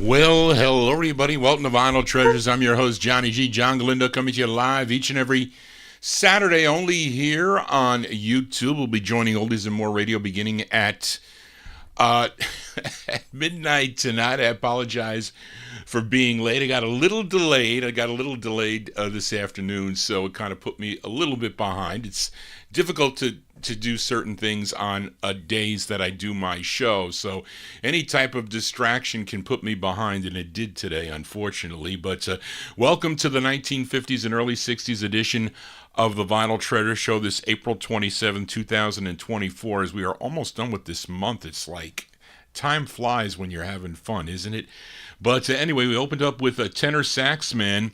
Well, hello everybody. Welcome to Vinyl Treasures. I'm your host, Johnny G. John Galindo, coming to you live each and every Saturday only here on YouTube. We'll be joining Oldies and More Radio beginning at midnight tonight. I apologize for being late. I got a little delayed this afternoon, so it kind of put me a little bit behind. It's difficult to do certain things on days that I do my show, so any type of distraction can put me behind, and it did today, unfortunately. But welcome to the 1950s and early 60s edition of the Vinyl Treasure Show, this April 27, 2024, as we are almost done with this month. It's like time flies when you're having fun, isn't it? But anyway, we opened up with a tenor sax man,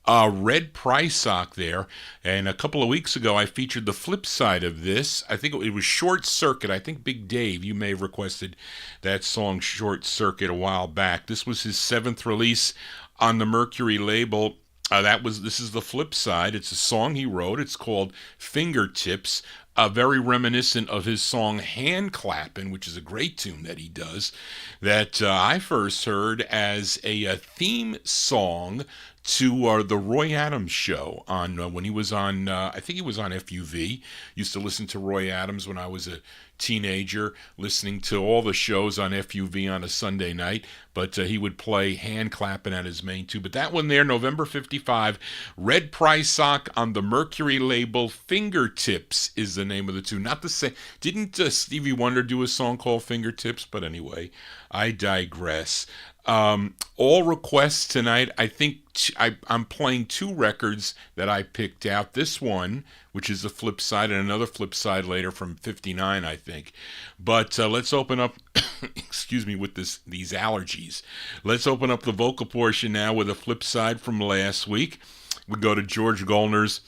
Red Prysock there, and a couple of weeks ago I featured the flip side of this. I think it was Short Circuit. I think Big Dave, you may have requested that song Short Circuit a while back. This was his 7th release on the Mercury label. This is the flip side. It's a song he wrote. It's called Fingertips, very reminiscent of his song Hand Clappin', which is a great tune that he does, that I first heard as a theme song to the Roy Adams show on when he was on, I think he was on FUV. Used to listen to Roy Adams when I was a teenager, listening to all the shows on FUV on a Sunday night, but he would play Hand Clappin' at his main too. But that one there, November 55, Red Prysock on the Mercury label, Fingertips is the name of the tune. Not the same. Didn't Stevie Wonder do a song called Fingertips? But anyway, I digress. All requests tonight. I think I'm playing 2 records that I picked out. This one, which is the flip side, and another flip side later from 59, I think. But let's open up, excuse me, with these allergies. Let's open up the vocal portion now with a flip side from last week. We go to George Goldner's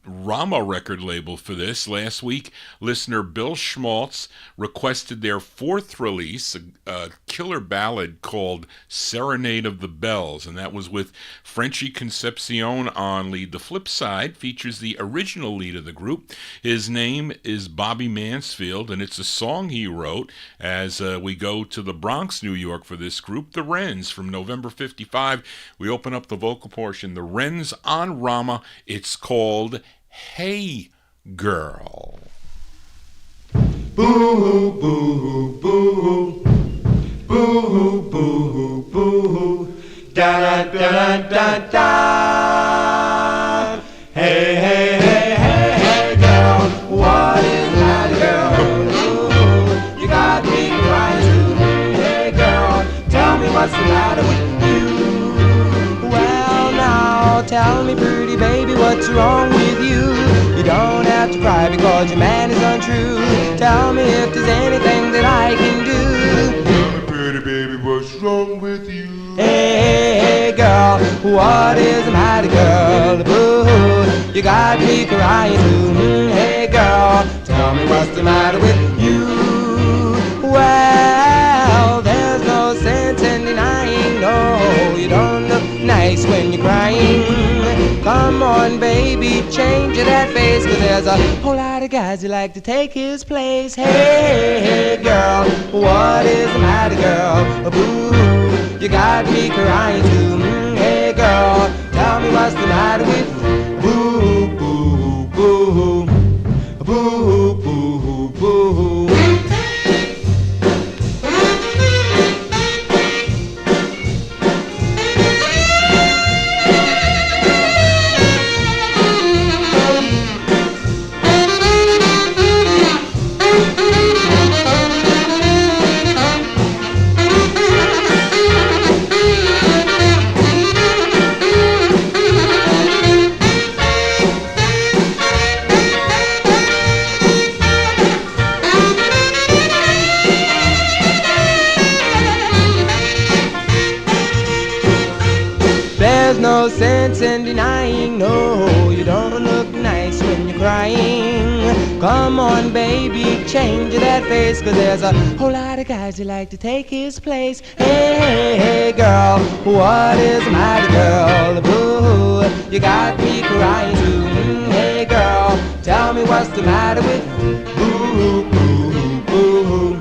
Rama record label for this. Last week, listener Bill Schmaltz requested their 4th release, a killer ballad called Serenade of the Bells, and that was with Frenchy Concepcion on lead. The flip side features the original lead of the group. His name is Bobby Mansfield, and it's a song he wrote as we go to the Bronx, New York for this group, the Wrens, from November 55. We open up the vocal portion, the Wrens on Rama. It's called Hey Girl. Boo-hoo, boo-hoo, boo-hoo. Boo-hoo, boo-hoo, boo-hoo. Da-da-da-da-da-da. me, pretty baby, what's wrong with you? You don't have to cry because your man is untrue. Tell me if there's anything that I can do. Tell me, pretty baby, what's wrong with you? Hey, hey, hey, girl, what is the matter, girl? Boo, you got me crying too. Hey, girl, tell me what's the matter with you? Well, there's no sense in denying, no, you don't look nice when you're crying. Come on, baby, change that face, 'cause there's a whole lot of guys who like to take his place. Hey, hey, hey, girl, what is the matter, girl? Boo, you got me crying too. Hey, girl, tell me what's the matter with you? Boo, boo, boo, boo, boo, boo. There's no sense in denying, no, you don't look nice when you're crying. Come on, baby, change that face, 'cause there's a whole lot of guys who like to take his place. Hey, hey, hey, girl, what is the matter, girl? Boo, you got me crying too. Hey, girl, tell me what's the matter with boo, boo, boo, boo,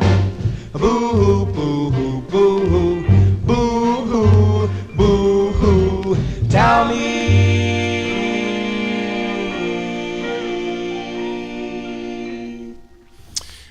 boo, boo, boo, boo, tell me.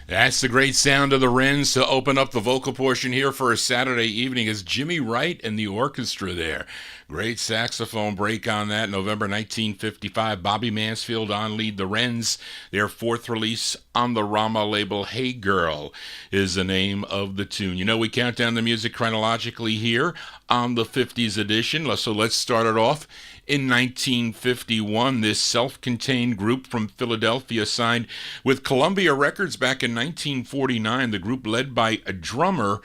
That's the great sound of the Wrens to open up the vocal portion here for a Saturday evening. Is Jimmy Wright and the orchestra there. Great saxophone break on that. November 1955, Bobby Mansfield on lead. The Wrens, their fourth release on the Rama label. Hey Girl is the name of the tune. You know, we count down the music chronologically here on the 50s edition. So let's start it off. In 1951, this self-contained group from Philadelphia signed with Columbia Records back in 1949. The group led by a drummer,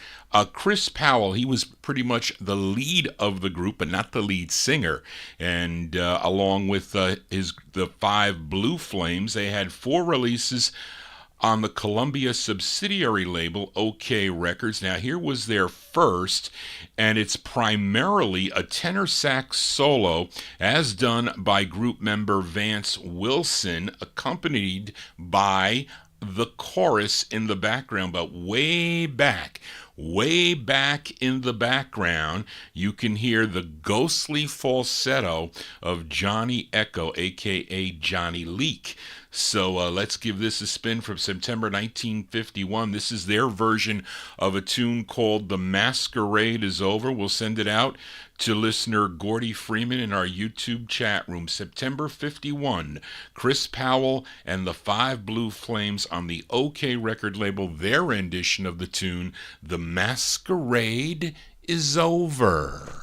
Chris Powell. He was pretty much the lead of the group, but not the lead singer. And along with the five Blue Flames, they had four releases on the Columbia subsidiary label, OK Records. Now, here was their first, and it's primarily a tenor sax solo, as done by group member Vance Wilson, accompanied by the chorus in the background. But way back in the background, you can hear the ghostly falsetto of Johnny Echo, a.k.a. Johnny Leak. So let's give this a spin from September 1951. This is their version of a tune called The Masquerade Is Over. We'll send it out to listener Gordy Freeman in our YouTube chat room. September 51, Chris Powell and the Five Blue Flames on the OK record label, their rendition of the tune The Masquerade Is Over.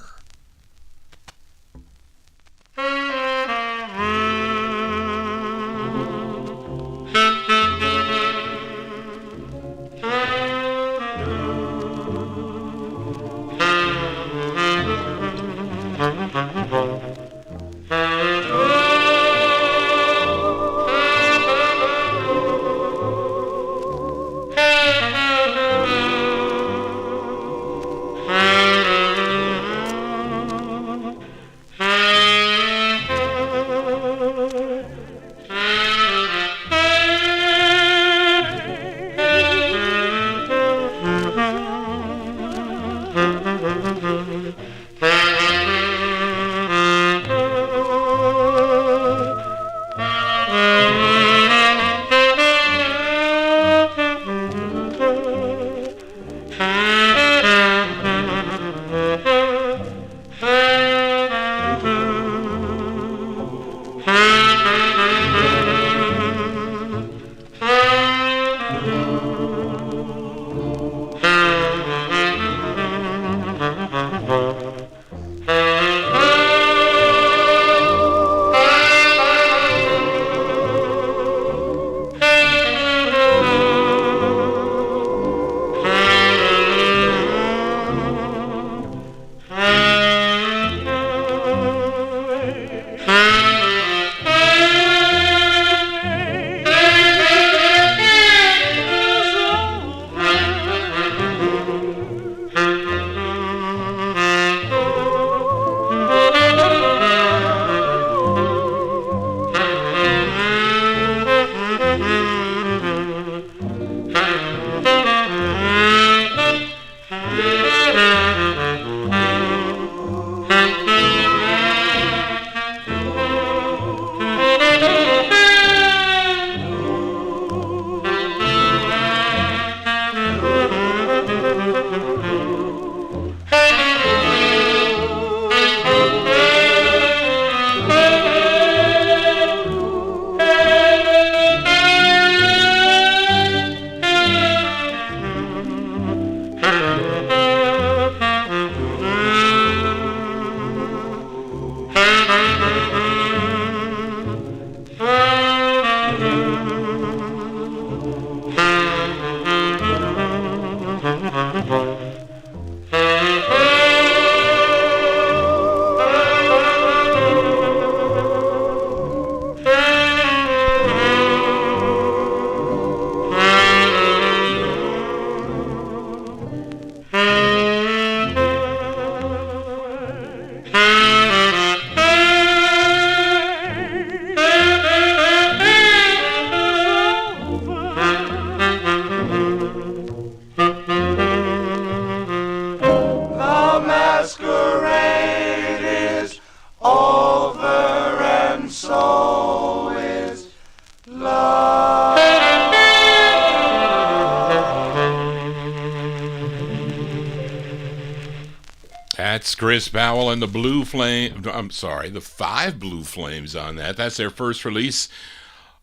That's Chris Powell and the Blue Flame. I'm sorry, the Five Blue Flames on that. That's their first release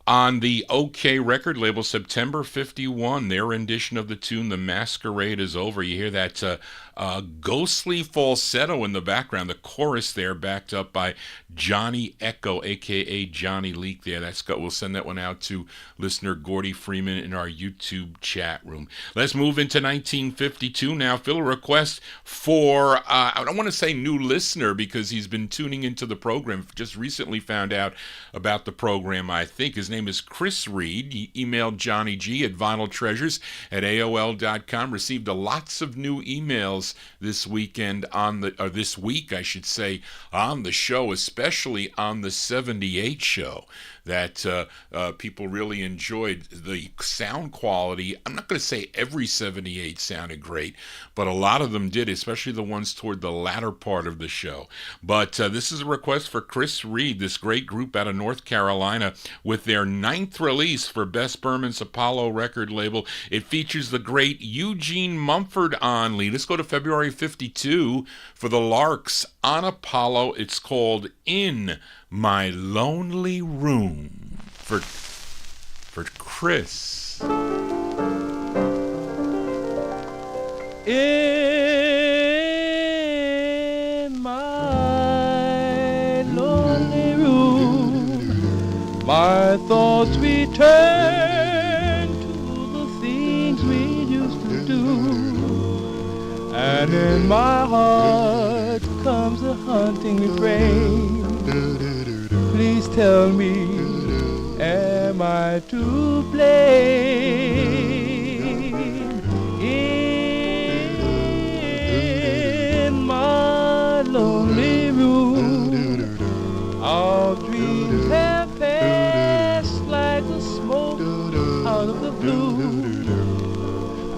on the OK record label, September 51. Their rendition of the tune "The Masquerade Is Over." You hear that ghostly falsetto in the background. The chorus there, backed up by Johnny Echo, aka Johnny Leak. There, we'll send that one out to listener Gordy Freeman in our YouTube chat room. Let's move into 1952 now. Fill a request for I don't want to say new listener because he's been tuning into the program. Just recently found out about the program. I think his name is Chris Reed. He emailed Johnny G at vinyltreasures at AOL.com. Received lots of new emails this weekend this week, I should say, on the show, especially on the 78 show, that people really enjoyed the sound quality. I'm not going to say every 78 sounded great, but a lot of them did, especially the ones toward the latter part of the show. But this is a request for Chris Reed, this great group out of North Carolina, with their 9th release for Bess Berman's Apollo record label. It features the great Eugene Mumford on lead. Let's go to February 52 for the Larks on Apollo. It's called "In My Lonely Room" for Chris. In my lonely room, my thoughts return to the things we used to do, and in my heart comes a haunting refrain. Please tell me, am I to blame? In my lonely room, our dreams have passed like the smoke out of the blue,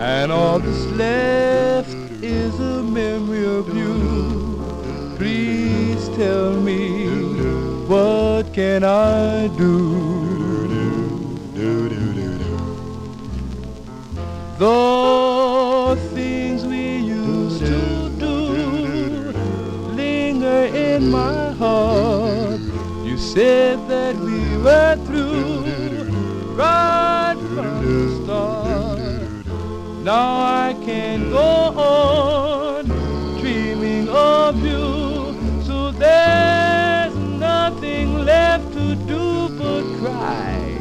and all that's left is a memory of you. Please tell me, what can I do? The things we used to do linger in my heart. You said that we were through right from the start. Now I can't go on dreaming of you, so there's nothing left to do but cry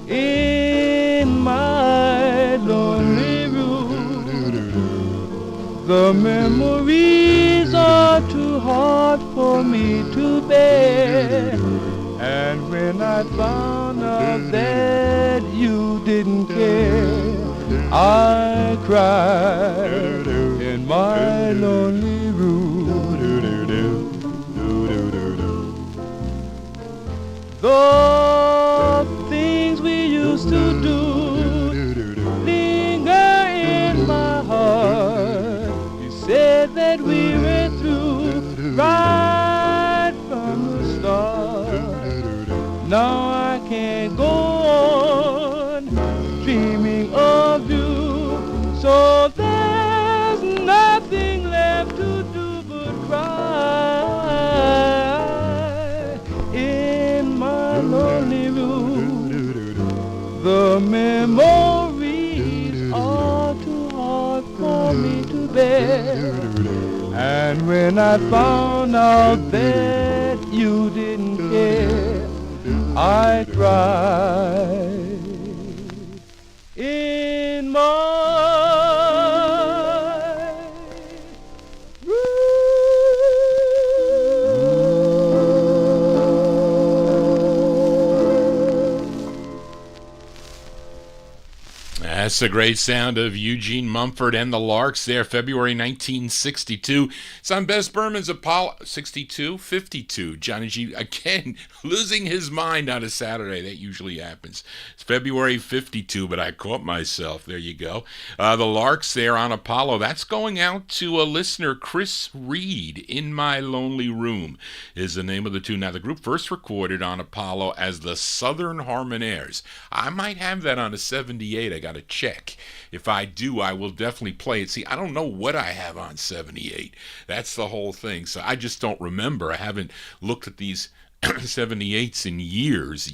in my lonely room. The memories are too hard for me to bear, and when I found out that you didn't care, I cried in my lonely room. The things we used to do linger in my heart. You said that we were through right from the start. Now I can't go on dreaming of you, so there's nothing left to do but cry in my love. bed. And when I found out that you didn't care, I cried in my That's the great sound of Eugene Mumford and the Larks there, February 1962. It's on Bess Berman's Apollo 62, 52. Johnny G, again, losing his mind on a Saturday. That usually happens. It's February 52, but I caught myself. There you go. The Larks there on Apollo. That's going out to a listener, Chris Reed. In My Lonely Room is the name of the tune. Now, the group first recorded on Apollo as the Southern Harmonaires. I might have that on a 78. I got to check. If I do, I will definitely play it. See, I don't know what I have on 78. That's the whole thing. So I just don't remember. I haven't looked at these 78s in years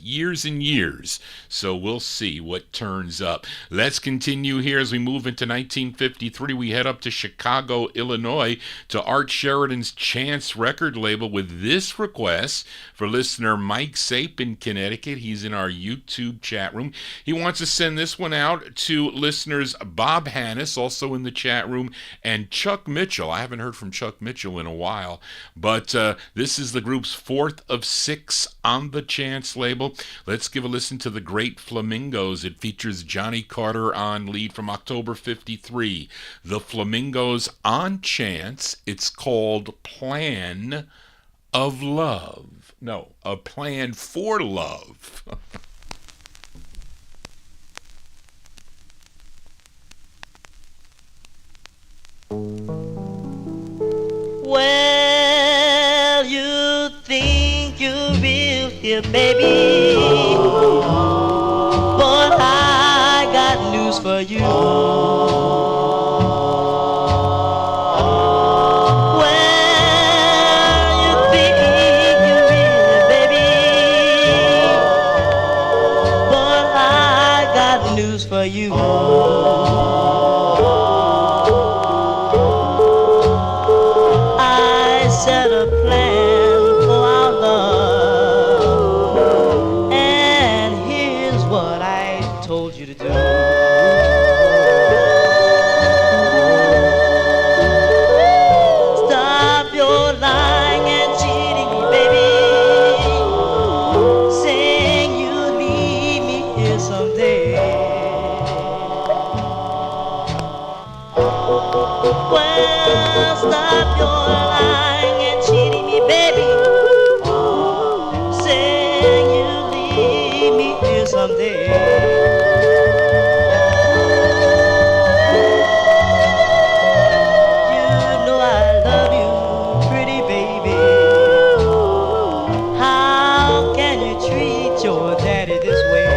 and years. So we'll see what turns up. Let's continue here as we move into 1953. We head up to Chicago, Illinois, to Art Sheridan's Chance record label with this request for listener Mike Sape in Connecticut. He's in our YouTube chat room. He wants to send this one out to listeners Bob Hannis, also in the chat room, and Chuck Mitchell. I haven't heard from Chuck Mitchell in a while, but this is the group's fourth of 6 on the Chance label. Let's give a listen to The Great Flamingos. It features Johnny Carter on lead from October 53. The Flamingos on Chance. It's called Plan of Love. No, A Plan for Love. Well, you think you're real here, baby, but I got news for you. Well, you think you're real, baby, but I got news for you. Set a plan for our love, and here's what I told you to do. Stop your lying and cheating me, baby, saying you'll leave me here someday. Well, stop your lying and cheating me, baby, saying you'll leave me here someday. You know I love you, pretty baby. How can you treat your daddy this way?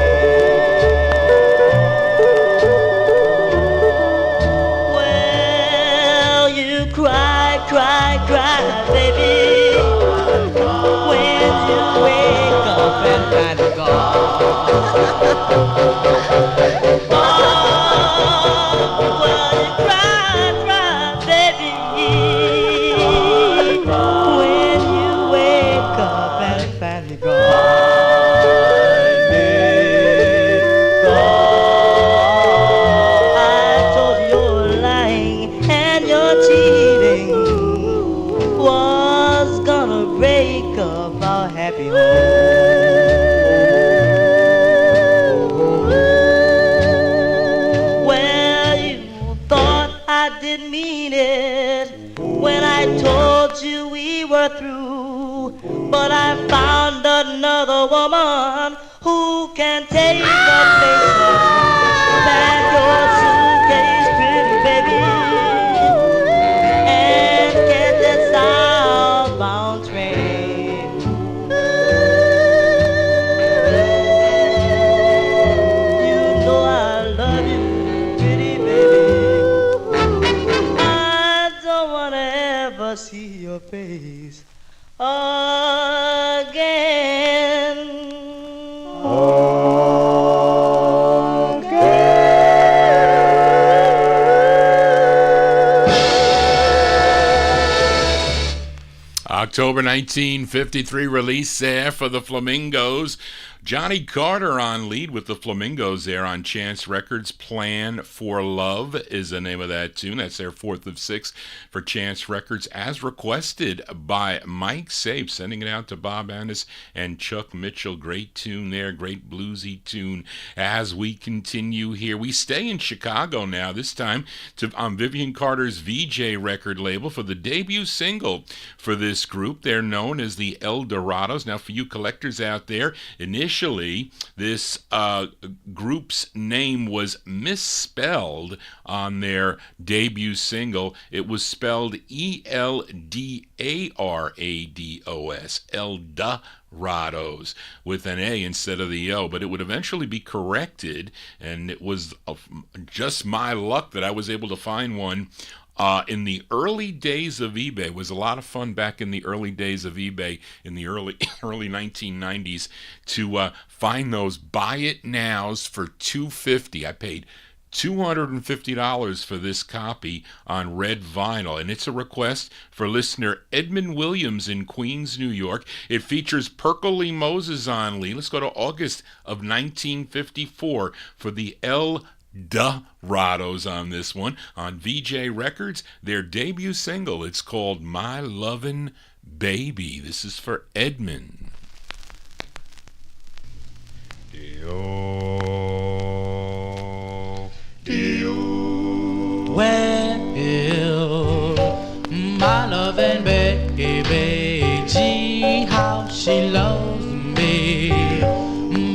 Well, you cry, cry, cry, baby, when you wake up and find the God. Oh, well, you cry, cry, baby, when you wake up and find the God. I told you you're lying and you're cheating was gonna break up our happy home. Well, you thought I didn't mean it when I told you we were through, but I found another woman who can take the place of you. Pack your suitcase, pretty baby, and get that southbound train. You know I love you, pretty baby. I don't wanna ever see your face again. October 1953 release there for the Flamingos. Johnny Carter on lead with the Flamingos there on Chance Records. Plan for Love is the name of that tune. That's their 4th of 6 for Chance Records, as requested by Mike Sape, sending it out to Bob Annis and Chuck Mitchell. Great tune there, great bluesy tune. As we continue here, we stay in Chicago now, this time on Vivian Carter's VJ record label for the debut single for this group. They're known as the El Dorados. Now, for you collectors out there, initially this group's name was misspelled on their debut single. It was spelled Eldarados, Eldorados, with an A instead of the O, but it would eventually be corrected, and it was just my luck that I was able to find one in the early days of eBay. It was a lot of fun back in the early days of eBay in the early 1990s to find those buy it nows for $250. I paid $250 for this copy on red vinyl, and it's a request for listener Edmund Williams in Queens, New York. It features Perkle Lee Moses on lead. Let's go to August of 1954 for the El Dorados on this one on VJ Records, their debut single. It's called My Lovin' Baby. This is for Edmund. Well, my loving baby, gee, how she loves me.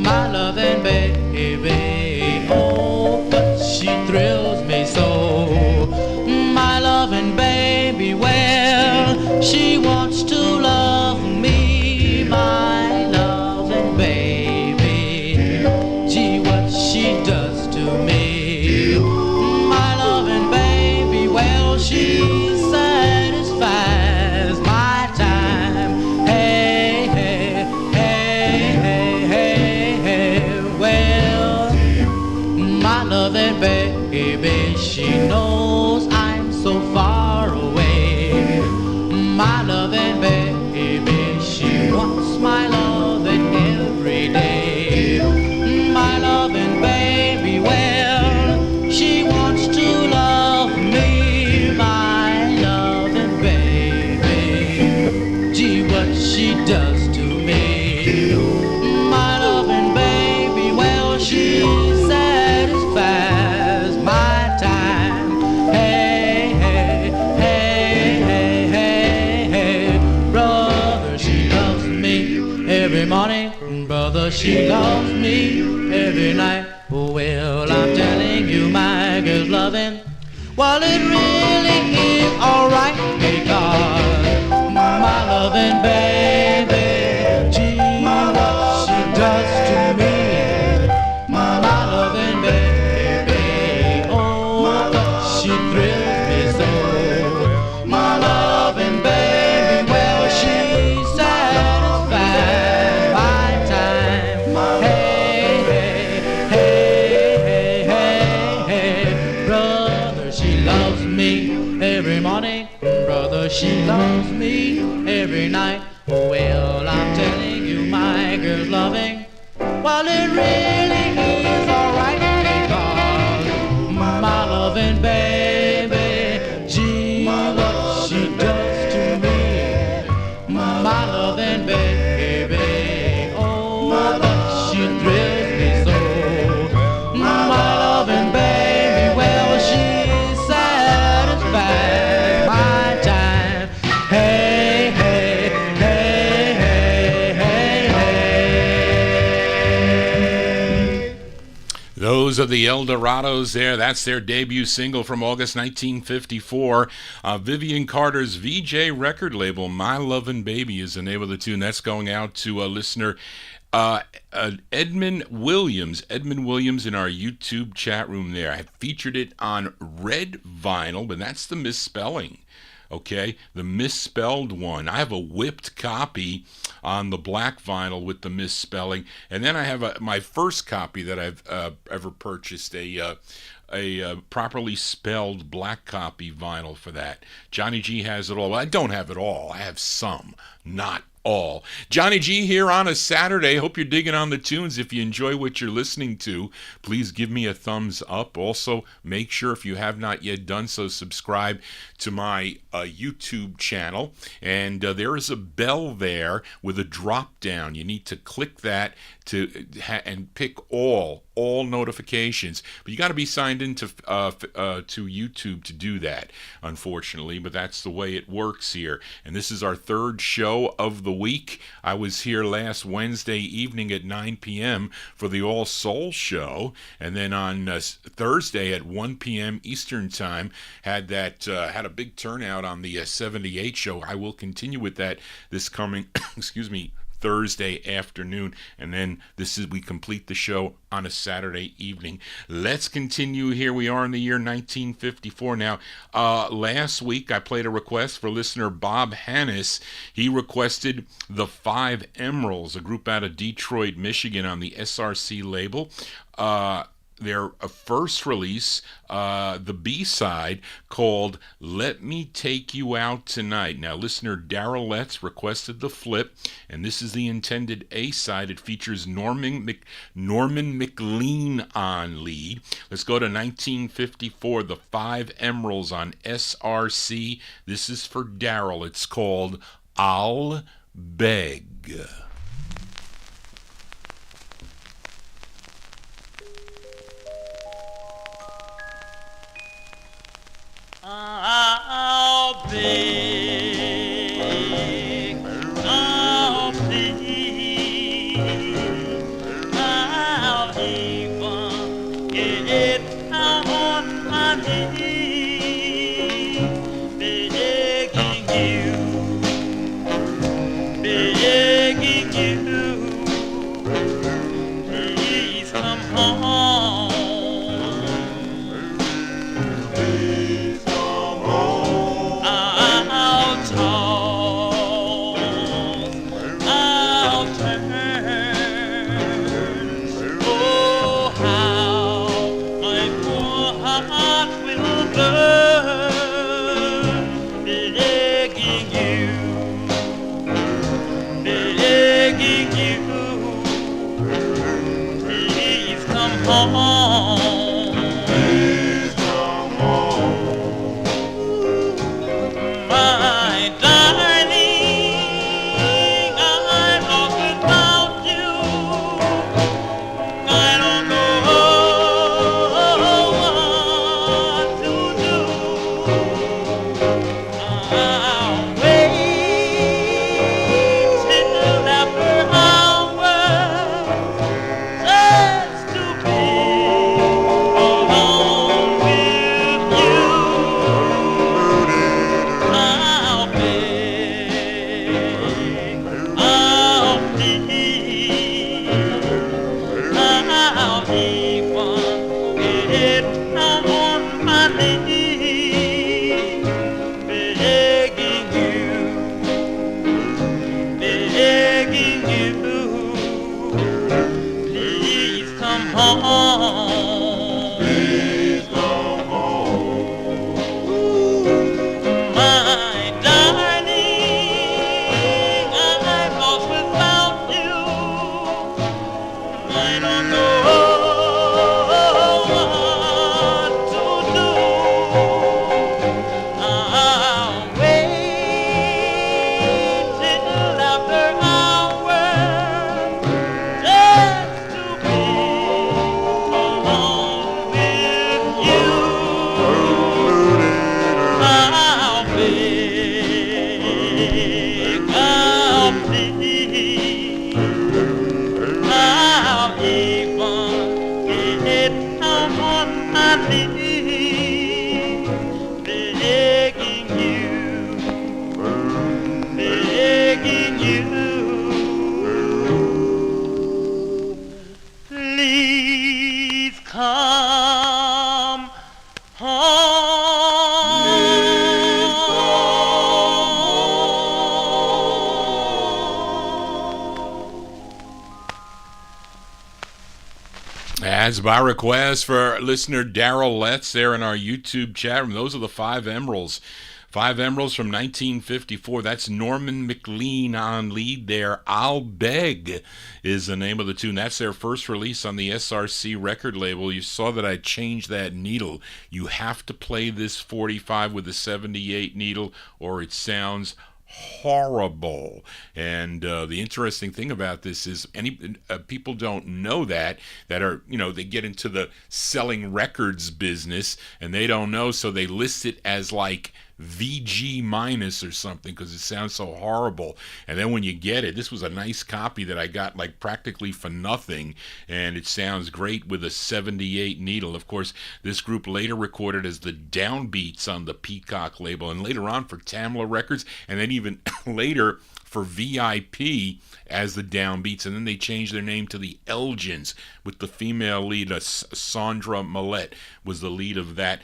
My loving baby, oh, but she thrills me so. My loving baby, well, she wants to love me. My loving baby, gee, what she does to me. My loving baby, well, she satisfies my time. Hey, hey, hey, hey, hey, hey. Well, my loving baby, she knows I'm so far away. My loving baby, she wants my loving every day. My loving baby, well, she wants to love me. My loving baby, gee, what she does to me. My loving baby, well, she satisfies my time. Hey, hey, hey, hey, hey, hey. Brother, she loves me every morning. Brother, she loves me every night. Well, I'm telling you, my girl's loving, well, it really is alright, because my loving baby, gee, what she does to me. My loving baby, oh, but she thrills me so. My loving baby, well, she satisfies my time. Hey, hey, hey, hey, hey, brother, she loves me every morning. Brother, she loves me every night. Well, I'm telling you, my girl's loving, well, it really is alright, because my loving baby, gee, what she does to me. My loving baby, oh, but she thrills me so. My loving baby, well, she satisfies my time. Hey, hey, hey, hey, hey, hey. Those are the El Dorados there. That's their debut single from August 1954. Vivian Carter's VJ record label, My Lovin' Baby is the name of the tune. That's going out to a listener, Edmund Williams. Edmund Williams in our YouTube chat room there. I featured it on red vinyl, but that's the misspelling. Okay, the misspelled one. I have a whipped copy on the black vinyl with the misspelling, and then I have my first copy that I've ever purchased, a a properly spelled black copy vinyl for that. Johnny G has it all. I don't have it all. I have some, not all. Johnny G here on a Saturday. Hope you're digging on the tunes. If you enjoy what you're listening to, please give me a thumbs up. Also, make sure, if you have not yet done so, subscribe to my YouTube channel. And there is a bell there with a drop down. You need to click that and pick all notifications. But you got to be signed into to YouTube to do that, unfortunately. But that's the way it works here. And this is our third show of the week. I was here last Wednesday evening at 9 p.m. for the All Soul show, and then on Thursday at 1 p.m. Eastern time had a big turnout on the 78 show. I will continue with that this coming Thursday afternoon, and then we complete the show on a Saturday evening. Let's continue. Here we are in the year 1954 now. Last week I played a request for listener Bob Hannis. He requested the Five Emeralds, a group out of Detroit, Michigan, on the SRC label. Their first release, the B-side, called Let Me Take You Out Tonight. Now, listener Daryl Letts requested the flip, and this is the intended A-side. It features Norman McLean on lead. Let's go to 1954, the Five Emeralds on SRC. This is for Daryl. It's called I'll Beg. I'll beg, I'll plead, I'll even get out on my knees, begging you, please come home. That's by request for listener Daryl Letts there in our YouTube chat room. Those are the Five Emeralds. Five Emeralds from 1954. That's Norman McLean on lead there. I'll Beg is the name of the tune. That's their first release on the SRC record label. You saw that I changed that needle. You have to play this 45 with the 78 needle or it sounds horrible. And the interesting thing about this is people don't know that are, they get into the selling records business and they don't know, so they list it as like VG minus or something because it sounds so horrible. And then when you get it, this was a nice copy that I got like practically for nothing, and it sounds great with a 78 needle. Of course, this group later recorded as the Downbeats on the Peacock label, and later on for Tamla Records, and then even later for VIP as the Downbeats, and then they changed their name to the Elgins with the female lead. Sandra Millette was the lead of that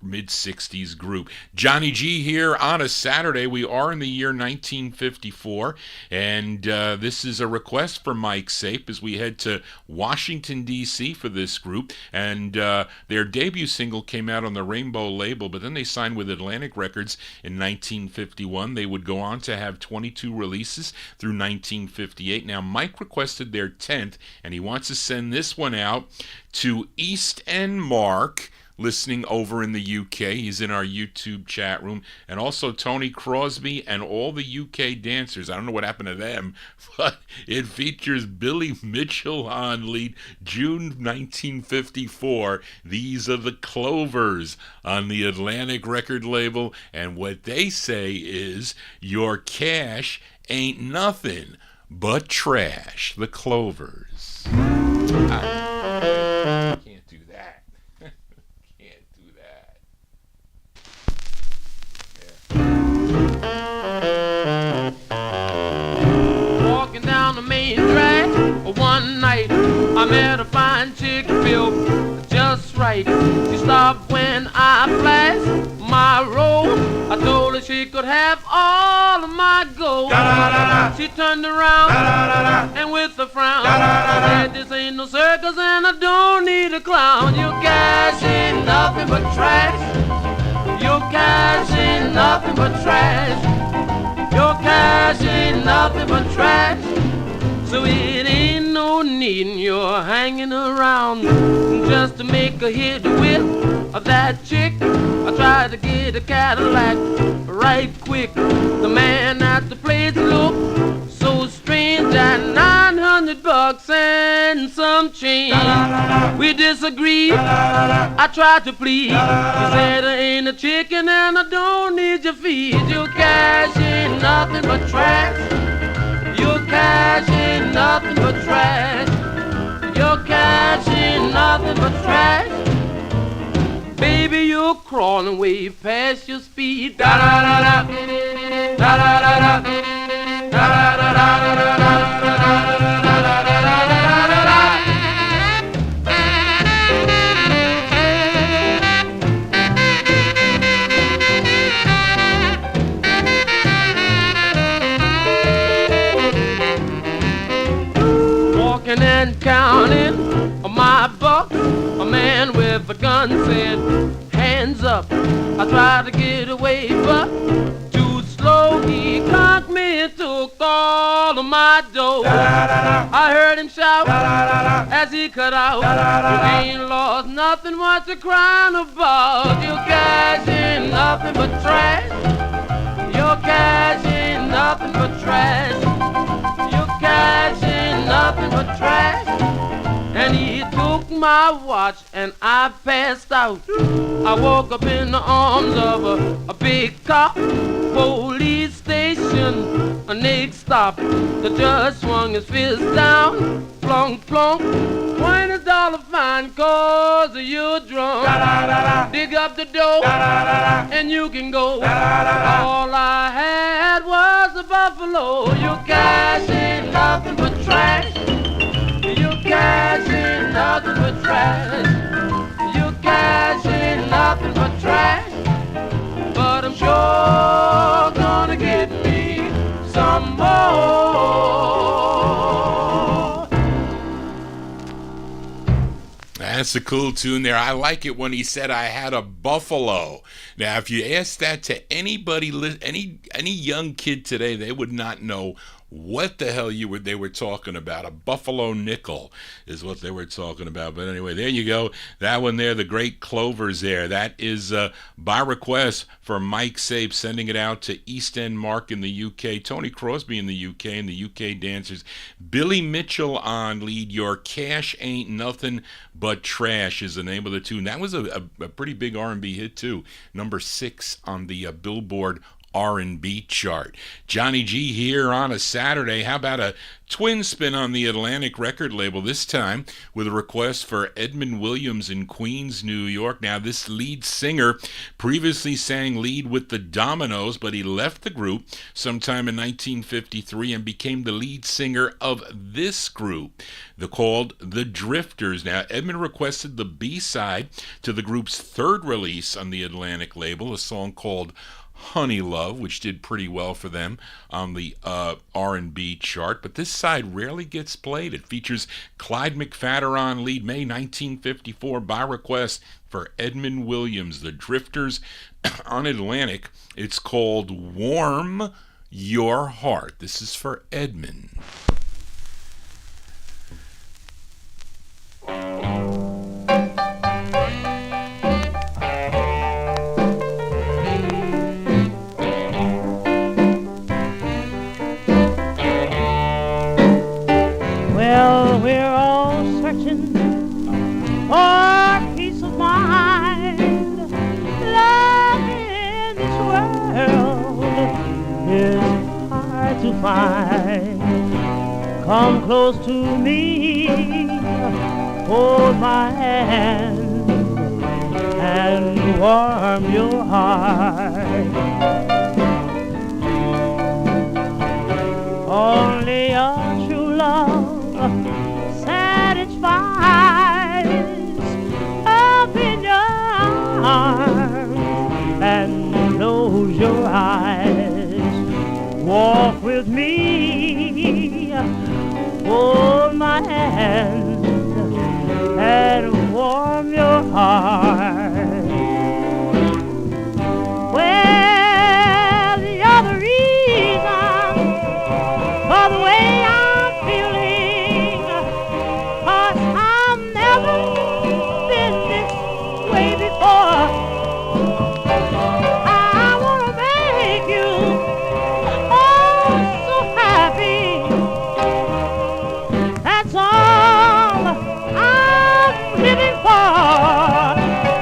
mid-60s group. Johnny G here on a Saturday. We are in the year 1954, and this is a request for Mike Sape as we head to Washington, D.C. for this group, and their debut single came out on the Rainbow label, but then they signed with Atlantic Records in 1951. They would go on to have 22 releases through 1958. Now, Mike requested their 10th, and he wants to send this one out to East End Mark, listening over in the UK. He's in our YouTube chat room. And also Tony Crosby and all the UK dancers. I don't know what happened to them, but it features Billy Mitchell on lead. June 1954. These are the Clovers on the Atlantic record label. And what they say is, your cash ain't nothing but trash. The Clovers. I can't do that. Walking down the main drag one night, I met a fine chick built just right. She stopped when I flashed my roll. I told her she could have all of my gold. She turned around and with a frown said, this ain't no circus and I don't need a clown. Your cash ain't nothing but trash. Your cash ain't nothing but trash. Your cash ain't nothing but trash. So it ain't no need you're hanging around just to make a hit with that chick. I tried to get a Cadillac right quick. The man at the place looked so strange at $900 and some change. We disagreed. I tried to plead. He said I ain't a chicken and I don't need your feed. Your cash ain't nothing but trash. Your cash ain't nothing but trash. Your cash ain't nothing but trash. Baby, you're crawling way past your speed. Da da da da da da da da da da da da da. And counting my bucks, a man with a gun said, hands up. I tried to get away, but too slow. He conked me and took all of my dough. I heard him shout as he cut out, you ain't lost nothing, what you crying about? Your cash ain't nothing but trash. Your cash ain't nothing but trash. Your cash ain't nothing but trash. And he took my watch and I passed out. I woke up in the arms of a big cop. Police station, a next stop. The judge swung his fist down, plunk, plunk. $20 fine cause you're drunk. Dig up the dough and you can go. All I had was a buffalo. Your cash ain't nothing but trash. Your cash ain't nothing but trash. Your cash ain't nothing but trash. But I'm sure gonna get me some more. That's a cool tune there. I like it when he said, I had a buffalo. Now, if you ask that to anybody, any young kid today, they would not know what the hell they were talking about. A buffalo nickel is what they were talking about. But anyway, there you go. That one there, the Great Clovers there. That is by request for Mike Sape, sending it out to East End Mark in the UK, Tony Crosby in the UK, and the UK dancers. Billy Mitchell on lead. Your Cash Ain't Nothing But Trash is the name of the tune. That was a pretty big R&B hit too. Number 6 on the Billboard R&B chart. Johnny G here on a Saturday. How about a twin spin on the Atlantic record label, this time with a request for Edmund Williams in Queens, New York. Now, this lead singer previously sang lead with the Dominoes, but he left the group sometime in 1953 and became the lead singer of this group, called the Drifters. Now, Edmund requested the B-side to the group's third release on the Atlantic label, a song called Honey Love, which did pretty well for them on the R&B chart, but this side rarely gets played. It features Clyde McPhatter on lead, May 1954, by request for Edmund Williams, the Drifters on Atlantic. It's called Warm Your Heart. This is for Edmund. Well, we're all searching for peace of mind. Love in this world is hard to find. Come close to me, hold my hand, and warm your heart. Only a true love satisfies. Open your arms and close your eyes. Walk with me, hold my hand, and warm your heart. Well, you're the reason for the way I'm feeling, 'cause I've never been this way before. I wanna make you oh so happy. That's all I'm living for.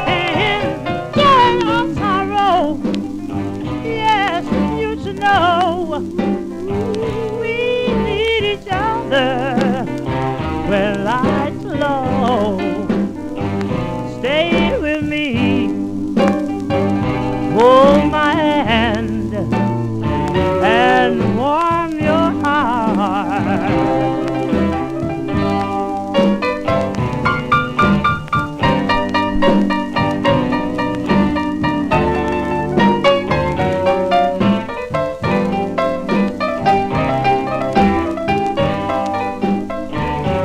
And your sorrow, yes, you should know we need each other when life's low. Stay with me, hold my hand, and warm your heart.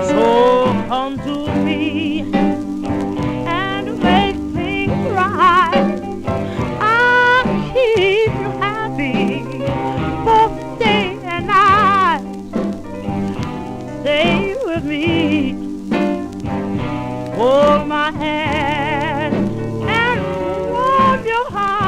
So come to me and make things right. I'll keep you happy both day and night. Stay with me, hold my hand, and warm your heart.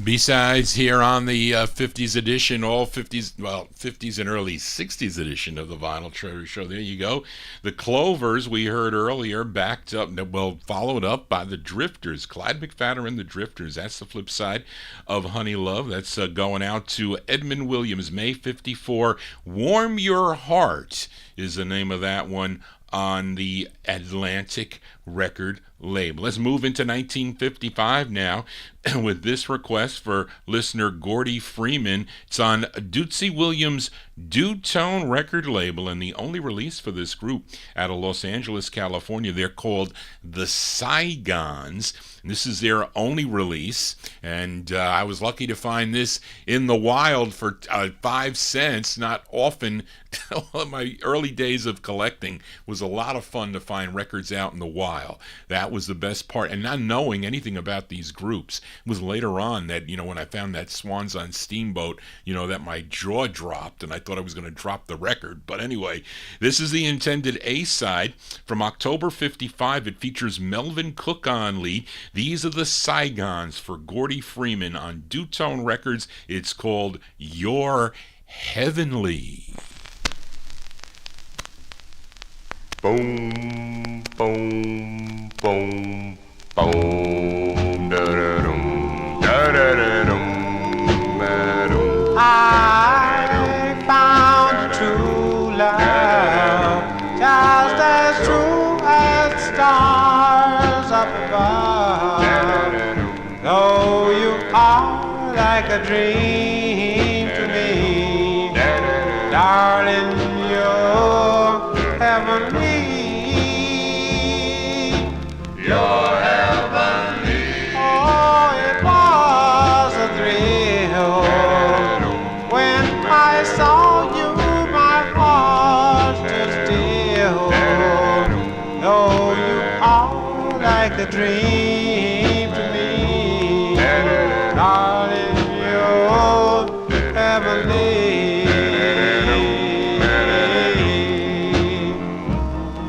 B-sides here on the 50s edition, all 50s, well, 50s and early 60s edition of the Vinyl Treasure Show. There you go. The Clovers we heard earlier, backed up, well, followed up by the Drifters, Clyde McPhatter and the Drifters. That's the flip side of Honey Love. That's going out to Edmund Williams, May 54. Warm Your Heart is the name of that one on the Atlantic record label. Let's move into 1955 now with this request for listener Gordy Freeman. It's on Dootsy Williams' Two-Tone record label, and the only release for this group out of Los Angeles, California. They're called the Saigons. This is their only release, and I was lucky to find this in the wild for 5 cents. Not often. My early days of collecting was a lot of fun to find records out in the wild. That was the best part, and not knowing anything about these groups. It was later on that, when I found that Swans on Steamboat, that my jaw dropped, and I thought I was going to drop the record. But anyway, this is the intended A-side from October 55. It features Melvin Cook on lead. These are the Saigons for Gordy Freeman on Two-Tone Records. It's called You're Heavenly. Boom, boom, boom, boom, da-da-dum, da-da-da-dum, da-dum. I found true love, just as true as stars up above. Though you are like a dream to me, darling, you're heavenly. You're heavenly. Oh, it was a thrill when I saw you. My heart stood still. Though you are like a dream to me, darling, you're heavenly.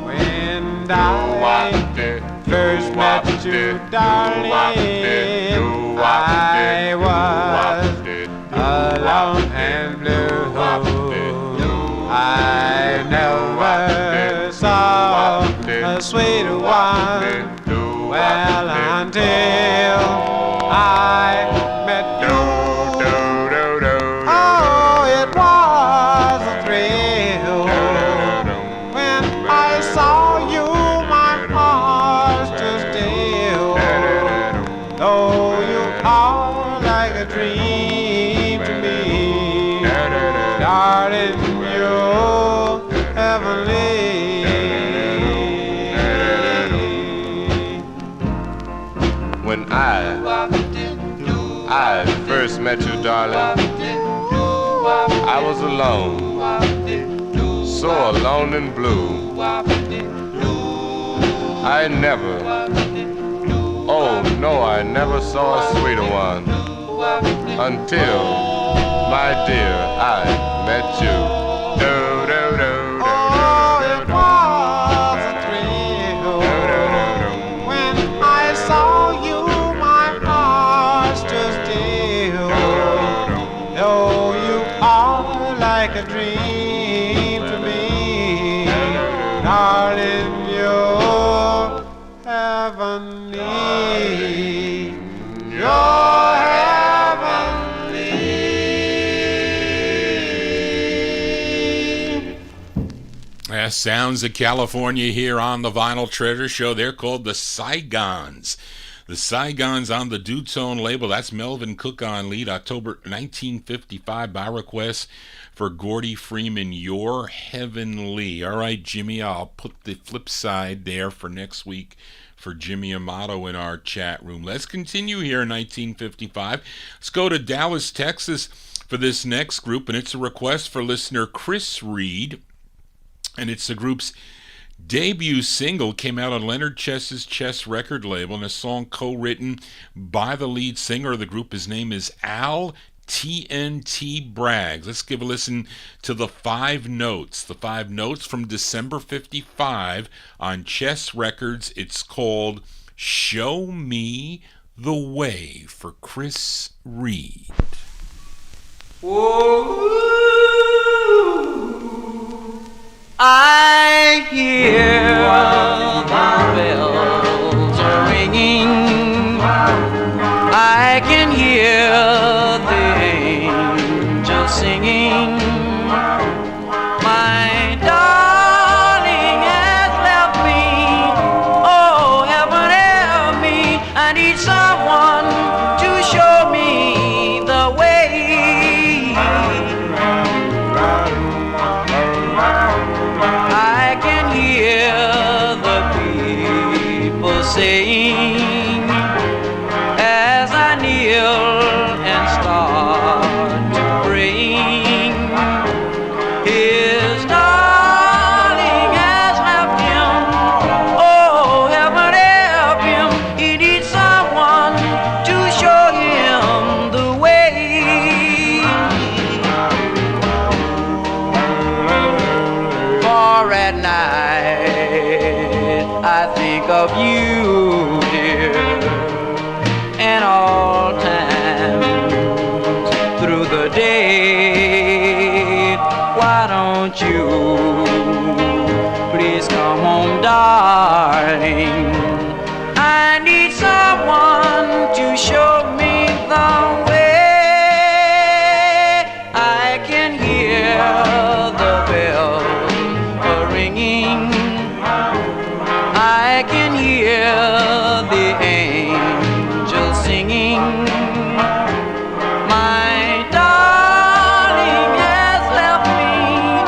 When I first met you, darling, I was alone and blue. I never saw a sweeter one. Well, until I met you. Oh, it was a thrill when I saw you. My heart stood still. Though you are like a dream to me, darling, you're heavenly. When I first met you, darling, I was alone, so alone and blue. I never, oh no, I never saw a sweeter one until, my dear, I met you. Do, do, do, do. Oh, it was a thrill when I saw you. My heart stood still. Though you are like a dream to me, darling, you're heavenly. You're heavenly. Sounds of California here on the Vinyl Treasure Show. They're called the Saigons. The Saigons on the Two-Tone label. That's Melvin Cook on lead, October 1955, by request for Gordy Freeman, You're Heavenly. All right, Jimmy, I'll put the flip side there for next week for Jimmy Amato in our chat room. Let's continue here in 1955. Let's go to Dallas, Texas for this next group, and it's a request for listener Chris Reed, and it's the group's debut single. Came out on Leonard Chess's Chess record label, and a song co-written by the lead singer of the group. His name is Al TNT Braggs. Let's give a listen to the 5 notes. The 5 notes from December 55 on Chess Records. It's called Show Me the Way for Chris Reed. Whoa, I hear the bells are ringing. I can hear the angels singing. My darling has left me. Oh, heaven help me. I need someone to show me the way. saying as I kneel and start to praying. His darling has left him. Oh, heaven help him. He needs someone to show him the way. For at night I think of you, dear, and all times through the day. Why don't you please come home, darling? I need someone to show me the way. I can hear the bells ringing. I can hear the angels singing. My darling has left me.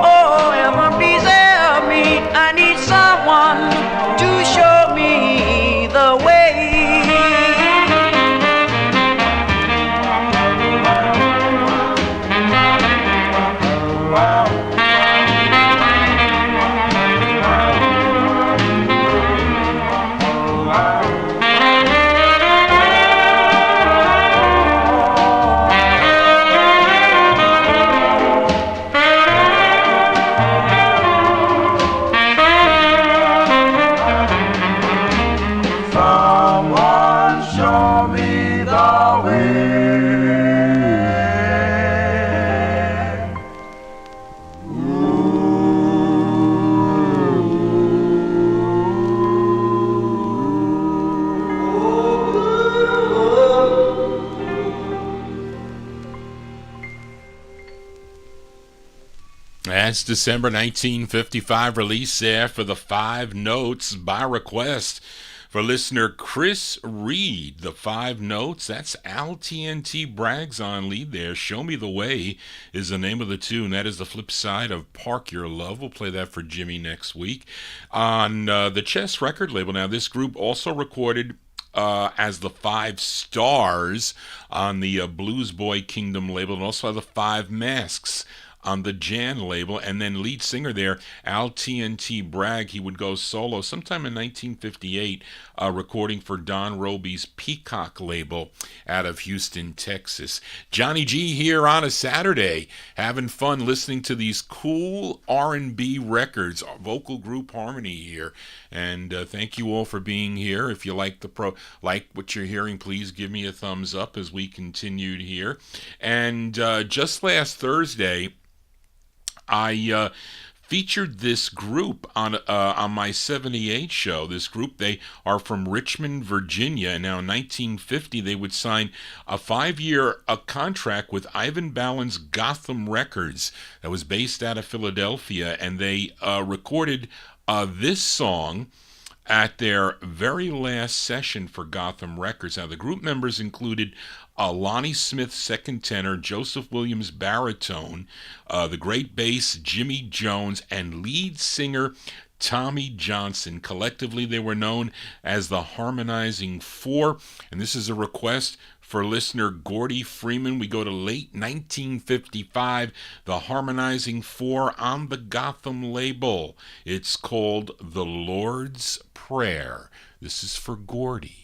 Oh, heaven, please help me. I need someone to show me the way. Someone show me the way. That's December 1955 release there for the 5 Notes by request for listener Chris Reed. The 5 Notes, that's Al TNT Braggs on lead there. Show Me the Way is the name of the tune. That is the flip side of Park Your Love. We'll play that for Jimmy next week. On the Chess record label, now this group also recorded as the 5 Stars on the Blues Boy Kingdom label, and also the 5 Masks on the Jan label. And then lead singer there, Al TNT Bragg, he would go solo sometime in 1958, recording for Don Roby's Peacock label out of Houston, Texas. Johnny G here on a Saturday, having fun listening to these cool R&B records, vocal group harmony here. And thank you all for being here. If you like like what you're hearing, please give me a thumbs up as we continued here. And just last Thursday, I featured this group on my 78 show. This group, they are from Richmond, Virginia, and now in 1950 they would sign a 5-year contract with Ivan Ballin's Gotham Records that was based out of Philadelphia, and they recorded this song at their very last session for Gotham Records. Now, the group members included Lonnie Smith, second tenor, Joseph Williams, baritone, the great bass, Jimmy Jones, and lead singer Tommy Johnson. Collectively, they were known as the Harmonizing Four, and this is a request for listener Gordy Freeman. We go to late 1955, the Harmonizing Four on the Gotham label. It's called The Lord's Prayer. This is for Gordy.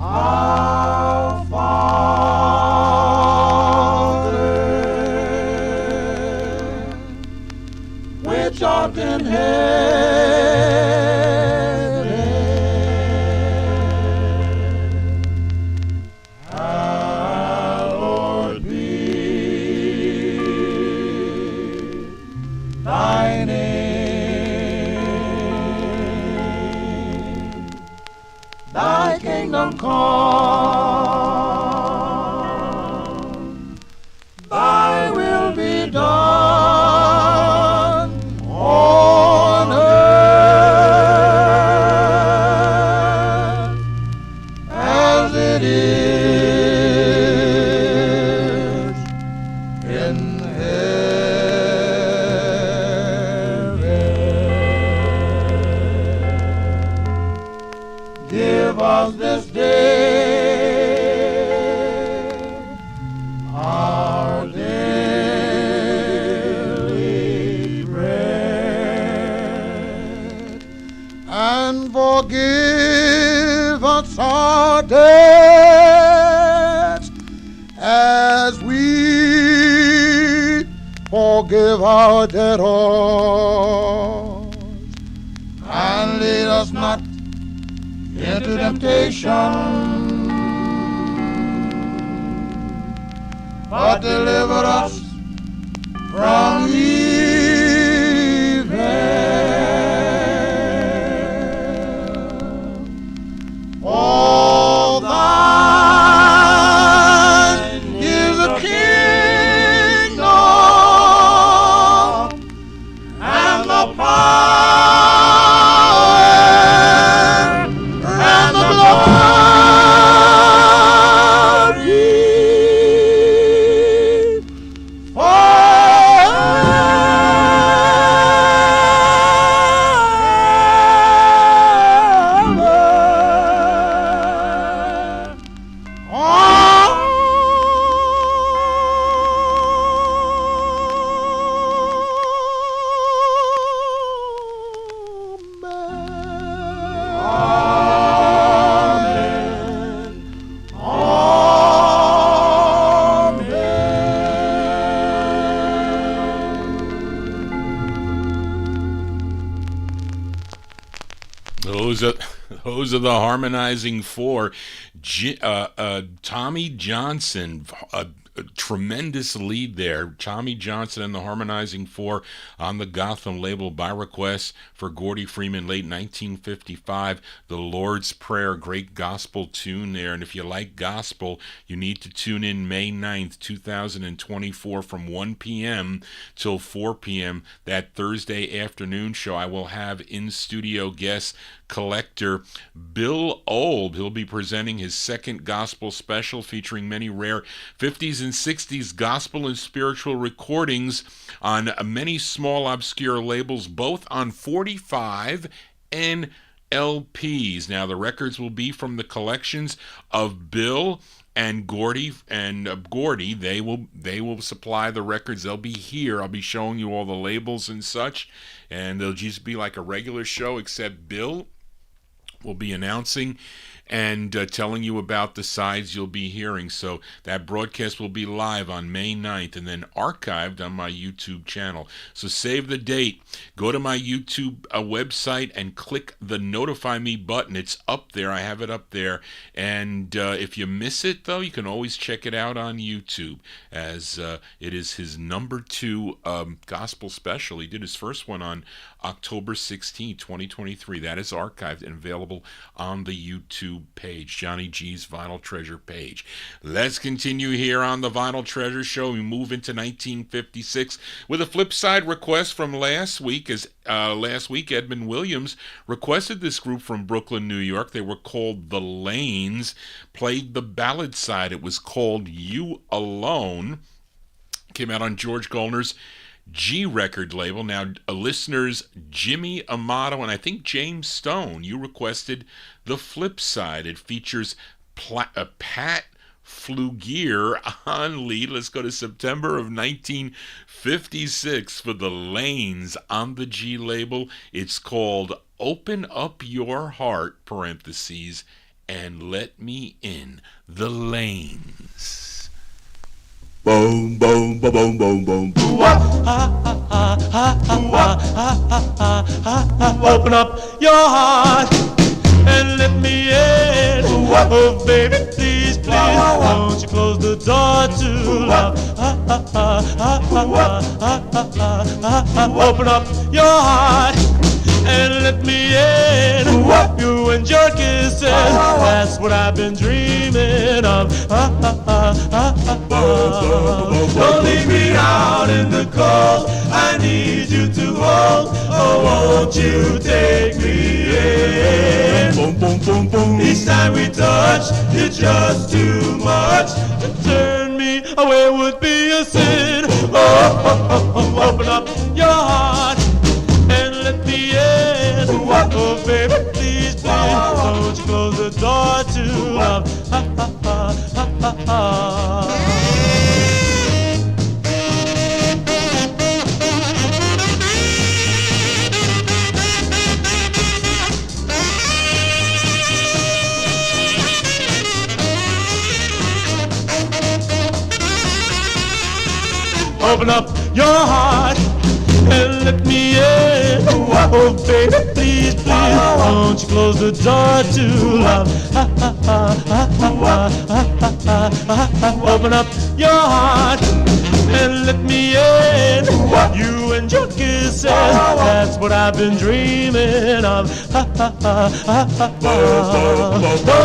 Our Father, which art in heaven, hallowed be thy name. Thy kingdom come, thy will be done on earth give us this day our daily bread, and forgive us our debts as we forgive our debtors, and lead us not into temptation, but deliver us from evil. For thine is the kingdom and the power and the Those are the harmonizing four. Tommy Johnson, a tremendous lead there. Tommy Johnson and the Harmonizing Four on the Gotham label by request for Gordy Freeman, late 1955. The Lord's Prayer, great gospel tune there. And if you like gospel, you need to tune in May 9th, 2024 from 1 p.m. till 4 p.m. That Thursday afternoon show. I will have in-studio guest collector Bill Old. He'll be presenting his second gospel special featuring many rare 50s and 60s gospel and spiritual recordings on many small obscure labels, both on 45 and LPs. Now the records will be from the collections of Bill and Gordy, they will supply the records. They'll be here. I'll be showing you all the labels and such, and they'll just be like a regular show, except Bill will be announcing and telling you about the sides you'll be hearing. So that broadcast will be live on May 9th and then archived on my YouTube channel. So save the date. Go to my YouTube website and click the Notify Me button. It's up there. I have it up there. And if you miss it, though, you can always check it out on YouTube, as it is his number 2 gospel special. He did his first one on October 16, 2023. That is archived and available on the YouTube page, Johnny G's Vinyl Treasure page. Let's continue here on the Vinyl Treasure Show. We move into 1956 with a flip side request from last week. As last week, Edmund Williams requested this group from Brooklyn, New York. They were called The Lanes, played the ballad side. It was called You Alone. Came out on George Goldner's G record label. Now, listeners Jimmy Amato and I think James Stone, you requested the flip side. It features Pat Flugier on lead. Let's go to September of 1956 for The Lanes on the G label. It's called Open Up Your Heart, parentheses, and Let Me In. The Lanes. Boom, boom, boom, boom, boom, boom, boom. Open up your heart and let me in. Oh, baby, please, please, won't you close the door to love? Open up your heart and let me in. You and your kisses, that's what I've been dreaming of. Don't leave me out in the cold. I need you to hold. Oh, won't you take me in? Each time we touch, it's just too much. To turn me away would be a sin. Open up your heart and let me in. Oh, baby, please, please, won't you close Open up your heart and let me in. Oh, baby, please, please, won't you close the door to love? Open up your heart and let me in. You and your kisses, that's what I've been dreaming of. Don't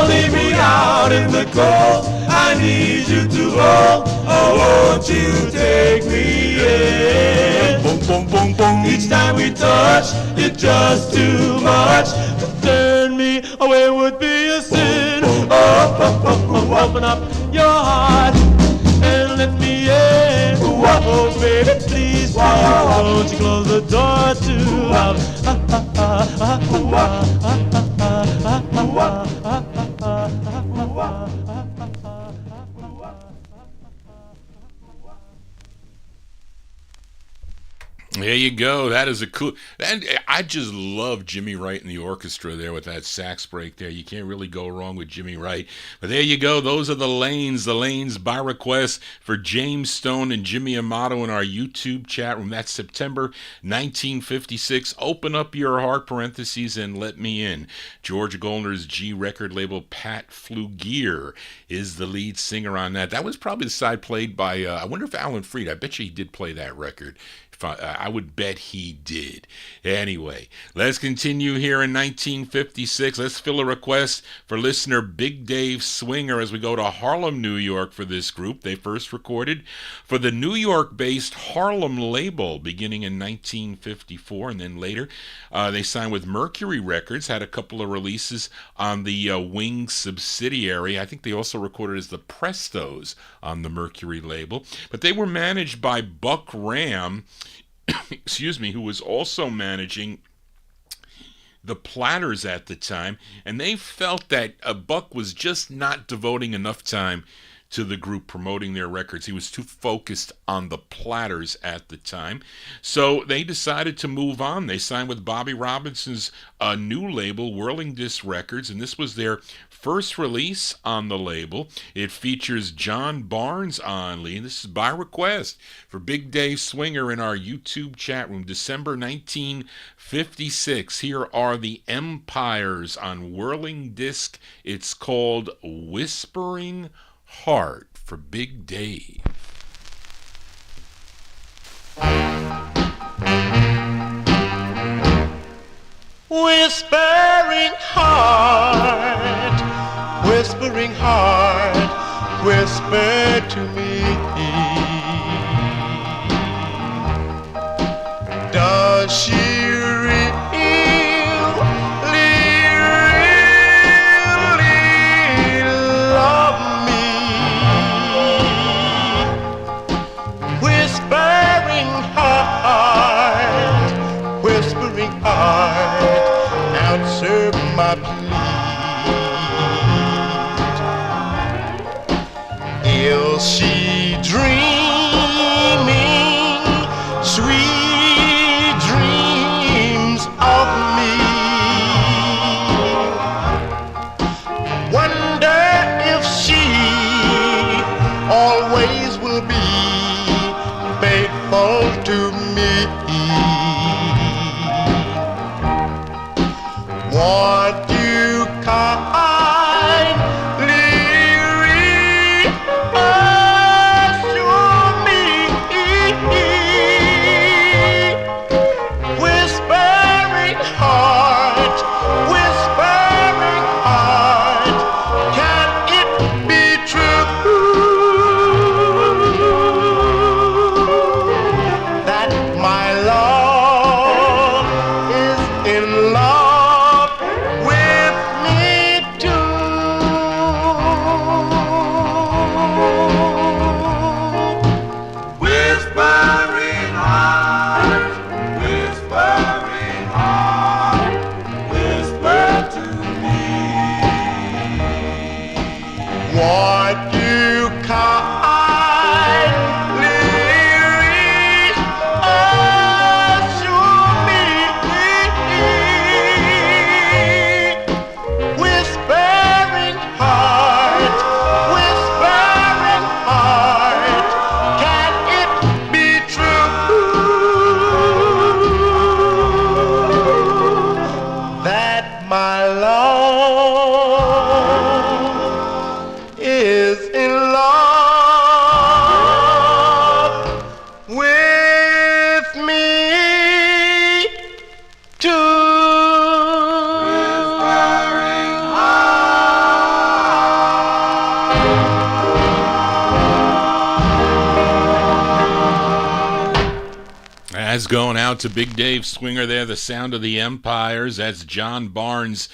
leave me out in the cold. I need you to hold. Oh, won't you take me in? Boom, boom, boom, boom. Each time we touch, it's just too much. To turn me away would be a sin. Open up your heart and let me in. Oh, baby, please, please, won't you close the door to love? There you go. That is a cool. And I just love Jimmy Wright in the orchestra there with that sax break there. You can't really go wrong with Jimmy Wright. But there you go. Those are the lanes by request for James Stone and Jimmy Amato in our YouTube chat room. That's September 1956. Open up your heart, parentheses, and let me in. George Goldner's G record label, Pat Flugier, is the lead singer on that. That was probably the side played by, I wonder if Alan Freed, I bet you he did play that record. I would bet he did. Anyway, let's continue here in 1956. Let's fill a request for listener Big Dave Swinger as we go to Harlem, New York for this group. They first recorded for the New York-based Harlem label beginning in 1954, and then later they signed with Mercury Records, had a couple of releases on the Wing subsidiary. I think they also recorded as the Prestos on the Mercury label. But they were managed by Buck Ram, excuse me, who was also managing the Platters at the time, and they felt that Buck was just not devoting enough time to the group promoting their records. He was too focused on the Platters at the time. So they decided to move on. They signed with Bobby Robinson's new label, Whirling Disc Records, and this was their first release on the label. It features John Barnes on lead. This is by request for Big Dave Swinger in our YouTube chat room, December 1956. Here are the Empires on Whirling Disc. It's called Whispering Heart for Big Dave. Whispering heart, whisper to me. Does she really love me? Whispering heart, answer my plea. Is she dreaming sweet dreams of me? Wonder if she always will be faithful to me. Want you kindly reassure me. Whispering heart, can it be true that my love is in love with me too? Whispering heart, whisper to me. Want you kindly reassure me. Whispering heart, can it be love is in love with me too. As going out to Big Dave Swinger there, the sound of the Empires. That's John Barnes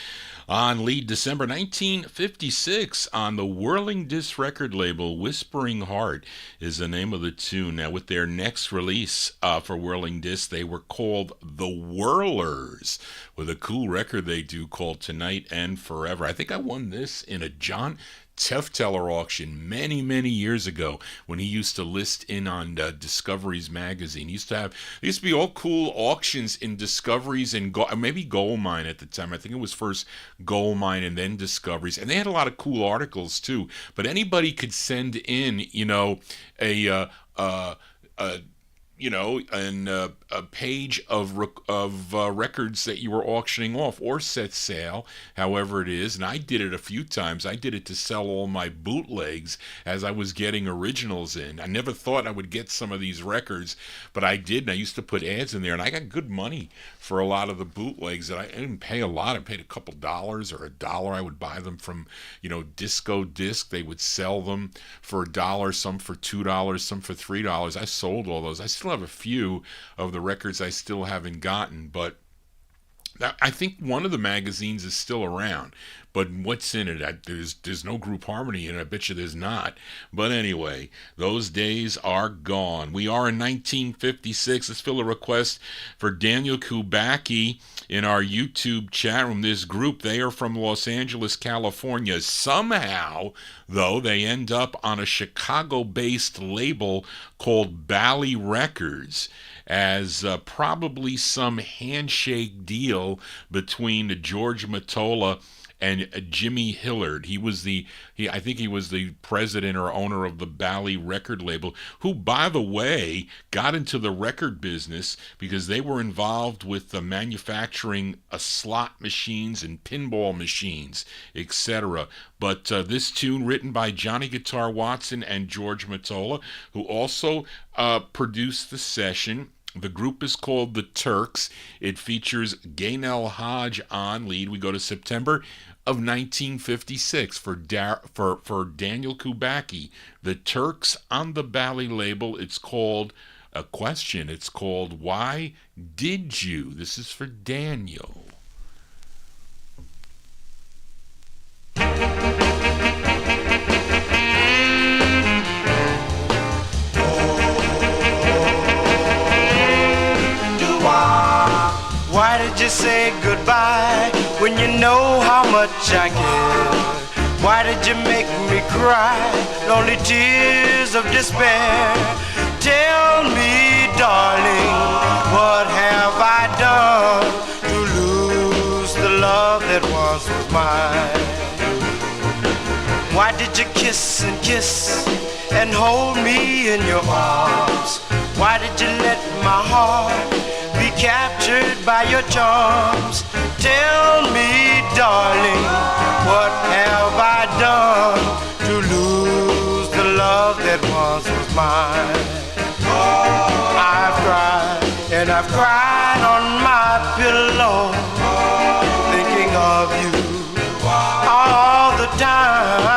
on lead, December 1956 on the Whirling Disc record label. Whispering Heart is the name of the tune. Now, with their next release for Whirling Disc, they were called The Whirlers, with a cool record they do called Tonight and Forever. I think I won this in a John Tefteller auction many years ago when he used to list in on Discoveries magazine. He used to be all cool auctions in Discoveries and maybe Gold Mine at the time. I think it was first Gold Mine and then Discoveries, and they had a lot of cool articles too. But anybody could send in, a page of records that you were auctioning off or set sale, however it is. And I did it a few times. I did it to sell all my bootlegs as I was getting originals in. I never thought I would get some of these records, but I did. And I used to put ads in there, and I got good money for a lot of the bootlegs. That I didn't pay a lot. I paid a couple dollars or $1. I would buy them from, Disco Disc. They would sell them for $1, some for $2, some for $3. I sold all those. I still have a few of the records I still haven't gotten, but I think one of the magazines is still around. But what's in it? There's no Group Harmony in it. I bet you there's not. But anyway, those days are gone. We are in 1956. Let's fill a request for Daniel Kubacki in our YouTube chat room. This group, they are from Los Angeles, California. Somehow, though, they end up on a Chicago-based label called Bally Records, as probably some handshake deal between George Mottola and Jimmy Hillard. I think he was the president or owner of the Bally record label, who, by the way, got into the record business because they were involved with the manufacturing slot machines and pinball machines, etc. But this tune, written by Johnny Guitar Watson and George Mottola, who also produced the session. The group is called the Turks. It features Gaynell Hodge on lead. We go to September of 1956 for Daniel Kubacki. The Turks on the Bally label. It's called a question. It's called Why Did You? This is for Daniel. Why did you say goodbye when you know how much I care? Why did you make me cry lonely tears of despair? Tell me, darling, what have I done to lose the love that once was mine? Why did you kiss and hold me in your arms? Why did you let my heart be captured by your charms? Tell me, darling, what have I done to lose the love that once was mine? I've cried and I've cried on my pillow, thinking of you all the time.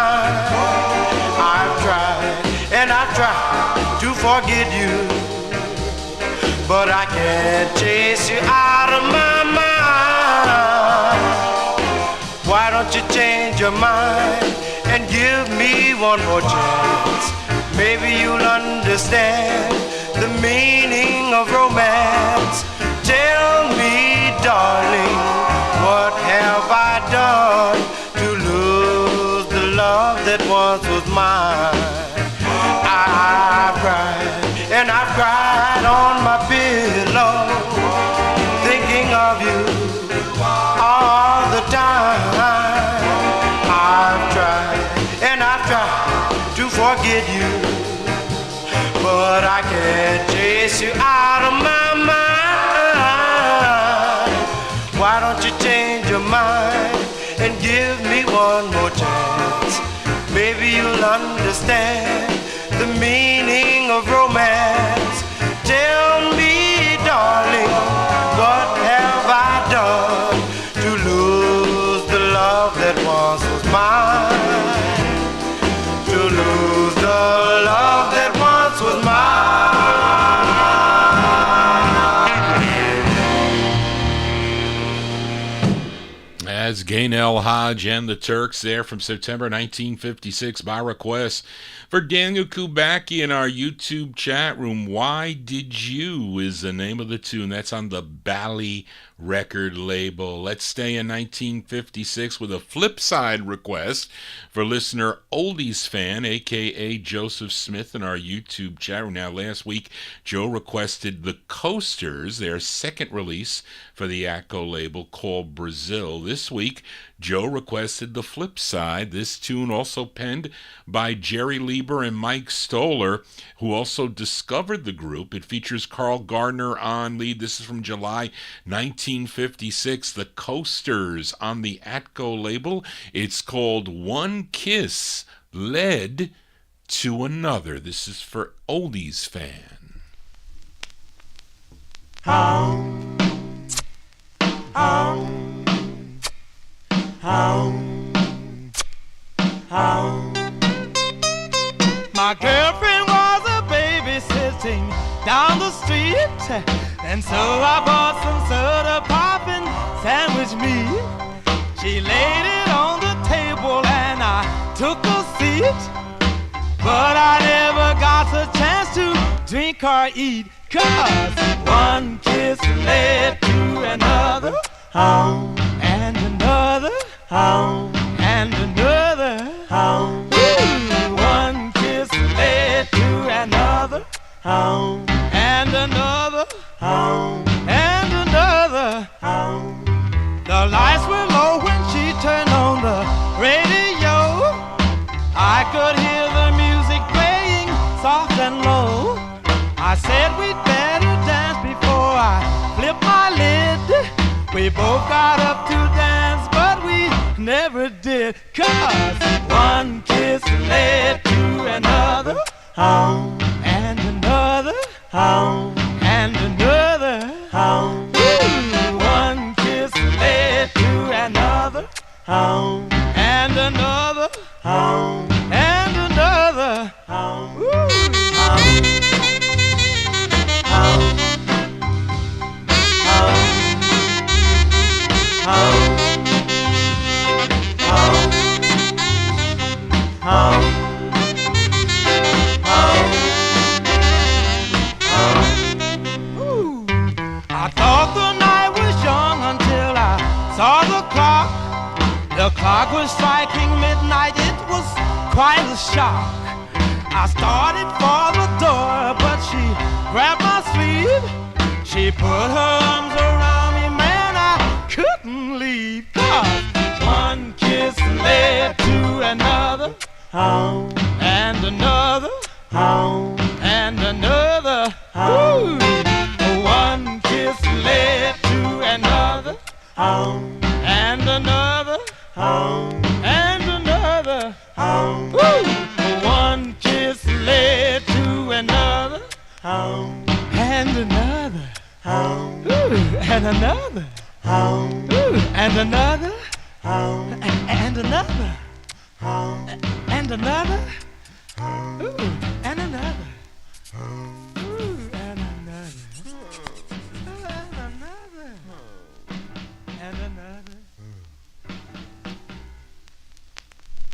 I've tried and I've tried to forget you, but I can't chase you out of my mind. Why don't you change your mind and give me one more chance? Maybe you'll understand the meaning of romance. Tell me, darling, what have I done to lose the love that once was mine? I've cried and I've cried on my pillow, thinking of you all the time. I've tried and I've tried to forget you, but I can't chase you out of my mind. Why don't you change your mind one more chance. Maybe you'll understand the meaning of romance. Tell me, darling, what have I done to lose the love that once was mine? To lose the love that once was mine. As Gaynell Hodge and the Turks there from September 1956 by request. For Daniel Kubacki in our YouTube chat room, Why Did You is the name of the tune. That's on the Bally record label. Let's stay in 1956 with a flip side request for listener Oldies Fan, a.k.a. Joseph Smith, in our YouTube chat room. Now, last week, Joe requested the Coasters, their second release for the Atco label called Brazil. This week, Joe requested the flip side. This tune also penned by Jerry Lieber and Mike Stoller, who also discovered the group. It features Carl Gardner on lead. This is from July 1956. The Coasters on the Atco label. It's called One Kiss Led to Another. This is for Oldies Fan. How my girlfriend was a babysitting down the street, and so I bought some soda pop and sandwich meat. She laid it on the table and I took a seat, but I never got a chance to drink or eat, 'cause one kiss led to another, and another, and another. One kiss led to another, and another, and another. The lights were low when she turned on the radio. I could hear the music playing soft and low. I said we'd better dance before I flip my lid. We both got up to dance, but we never did, 'cause one kiss led to another, and another, and another. One kiss led to another, and another, and another. I thought the night was young until I saw the clock. The clock was striking midnight, it was quite a shock. I started for the door, but she grabbed my sleeve. She put her arms around me, man, I couldn't leave. 'Cause one kiss led to another, and another, and another. Ooh. One kiss led to another, and another, and another. Ooh. One kiss led to another, and another. Ooh. And another. Ooh. And another. And another. And another. Ooh. And another. Ooh. And another. And another.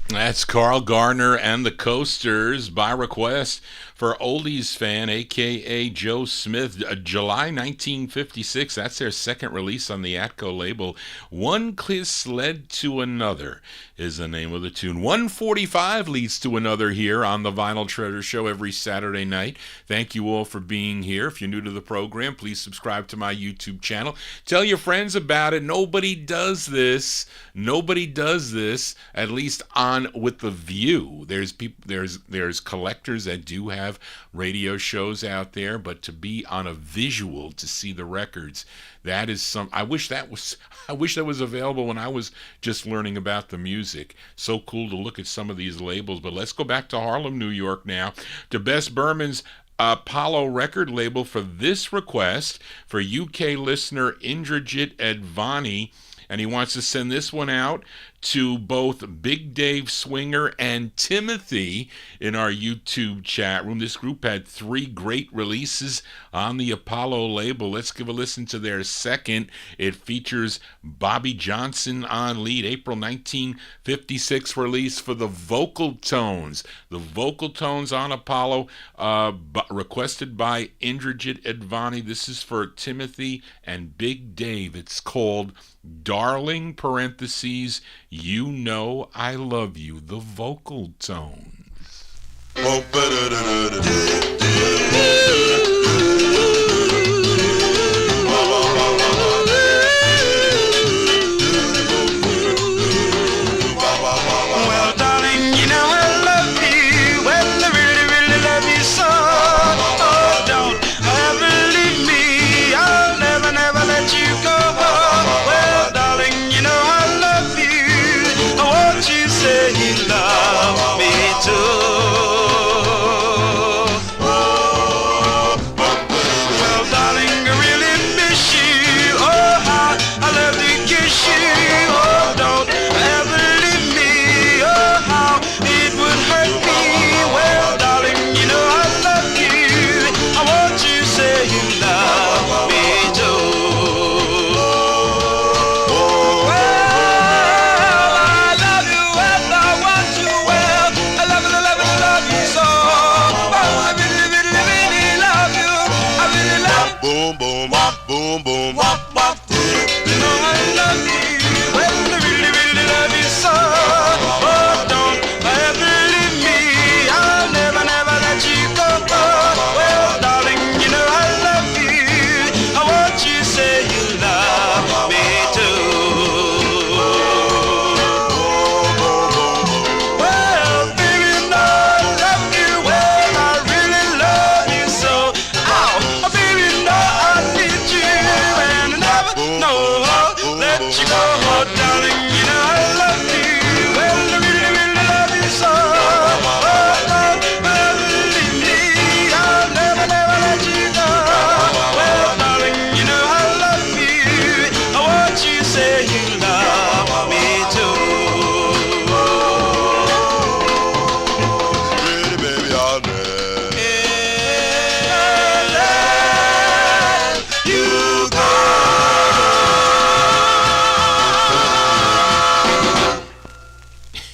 That's Carl Gardner and the Coasters by request for Oldies Fan, a.k.a. Joe Smith. July 1956, that's their second release on the Atco label. One Kiss Led to Another is the name of the tune. 145 leads to another here on the Vinyl Treasure Show every Saturday night. Thank you all for being here. If you're new to the program, please subscribe to my YouTube channel. Tell your friends about it. Nobody does this, at least on With the View. There's collectors that do have have radio shows out there, but to be on a visual to see the records, that is some. I wish that was available when I was just learning about the music. So cool to look at some of these labels. But let's go back to Harlem, New York now, to Bess Berman's Apollo record label for this request for UK listener Indrajit Advani, and he wants to send this one out to both Big Dave Swinger and Timothy in our YouTube chat room. This group had 3 great releases on the Apollo label. Let's give a listen to their second. It features Bobby Johnson on lead, April 1956 release for the Vocal Tones. The Vocal Tones on Apollo, requested by Indrajit Advani. This is for Timothy and Big Dave. It's called Darling, parentheses, You Know I Love You, the Vocal Tones. Well, darling, you know I love you. Well, I really, really love you so. Oh, don't ever leave me. I'll never, never let you go. Well, darling, you know I love you. Won't you say you love me too? Well, darling, I really miss you. Oh, how I love to kiss you. Oh, don't ever leave me. Oh, how it would hurt me. Well, darling, you know I love you. I want you to say you love me too. Well, I love you and I want you well. I love you, love you, love you so. Oh, I really, really, really love you. I really love you. Boom, boom, wop, boom, boom, wop, wop. You know I love you. Well, I really, really love you so. Oh, don't ever leave me. I'll never, never let you go. Well, darling, you know I love you. I want you to say you love me too. Well, baby, you know I love you. Well, I really love you so. Ow, baby, you know I need you. And I never, no, let you go. Oh, darling, you know I love you. Well, I really, really love you so. Oh, don't ever leave me. I'll never, never let you go. Well, darling, you know I love you. I want you to say you love me too. Pretty baby all night. You go.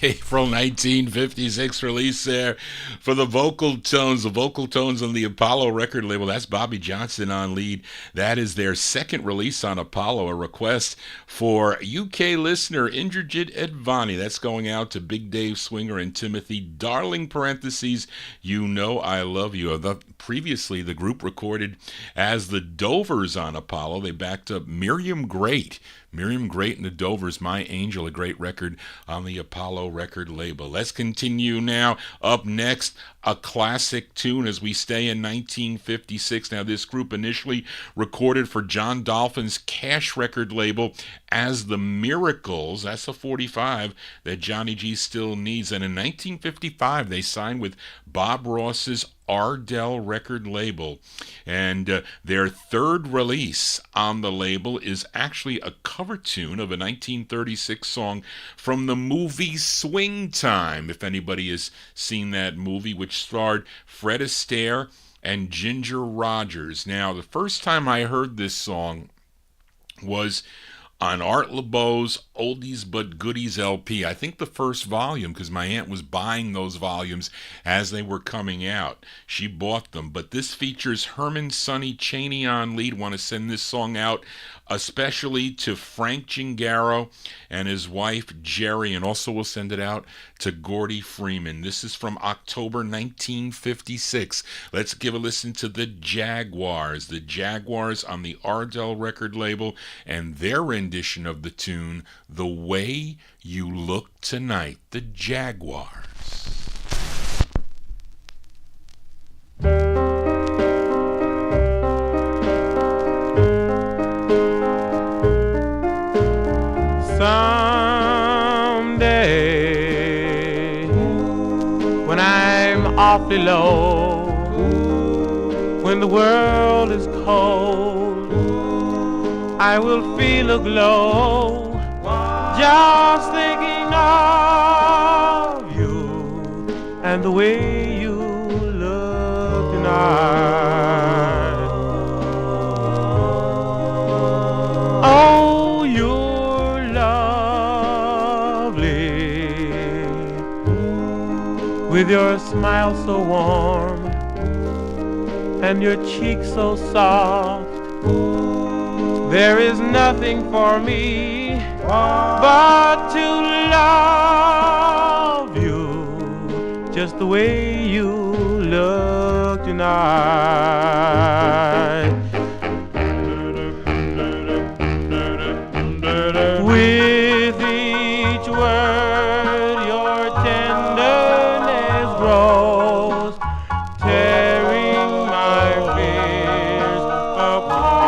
April 1956 release there for the Vocal Tones. The Vocal Tones on the Apollo record label. That's Bobby Johnson on lead. That is their second release on Apollo, a request for UK listener Indrajit Advani. That's going out to Big Dave Swinger and Timothy. Darling, parentheses, You Know I Love You. Previously, the group recorded as the Dovers on Apollo. They backed up Miriam Great. Miriam Great and the Dovers, My Angel, a great record on the Apollo record label. Let's continue now. Up next, a classic tune as we stay in 1956. Now, this group initially recorded for John Dolphin's Cash record label as The Miracles. That's a 45 that Johnny G still needs. And in 1955, they signed with Bob Ross's Ardell record label, and their third release on the label is actually a cover tune of a 1936 song from the movie Swing Time, if anybody has seen that movie, which starred Fred Astaire and Ginger Rogers. Now, the first time I heard this song was on Art LeBeau's Oldies But Goodies LP. I think the first volume, because my aunt was buying those volumes as they were coming out. She bought them. But this features Herman Sonny Chaney on lead. Want to send this song out especially to Frank Gingaro and his wife Jerry, and also we'll send it out to Gordy Freeman. This is from October 1956. Let's give a listen to the Jaguars. The Jaguars on the Ardell record label and their rendition of the tune, The Way You Look Tonight. The Jaguars. awfully low. When the world is cold, I will feel a glow just thinking of you and the way you look tonight. Oh, you're lovely with your smile so warm and your cheeks so soft. There is nothing for me but to love you just the way you look tonight. With each word your tenderness grows, tearing my fears apart.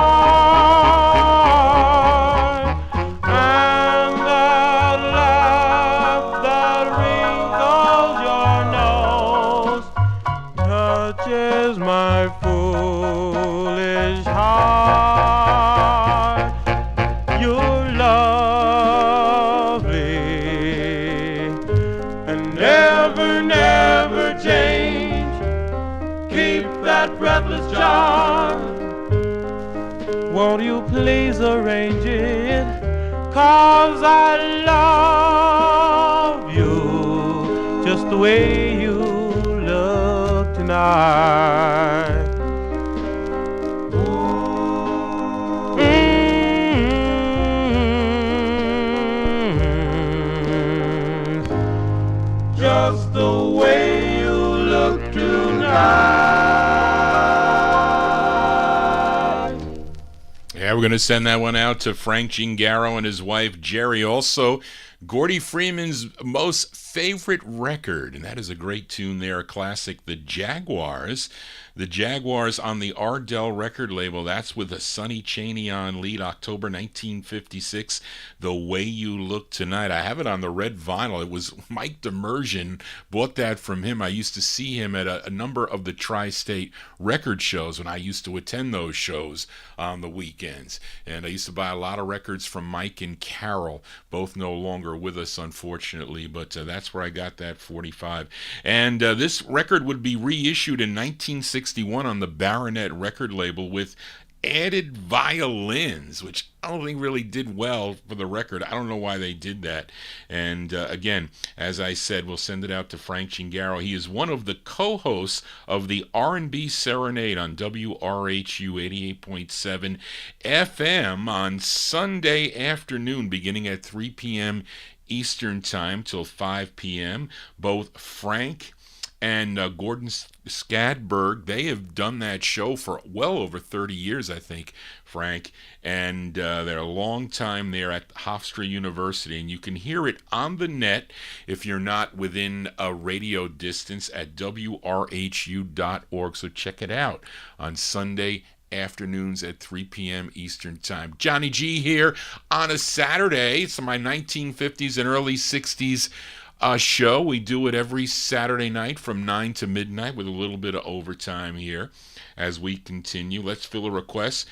And that laugh that wrinkles your nose touches my foolish heart. You're lovely and never, never change. Keep that breathless charm. Won't you please arrange it? 'Cause I love you just the way you look tonight. Just the way you look tonight. Yeah, we're going to send that one out to Frank Gingaro and his wife Jerry. Also, Gordy Freeman's most favorite record, and that is a great tune there, a classic, The Jaguars. The Jaguars on the Ardell record label. That's with a Sonny Chaney on lead, October 1956, The Way You Look Tonight. I have it on the red vinyl. It was Mike Demersion, bought that from him. I used to see him at a number of the tri-state record shows when I used to attend those shows on the weekends. And I used to buy a lot of records from Mike and Carol, both no longer with us, unfortunately, but that's where I got that 45. And this record would be reissued in 1961 on the Baronet record label with added violins, which I don't think really did well for the record. I don't know why they did that. And again, as I said, we'll send it out to Frank Gingaro. He is one of the co-hosts of the R&B Serenade on WRHU 88.7 FM on Sunday afternoon, beginning at 3 p.m. Eastern Time till 5 p.m. Both Frank and Gordon Skadberg, they have done that show for well over 30 years, I think, Frank, and they're a long time there at Hofstra University, and you can hear it on the net if you're not within a radio distance at wrhu.org, so check it out on Sunday afternoons at 3 p.m. Eastern Time. Johnny G here on a Saturday. It's my 1950s and early 60s show. We do it every Saturday night from 9 to midnight with a little bit of overtime here as we continue. Let's fill a request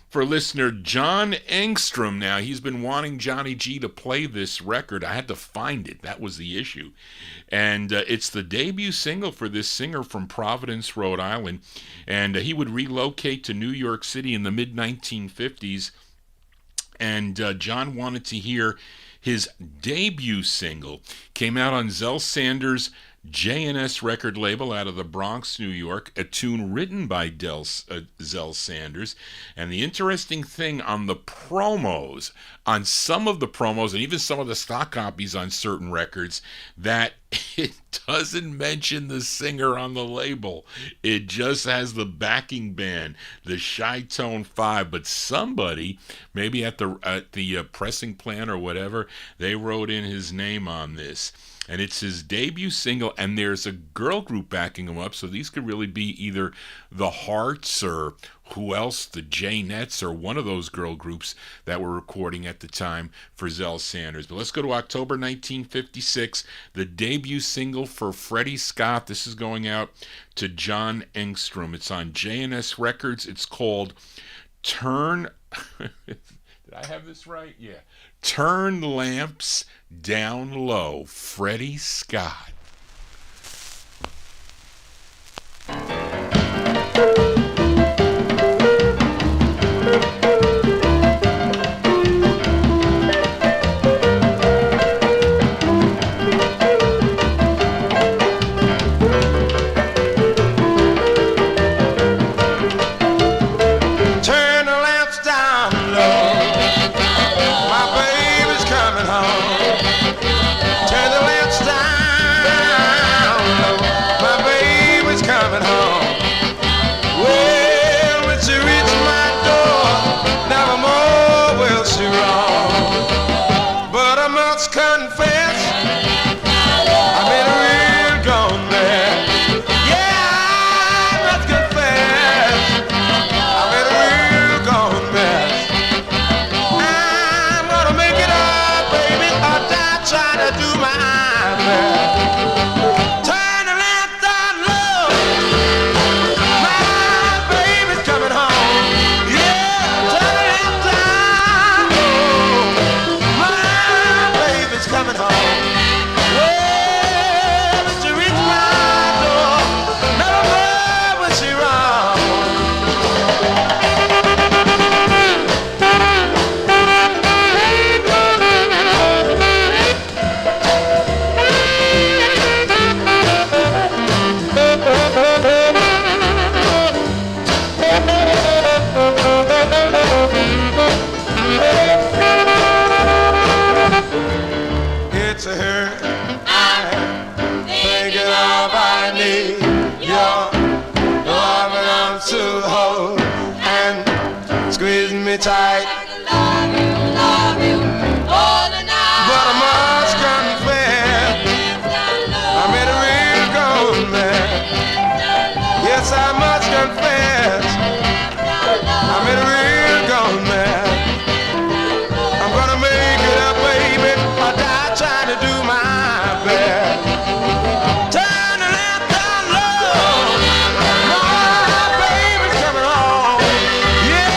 for listener John Engstrom. Now, he's been wanting Johnny G to play this record. I had to find it. That was the issue. And it's the debut single for this singer from Providence, Rhode Island. And he would relocate to New York City in the mid-1950s. And John wanted to hear his debut single. Came out on Zell Sanders' J&S record label out of the Bronx, New York, a tune written by Zell Sanders. And the interesting thing on the promos, on some of the promos and even some of the stock copies on certain records, that it doesn't mention the singer on the label. It just has the backing band, the Chi-Tone 5, but somebody, maybe at the pressing plant or whatever, they wrote in his name on this. and it's his debut single, and there's a girl group backing him up, so these could really be either the Hearts or who else, the J-Nets, or one of those girl groups that were recording at the time for Zell Sanders. But let's go to October 1956, the debut single for Freddie Scott. This is going out to John Engstrom. It's on J&S Records. It's called Turn... Did I have this right? Yeah. Turn Lamps Down Low, Freddie Scott. Tight. Love you, all the night. But I must confess, I met a real gold man. Yes, I must confess, I met a real gold man. I'm gonna make it up, baby. I die trying to do my best. Turn the lamp down low, my baby's coming home. Yeah.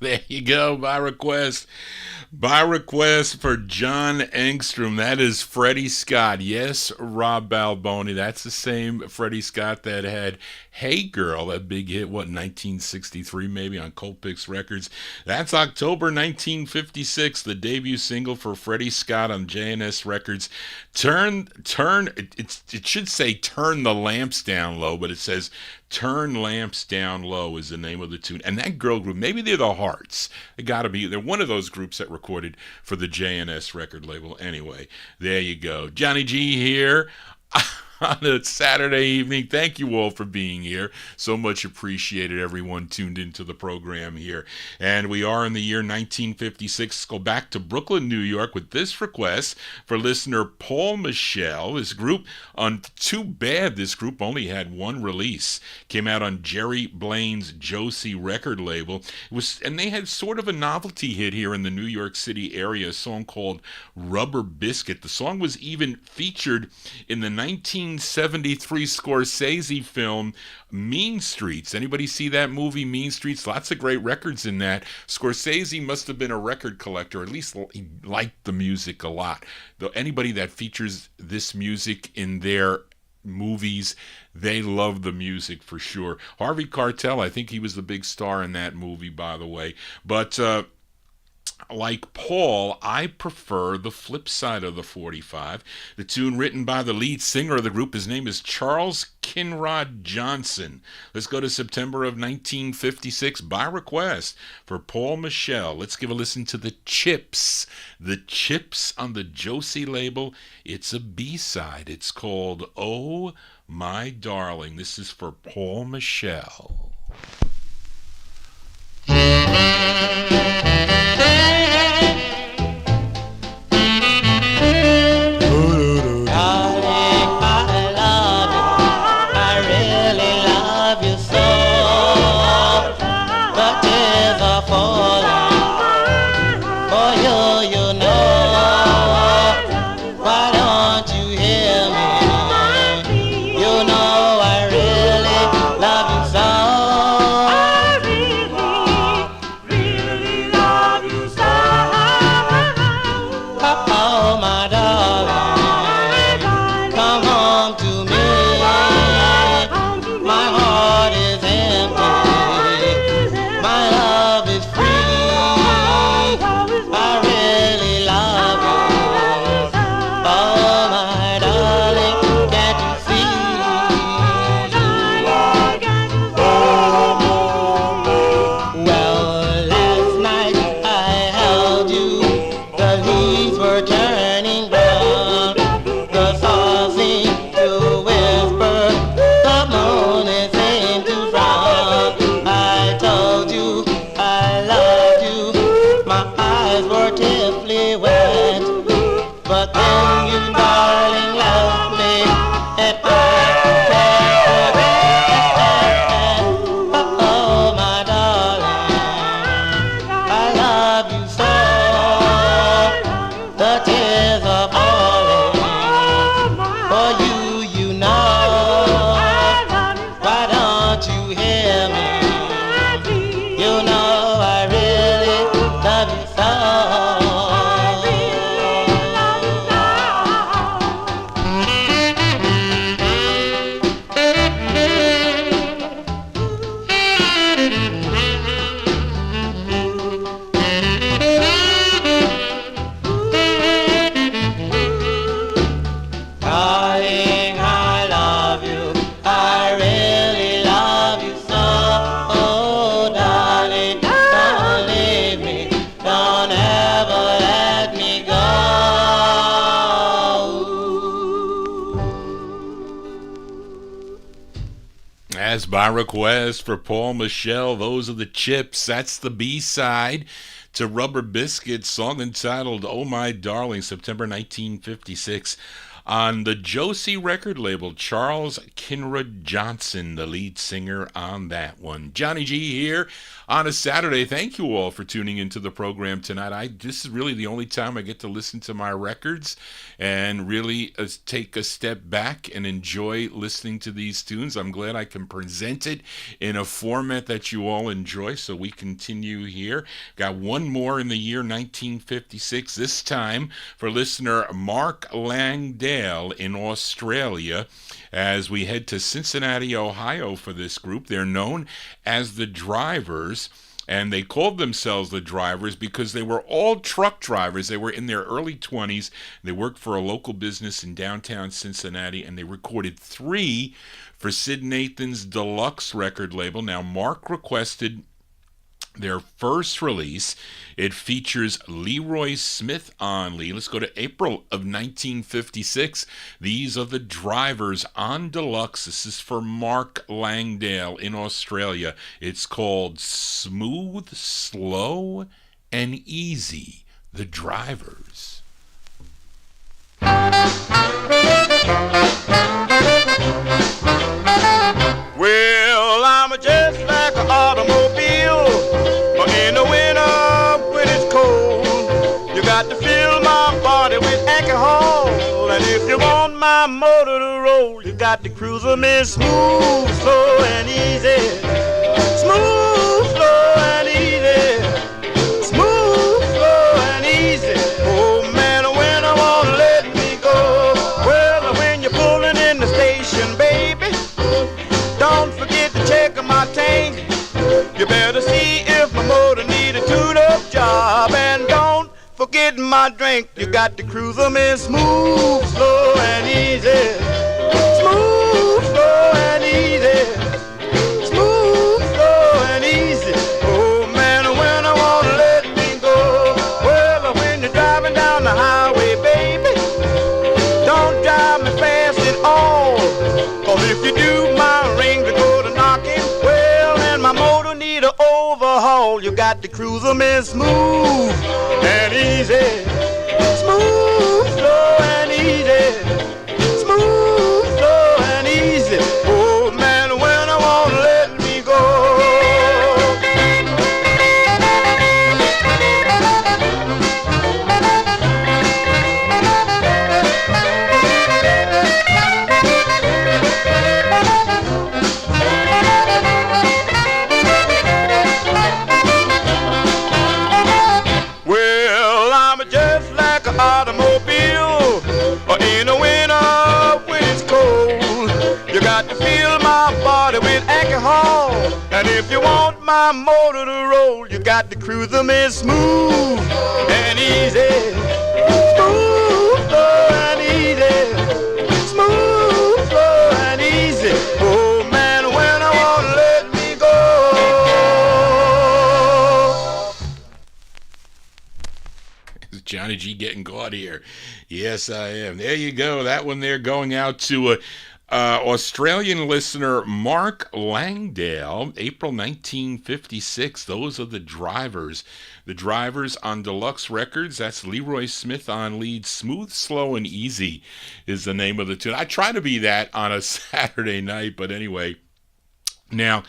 There you go, by request. By request for John Engstrom. That is Freddie Scott. Yes, Rob Balboni. That's the same Freddie Scott that had Hey Girl, that big hit, 1963 maybe, on Colpix Records. That's October 1956, the debut single for Freddie Scott on J&S Records. It should say Turn the Lamps Down Low, but it says Turn Lamps Down Low is the name of the tune. And that girl group, maybe they're the Hearts. They gotta be. They're one of those groups that recorded for the J&S record label. Anyway, there you go. Johnny G here on a Saturday evening. Thank you all for being here. So much appreciated, everyone tuned into the program here. And we are in the year 1956. Let's go back to Brooklyn, New York with this request for listener Paul Michel. This group, too bad this group only had one release. Came out on Jerry Blaine's Josie record label. And they had sort of a novelty hit here in the New York City area, a song called Rubber Biscuit. The song was even featured in the 1973 Scorsese film Mean Streets. Anybody see that movie, Mean Streets? Lots of great records in that. Scorsese must have been a record collector, at least he liked the music a lot. Though anybody that features this music in their movies, they love the music for sure. Harvey Keitel, I think he was the big star in that movie, by the way. But Like Paul, I prefer the flip side of the 45. The tune written by the lead singer of the group, his name is Charles Kinrod Johnson. Let's go to September of 1956 by request for Paul Michel. Let's give a listen to The Chips. The Chips on the Josie label. It's a B-side. It's called Oh My Darling. This is for Paul Michel. By request for Paul Michel, those are the Chips. That's the B-side to Rubber Biscuit's song entitled Oh My Darling, September 1956. On the Josie record label, Charles Kinrod Johnson, the lead singer on that one. Johnny G here on a Saturday. Thank you all for tuning into the program tonight. This is really the only time I get to listen to my records and really take a step back and enjoy listening to these tunes. I'm glad I can present it in a format that you all enjoy, so we continue here. Got one more in the year 1956, this time for listener Mark Langdale in Australia, as we head to Cincinnati, Ohio for this group. They're known as the Drivers, and they called themselves the Drivers because they were all truck drivers. They were in their early 20s. They worked for a local business in downtown Cincinnati, and they recorded 3 for Sid Nathan's Deluxe record label. Now, Mark requested their first release. It features Leroy Smith on lead. Let's go to April of 1956. These are the Drivers on Deluxe. This is for Mark Langdale in Australia. It's called Smooth, Slow, and Easy. The Drivers. Well, I'm just like an automobile, but in the winter when it's cold, you got to fill my body with alcohol. And if you want my motor to roll, you got to cruise me smooth, slow, and easy. Smooth, slow, and easy. Smooth, slow, and easy. Oh man, when I wanna let me go. Well, when you're pulling in the station, baby, don't forget to check my tank. You better see if my motor need a tune-up job, and forget my drink. You got to cruise them in smooth, slow and easy. Smooth, slow and easy. Smooth, slow and easy. Oh man, when I wanna let me go. Well, when you're driving down the highway, baby, don't drive me fast at all. Cause if you do, my ring to go to knocking. Well, and my motor need an overhaul. You got to cruise them in smooth and easy. Smooth, slow and easy. Smooth, slow and easy. Oh man, when I wanna let me go. Well, I'm just like an automobile in the winter when it's cold. You got to fill my body with alcohol. And if you want my motor to roll, you got to cruise them in smooth and easy. Smooth, slow and easy. Smooth, slow and easy. Oh man, when I wanna let me go. Is Johnny G getting caught here? Yes, I am. There you go. That one there going out to Australian listener Mark Langdale, April 1956. Those are the Drivers. The Drivers on Deluxe Records. That's Leroy Smith on lead. Smooth, Slow, and Easy is the name of the tune. I try to be that on a Saturday night, but anyway. Now,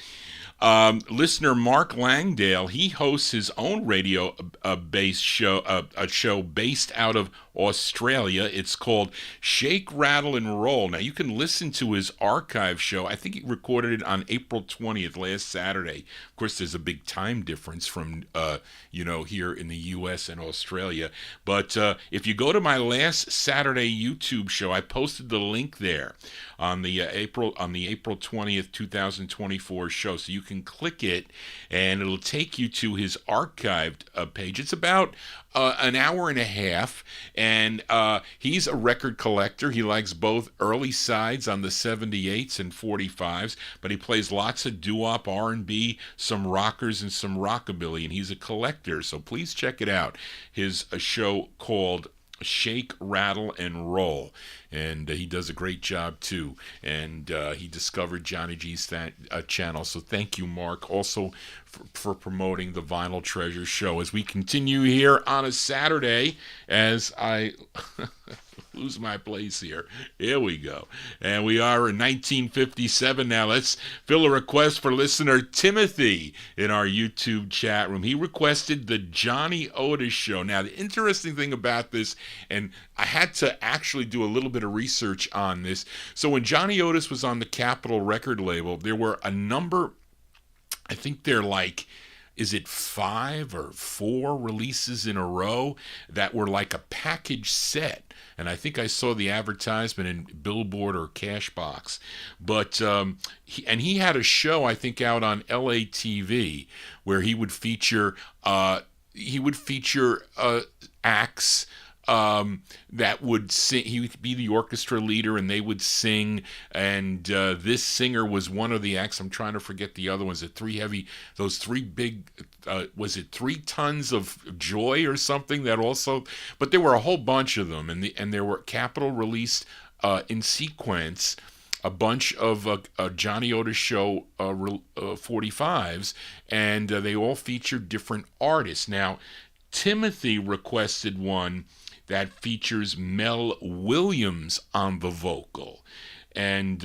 listener Mark Langdale, he hosts his own radio-based show, a show based out of Australia. It's called Shake, Rattle, and Roll. Now, you can listen to his archive show. I think he recorded it on April 20th, last Saturday. Of course, there's a big time difference from, here in the U.S. and Australia. But if you go to my last Saturday YouTube show, I posted the link there on the April 20th, 2024 show. So you can click it, and it'll take you to his archived page. It's about an hour and a half, and he's a record collector. He likes both early sides on the 78s and 45's, but he plays lots of doo-wop, R&B, some rockers, and some rockabilly, and he's a collector, so please check it out. His show called Shake, Rattle, and Roll, and he does a great job too, and he discovered Johnny G's channel, so thank you, Mark, also for promoting the Vinyltreasure show as we continue here on a Saturday as I lose my place here. Here we go. And we are in 1957 now. Let's fill a request for listener Timothy in our YouTube chat room. He requested the Johnny Otis show. Now, the interesting thing about this, and I had to actually do a little bit of research on this. So when Johnny Otis was on the Capitol record label, there were a number, I think they're like, is it 5 or 4 releases in a row that were like a package set? And I think I saw the advertisement in Billboard or Cashbox. But he had a show, I think, out on LA TV where he would feature acts that would sing. He would be the orchestra leader, and they would sing. And this singer was one of the acts. I'm trying to forget the other ones. Those 3 big. Was it 3 Tons of Joy or something that also? But there were a whole bunch of them, and there were Capitol released in sequence a bunch of Johnny Otis show 45's, and they all featured different artists. Now, Timothy requested one that features Mel Williams on the vocal. And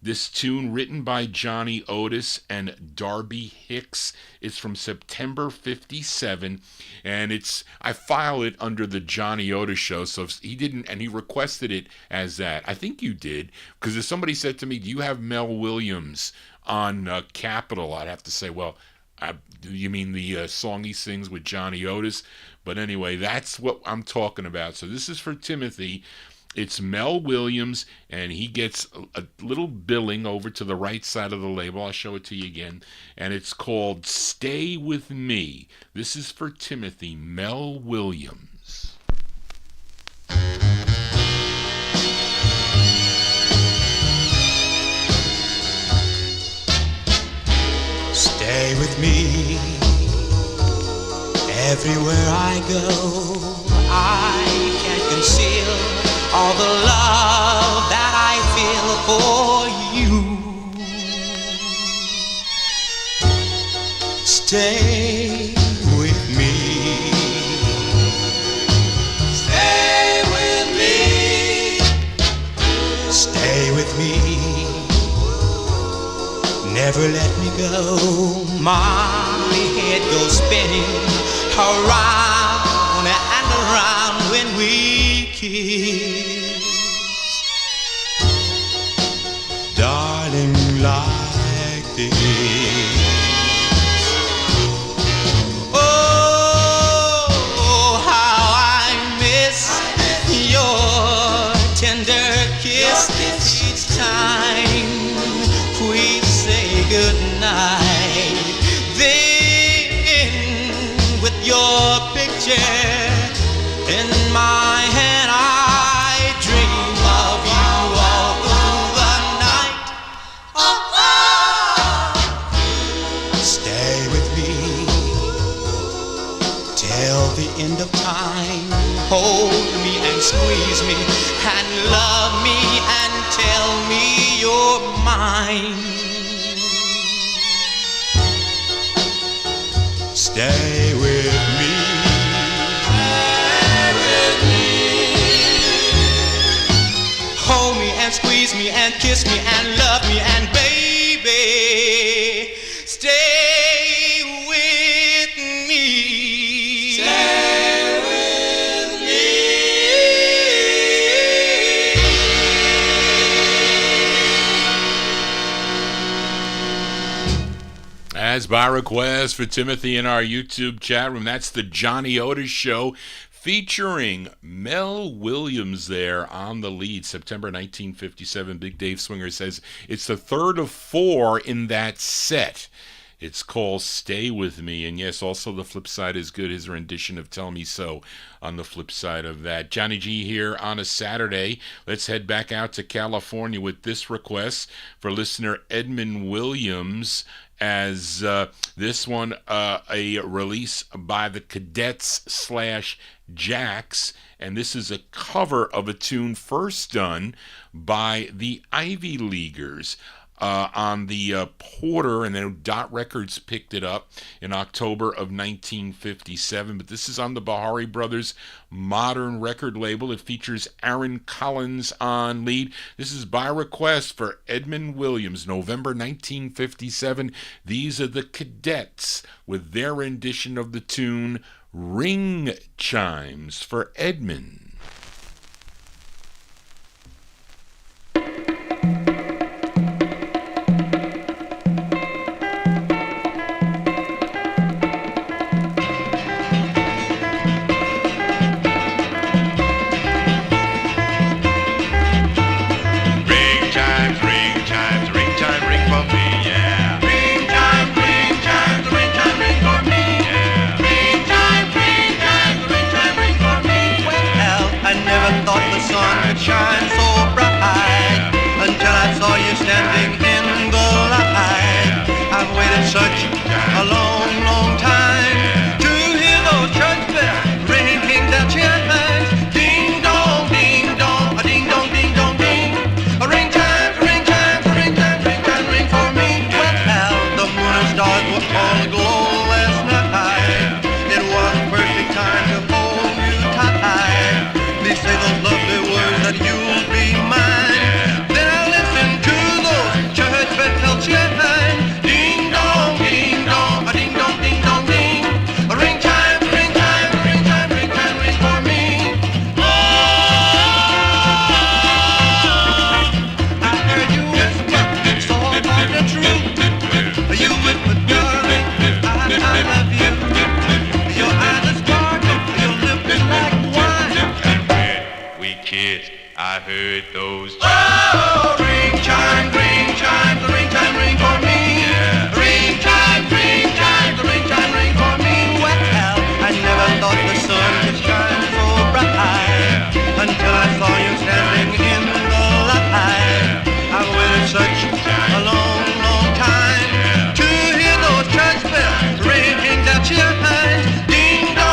this tune, written by Johnny Otis and Darby Hicks, is from September 57, and I file it under the Johnny Otis show. So if he didn't, and he requested it as that. I think you did, because if somebody said to me, "Do you have Mel Williams on Capitol?" I'd have to say, "Well, you mean the song he sings with Johnny Otis?" But anyway, that's what I'm talking about. So this is for Timothy. It's Mel Williams, and he gets a little billing over to the right side of the label. I'll show it to you again. And it's called Stay With Me. This is for Timothy, Mel Williams. Everywhere I go, I can't conceal all the love that I feel for you. Stay with me. Stay with me. Stay with me. Never let me go. My head goes spinning around and around when we kiss. Darling, like this. Oh, how I miss your tender kiss each time we say goodnight. Your picture in my hand, I dream of you all through the night. Oh, oh. Stay with me till the end of time. Hold me and squeeze me and love me and tell me you're mine. Stay with me. Stay with me. Hold me and squeeze me and kiss me and love me and baby, stay with me. Stay with me. As by request for Timothy in our YouTube chat room, that's the Johnny Otis Show featuring Mel Williams there on the lead. September 1957. Big Dave Swinger says it's the third of 4 in that set. It's called Stay With Me. And yes, also the flip side is good. His rendition of Tell Me So on the flip side of that. Johnny G here on a Saturday. Let's head back out to California with this request for listener Edmund Williams, as this one, a release by the Cadets / Jacks, and this is a cover of a tune first done by the Ivy Leaguers on the Porter, and then Dot Records picked it up in October of 1957. But this is on the Bahari Brothers modern record label. It features Aaron Collins on lead. This is by request for Edmund Williams, November 1957. These are the Cadets with their rendition of the tune Ring Chimes for Edmund. Shine so bright until I saw you standing in the light. I've waited such a long, long time to hear those church bells ringing their chimes. Ding dong, ding dong, a ding dong, ding dong, ding. A ring chimes, ring chimes, ring chimes, ring chimes, ring for me. Well, the moon and stars were all aglow last night. It was perfect time to hold you tight. They say those lovely words that you'll be mine. Then I listen to those church bells chime. Ding dong, ding dong, a ding dong, ding dong, ding. A ring chime, ring chime, ring chime, ring chime, ring for me. Oh, I heard you whisper, so about the truth. You whisper, darling, I love you. Your eyes are sparkling, your lips are like wine. We kissed, I heard those chimes. Oh, ring chime, ring chime, the ring chime, ring for me. Yeah. Ring chime, ring chime, the ring chime, ring for me. Well, I never thought the sun could shine so bright until I saw you standing in the light. I've waited such a long, long time to hear those church bells ringing their chimes. Ding dong.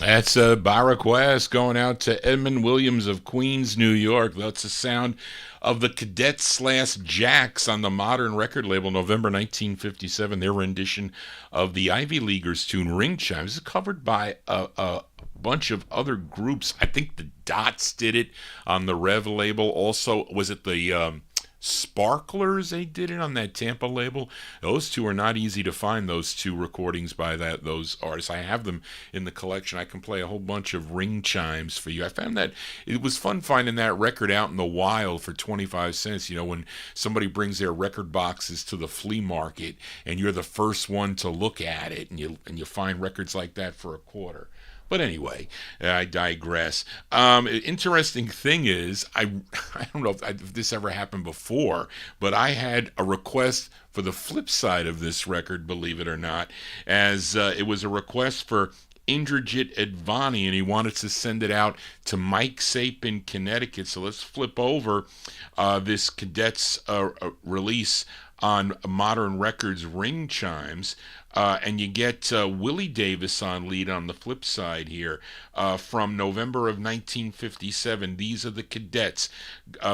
That's by request going out to Edmund Williams of Queens, New York. That's the sound of the Cadets / Jacks on the Modern record label, November 1957. Their rendition of the Ivy Leaguers tune Ring Chimes is covered by a bunch of other groups. I think the Dots did it on the Rev label. Also, was it the Sparklers? They did it on that Tampa label. Those two are not easy to find, those two recordings by those artists. I have them in the collection. I can play a whole bunch of Ring Chimes for you. I found that it was fun finding that record out in the wild for 25 cents. You know, when somebody brings their record boxes to the flea market and you're the first one to look at it, and you find records like that for $0.25. But anyway, I digress. Interesting thing is, I don't know if this ever happened before, but I had a request for the flip side of this record, believe it or not, as it was a request for Indrajit Advani, and he wanted to send it out to Mike Sape in Connecticut. So let's flip over this Cadets release on Modern Records, Ring Chimes, and you get Willie Davis on lead on the flip side here from November of 1957. These are the Cadets,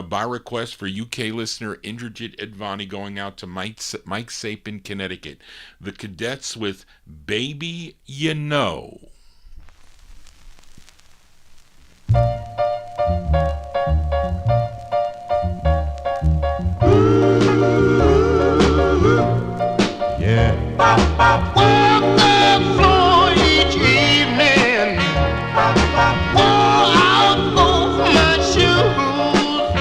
by request for UK listener Indrajit Advani, going out to Mike Sape in Connecticut. The Cadets with Baby You Know. Walk the floor each evening, wore out both my shoes.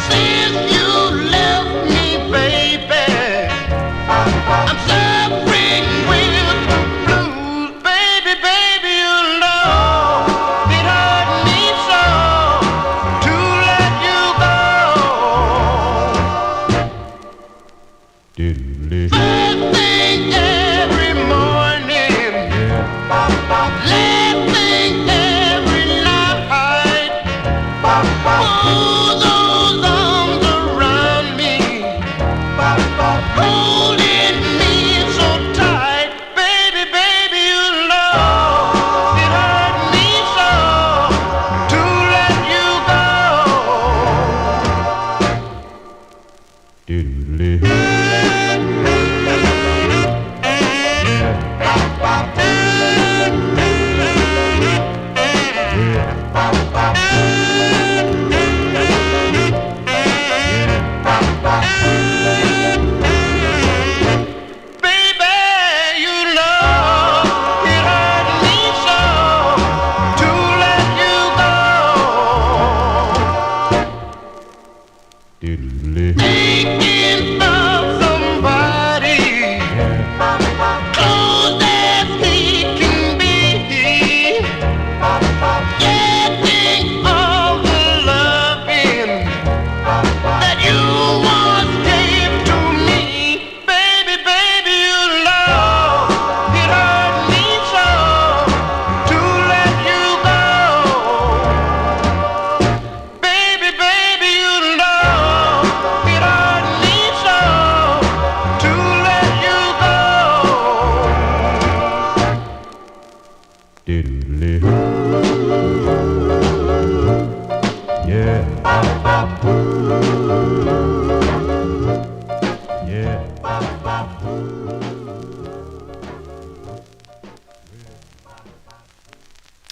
Since you left me, baby, I'm suffering with the blues. Baby, baby, you know it hurt me so to let you go. First thing every morning, last thing every night. Oh, those arms around me, holding me so tight. Baby, baby, you know it hurt me so to let you go. Thinking of somebody close as he can be, getting all the loving that you once gave to me. Baby, baby, you know it hurt me so to let you go. Baby, baby, you know it hurt me so to let you go. Yeah.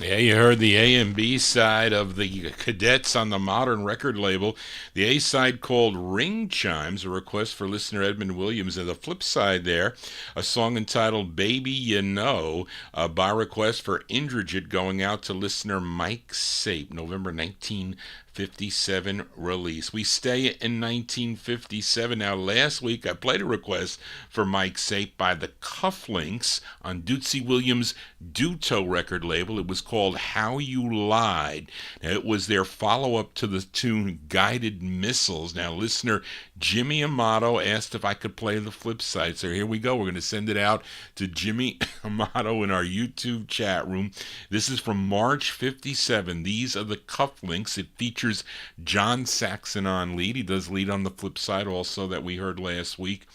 Yeah, you heard the A and B side of the Cadets on the Modern record label. The A side called Ring Chimes, a request for listener Edmund Williams. And the flip side there, a song entitled Baby You Know, by request for Indrajit, going out to listener Mike Sape, November 1957 release. We stay in 1957. Now, last week I played a request for Mike Sape by the Cufflinks on Dootsy Williams' Duto record label. It was called How You Lied. Now, it was their follow-up to the tune Guided Missiles. Now, listener Jimmy Amato asked if I could play the flip side, so here we go. We're going to send it out to Jimmy Amato in our YouTube chat room. This is from March 57. These are the Cufflinks. It features features John Saxon on lead. He does lead on the flip side also that we heard last week,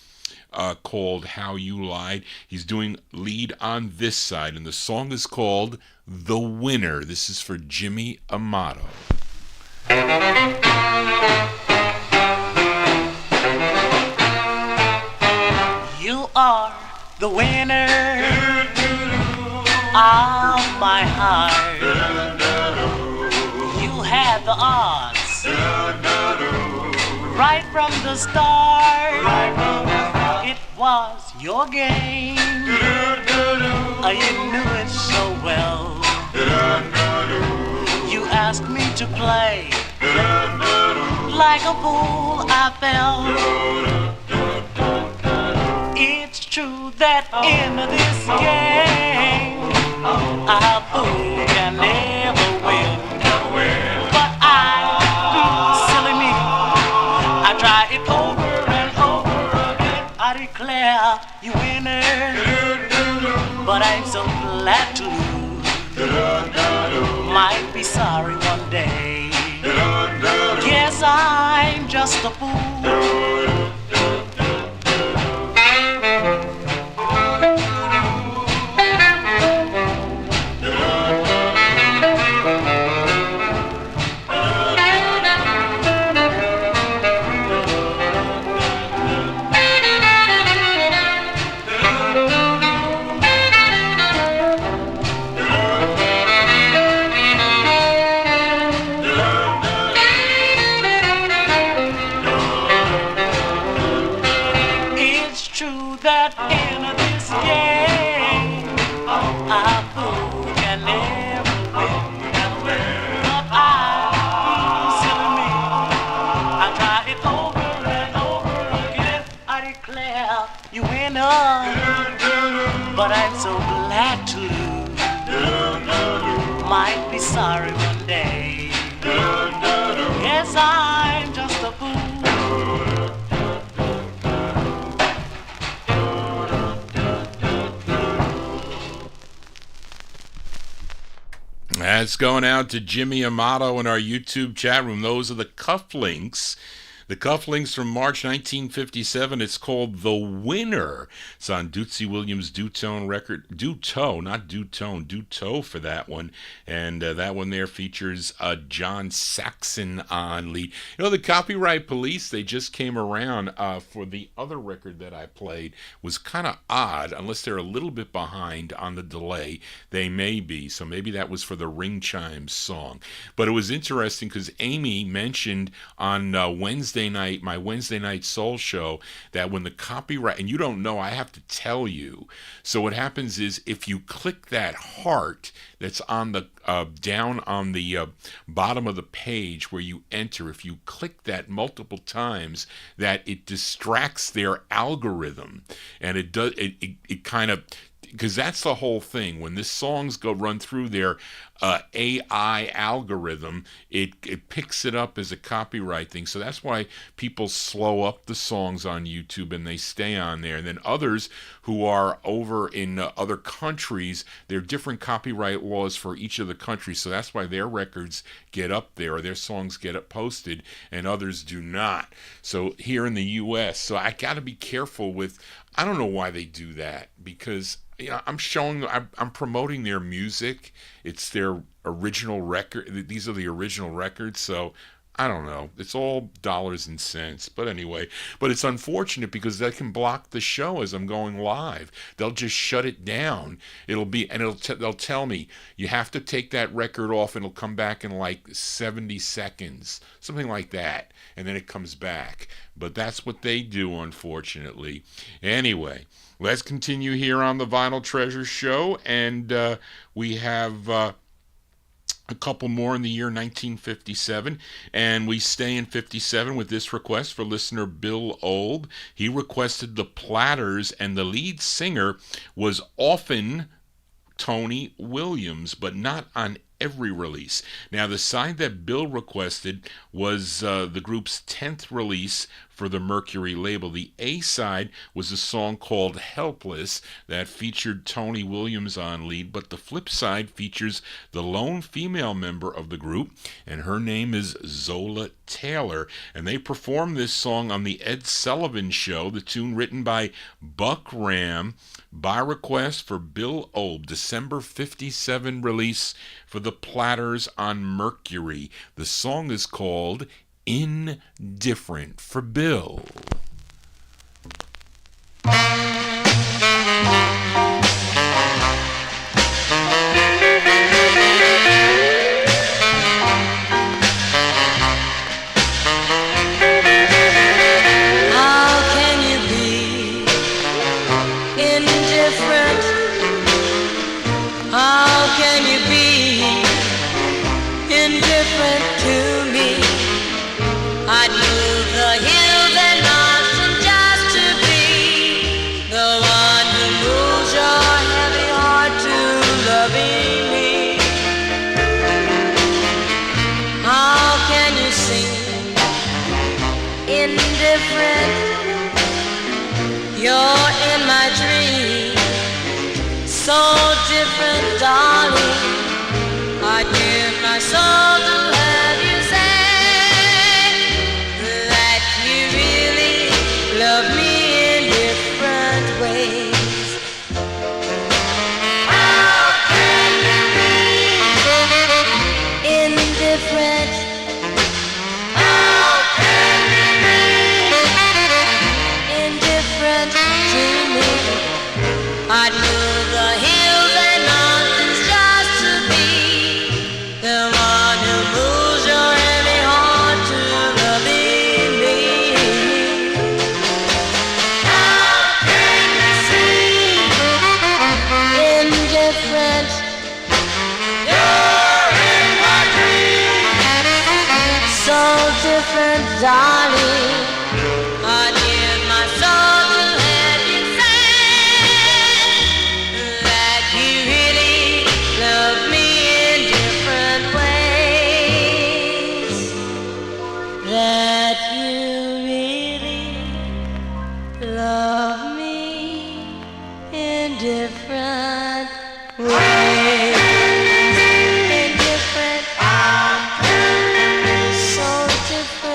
called How You Lied. He's doing lead on this side, and the song is called The Winner. This is for Jimmy Amato. You are the winner of my heart. You had the odds right from the start. It was your game. You knew it so well. You asked me to play. Like a fool I fell. It's true that in this game a fool can never win. But silly me, I try it over and over again. I declare you winner, but I'm so glad to lose. Might be sorry one day. Guess I'm just a fool. But I'm so glad to lose. Might be sorry one day. Yes, I'm just a fool. That's going out to Jimmy Amato in our YouTube chat room. Those are the cufflinks. The cufflinks from March 1957. It's called The Winner. It's on Dootsy Williams' Dutone record. Duto, not Dutone. Duto for that one. And that one there features John Saxon on lead. You know, the Copyright Police, they just came around for the other record that I played. Was kind of odd, unless they're a little bit behind on the delay. They may be. So maybe that was for the Ring Chimes song. But it was interesting because Amy mentioned on Wednesday night, my Wednesday night soul show, that when the copyright, and you don't know, I have to tell you. So what happens is if you click that heart that's on the down on the bottom of the page where you enter, if you click that multiple times, that it distracts their algorithm, and it does it kind of, because that's the whole thing. When this songs run through their AI algorithm, it picks it up as a copyright thing. So that's why people slow up the songs on YouTube and they stay on there. And then others who are over in other countries, there are different copyright laws for each of the countries. So that's why their records get up there, or their songs get up posted, and others do not. So here in the U.S., so I got to be careful with, I don't know why they do that, because I'm promoting their music. It's their original record. These are the original records. So I don't know. It's all dollars and cents. But anyway, but it's unfortunate because they can block the show as I'm going live. They'll just shut it down. They'll tell me you have to take that record off, and it'll come back in like 70 seconds, something like that, and then it comes back. But that's what they do, unfortunately. Anyway, let's continue here on the Vinyl Treasure Show, and we have a couple more in the year 1957, and we stay in 57 with this request for listener Bill Olb. He requested the Platters, and the lead singer was often Tony Williams, but not on every release. Now, the side that Bill requested was the group's 10th release for the Mercury label. The A-side was a song called Helpless that featured Tony Williams on lead, but the flip side features the lone female member of the group, and her name is Zola Taylor, and they performed this song on the Ed Sullivan Show, the tune written by Buck Ram by request for Bill Olb, December 57 release for the Platters on Mercury. The song is called Indifferent for Bill. You're in my dream, so different, darling. I give my soul to have you say that you really love me in different ways. How can you be indifferent? How can you be indifferent to me? I'd move the hills and mountains just to be the one who moves your heavy heart to loving me. How can you see indifferent? You're in my dream, so different, darling. I'd give my soul to have you say that you really love me in different ways. That you really love me in different ways. Indifferent, so different.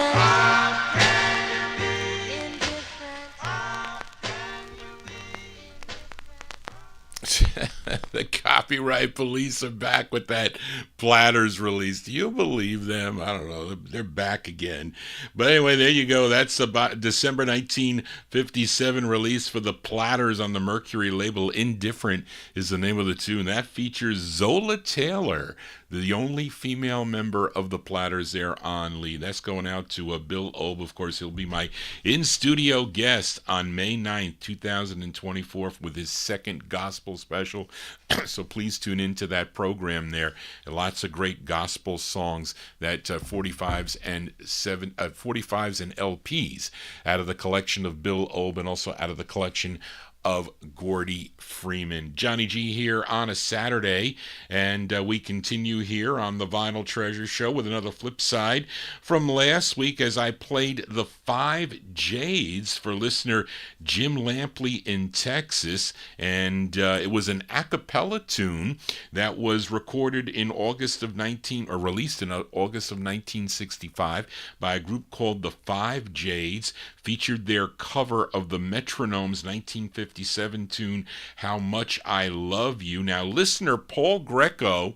The copyright police are back with that Platters release. Do you believe them? I don't know. They're back again. But anyway, there you go. That's about December 1957 release for the Platters on the Mercury label. Indifferent is the name of the tune. That features Zola Taylor, the only female member of the Platters there on lead. That's going out to Bill Olb. Of course, he'll be my in-studio guest on May 9th, 2024 with his second gospel special. So please tune into that program there. Lots of great gospel songs that 45's and 45's and LPs out of the collection of Bill Olb and also out of the collection of Gordy Freeman. Johnny G here on a Saturday, and we continue here on the Vinyltreasure Show with another flip side from last week as I played the 5 Jades for listener Jim Lampley in Texas, and it was an a cappella tune that was recorded in released in August of 1965 by a group called the 5 Jades, featured their cover of the Metronome's 1957 tune, How Much I Love You. Now, listener Paul Greco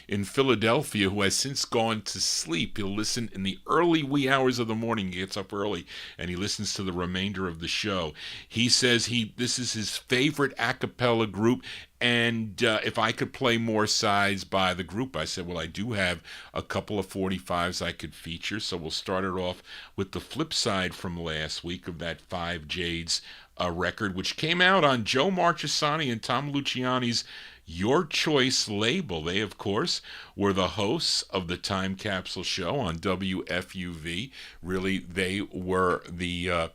in Philadelphia, who has since gone to sleep, he'll listen in the early wee hours of the morning. He gets up early and he listens to the remainder of the show. He says this is his favorite a cappella group, and if I could play more sides by the group, I said, well, I do have a couple of 45s I could feature, so we'll start it off with the flip side from last week of that 5 Jades record, which came out on Joe Marchesani and Tom Luciani's Your Choice label. They, of course, were the hosts of the Time Capsule Show on WFUV. Really, they were the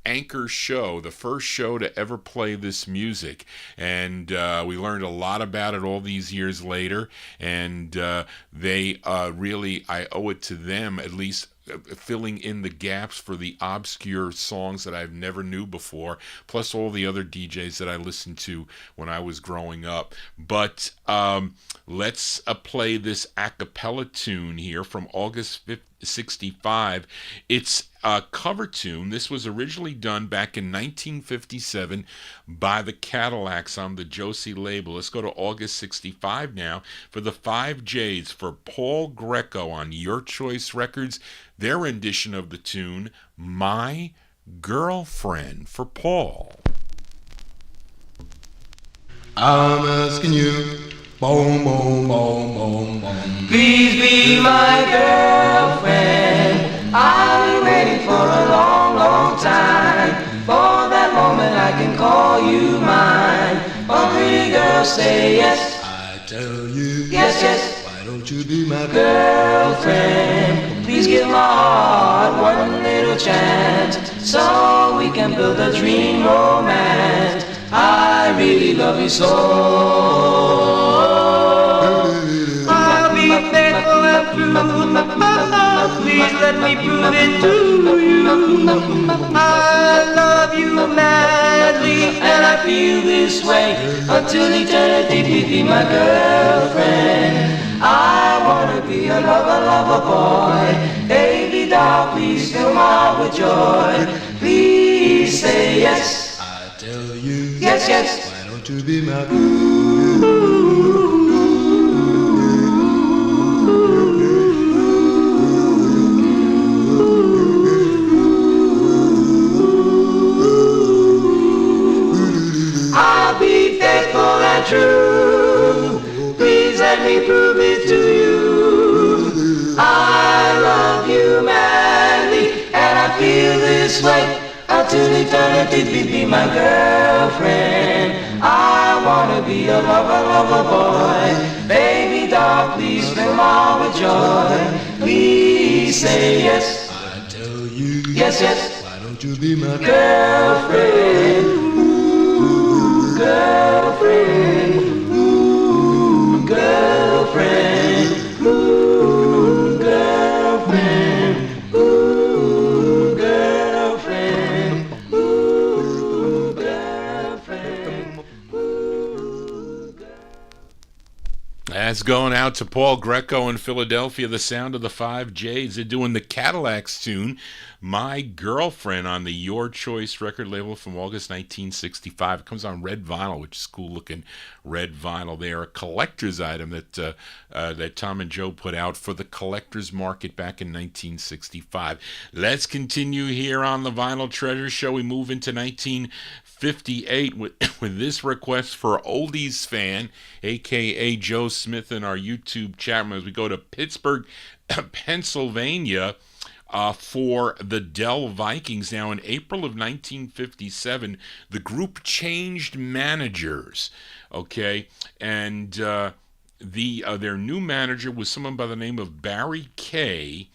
anchor show, the first show to ever play this music, and we learned a lot about it all these years later, and they really, I owe it to them, at least filling in the gaps for the obscure songs that I've never knew before, plus all the other DJs that I listened to when I was growing up. But let's play this a cappella tune here from August 65. It's a cover tune. This was originally done back in 1957 by the Cadillacs on the Josie label. Let's go to August 65 now for the 5Js for Paul Greco on Your Choice Records, their rendition of the tune My Girlfriend for Paul. I'm asking you, boom, boom, boom, boom, boom. Please be my girlfriend. I've been waiting for a long, long time. For that moment I can call you mine. Oh, pretty girl, say yes. I tell you, Yes, yes. why don't you be my Girlfriend, please give my heart one little chance, so we can build a dream romance. I really love you so. I'll be faithful and true. Please let me prove it to you. I love you madly, and I feel this way until eternity. Please be my girlfriend. I wanna be a lover, lover boy. Baby doll, please fill my heart with joy. Please say yes. I tell you, Yes, yes. why don't you be my I'll be faithful and true. Please let me prove it to you. I love you madly, and I feel this way until eternity. Please be my girlfriend. I wanna be a lover, lover boy. Baby doll, please fill my heart with joy. Please say yes. I tell you, Yes, yes. why don't you be my Girlfriend, ooh, girlfriend, ooh, girlfriend, ooh, girlfriend, ooh, girlfriend, ooh, girlfriend, ooh, That's going out to Paul Greco in Philadelphia, the sound of the 5Js. They're doing the Cadillacs tune, My Girlfriend, on the Your Choice record label from August 1965. It comes on red vinyl, which is cool-looking red vinyl. They are a collector's item that that Tom and Joe put out for the collector's market back in 1965. Let's continue here on the Vinyl Treasure Show. We move into 1958 with this request for Oldies fan, a.k.a. Joe Smith, in our YouTube chat room as we go to Pittsburgh, Pennsylvania, for the Dell Vikings. Now, in April of 1957, the group changed managers, okay? And their new manager was someone by the name of Barry Kay.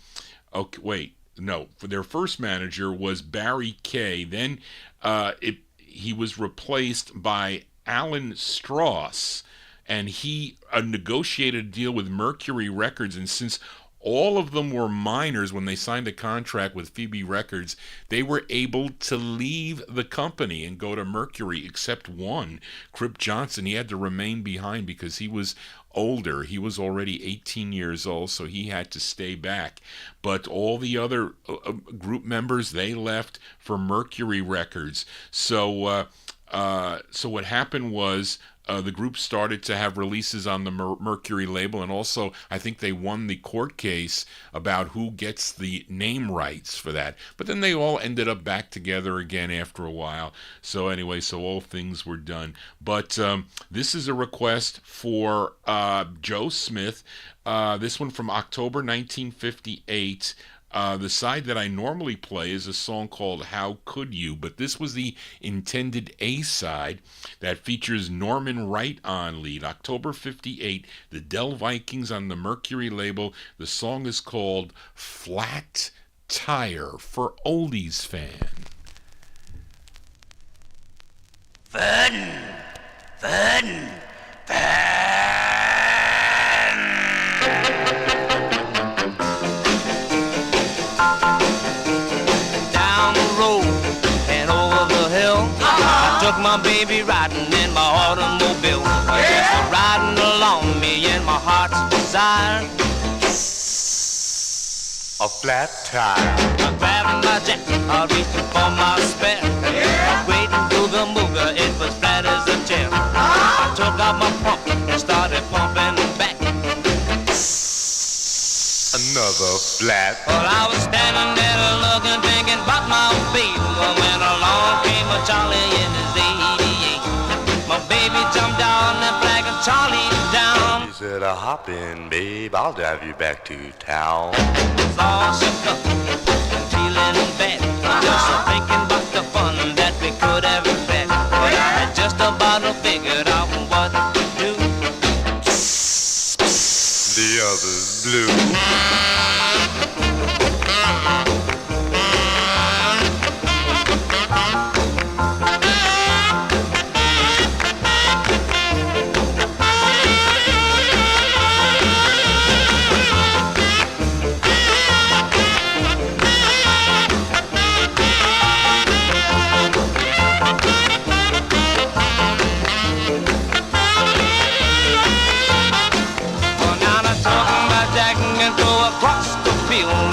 Okay, wait, no. Their first manager was Barry Kay. Then he was replaced by Alan Strauss, and he negotiated a deal with Mercury Records, and since all of them were minors when they signed a contract with Phoebe Records, they were able to leave the company and go to Mercury, except one, Crip Johnson. He had to remain behind because he was older. He was already 18 years old, so he had to stay back. But all the other group members, they left for Mercury Records. So what happened was, the group started to have releases on the Mercury label, and also I think they won the court case about who gets the name rights for that. But then they all ended up back together again after a while. So anyway, so all things were done. But this is a request for Joe Smith. This one from October 1958. The side that I normally play is a song called How Could You, but this was the intended A-side that features Norman Wright on lead. October 58, the Dell Vikings on the Mercury label. The song is called Flat Tire for Oldies fan. Fun, fun, fun. took my baby riding in my automobile. Just riding along me and my heart's desire. A flat tire. I grabbed my jacket, I reached for my spare. Waiting through the mooger, it was flat as a chair. I took out my pump and started pumping back. Another flat. Well, I was standing there looking, thinking about my baby, when along came a Charlie in his 88. My baby jumped down and flagging Charlie down. He said, hop in, babe, I'll drive you back to town. All shook up and feeling bad, just thinking about the fun that we could have had. I had just about figured out what to do. The others blue.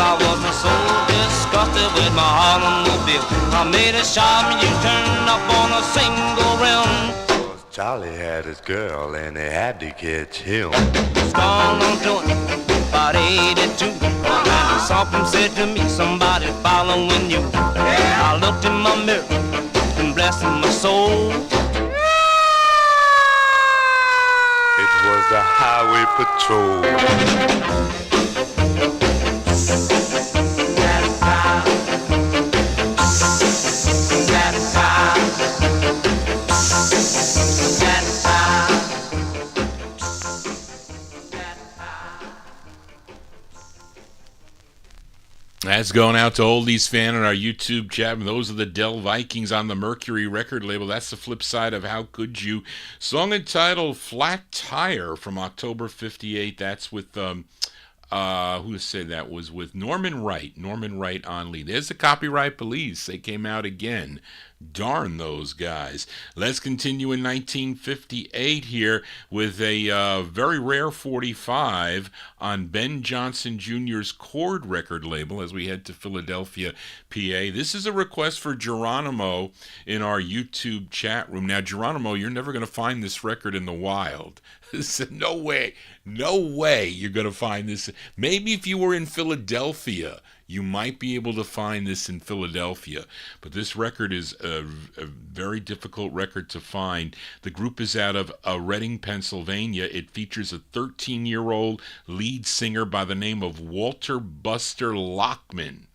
I wasn't so disgusted with my automobile. I made a sharp U-turn up on a single rim. Charlie had his girl and they had to catch him. It's gone on doing about 82. And something said to me, somebody following you. I looked in my mirror and blessed my soul. It was the highway patrol. That's going out to Oldies fan on our YouTube chat. And those are the Del Vikings on the Mercury record label. That's the flip side of How Could You. Song entitled Flat Tire from October 58. That's with, who said that was with Norman Wright. Norman Wright on lead. There's the Copyright Police. They came out again. Darn those guys. Let's continue in 1958 here with a very rare 45 on Ben Johnson Jr.'s Chord record label as we head to Philadelphia, PA. This is a request for Geronimo in our YouTube chat room. Now, Geronimo, you're never going to find this record in the wild. No way you're going to find this. Maybe if you were in Philadelphia, you might be able to find this in Philadelphia, but this record is a very difficult record to find. The group is out of Reading, Pennsylvania. It features a 13-year-old lead singer by the name of Walter Buster Lockman,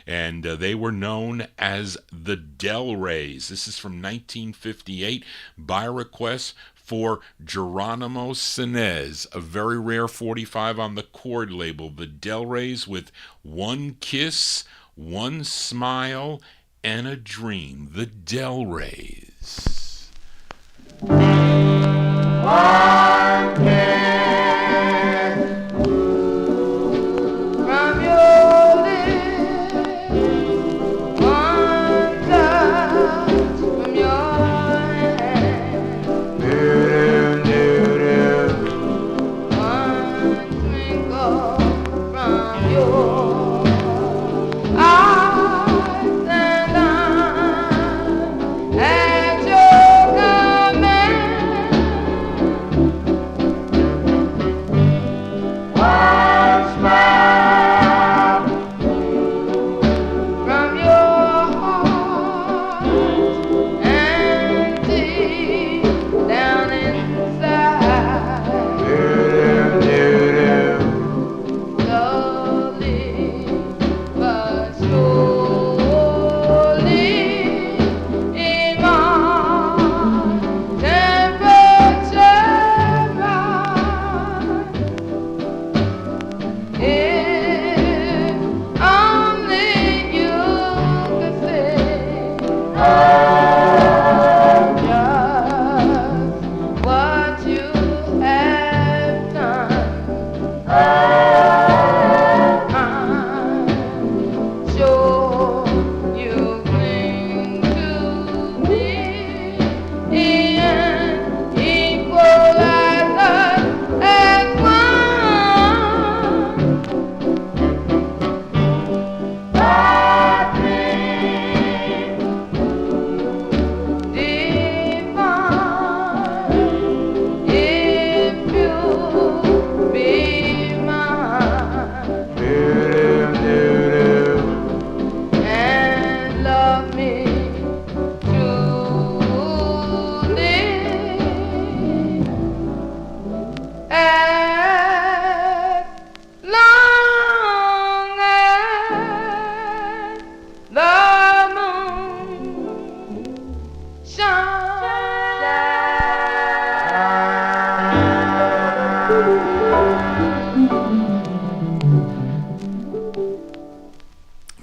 and they were known as the Del Rays. This is from 1958 by request for Geronimo Sinez, a very rare 45 on the Chord label. The Del Rays with One Kiss, One Smile, and a Dream. The Del Rays. One kiss from your lips, one touch from your hand, one twinkle from your eyes, and I'm at your command.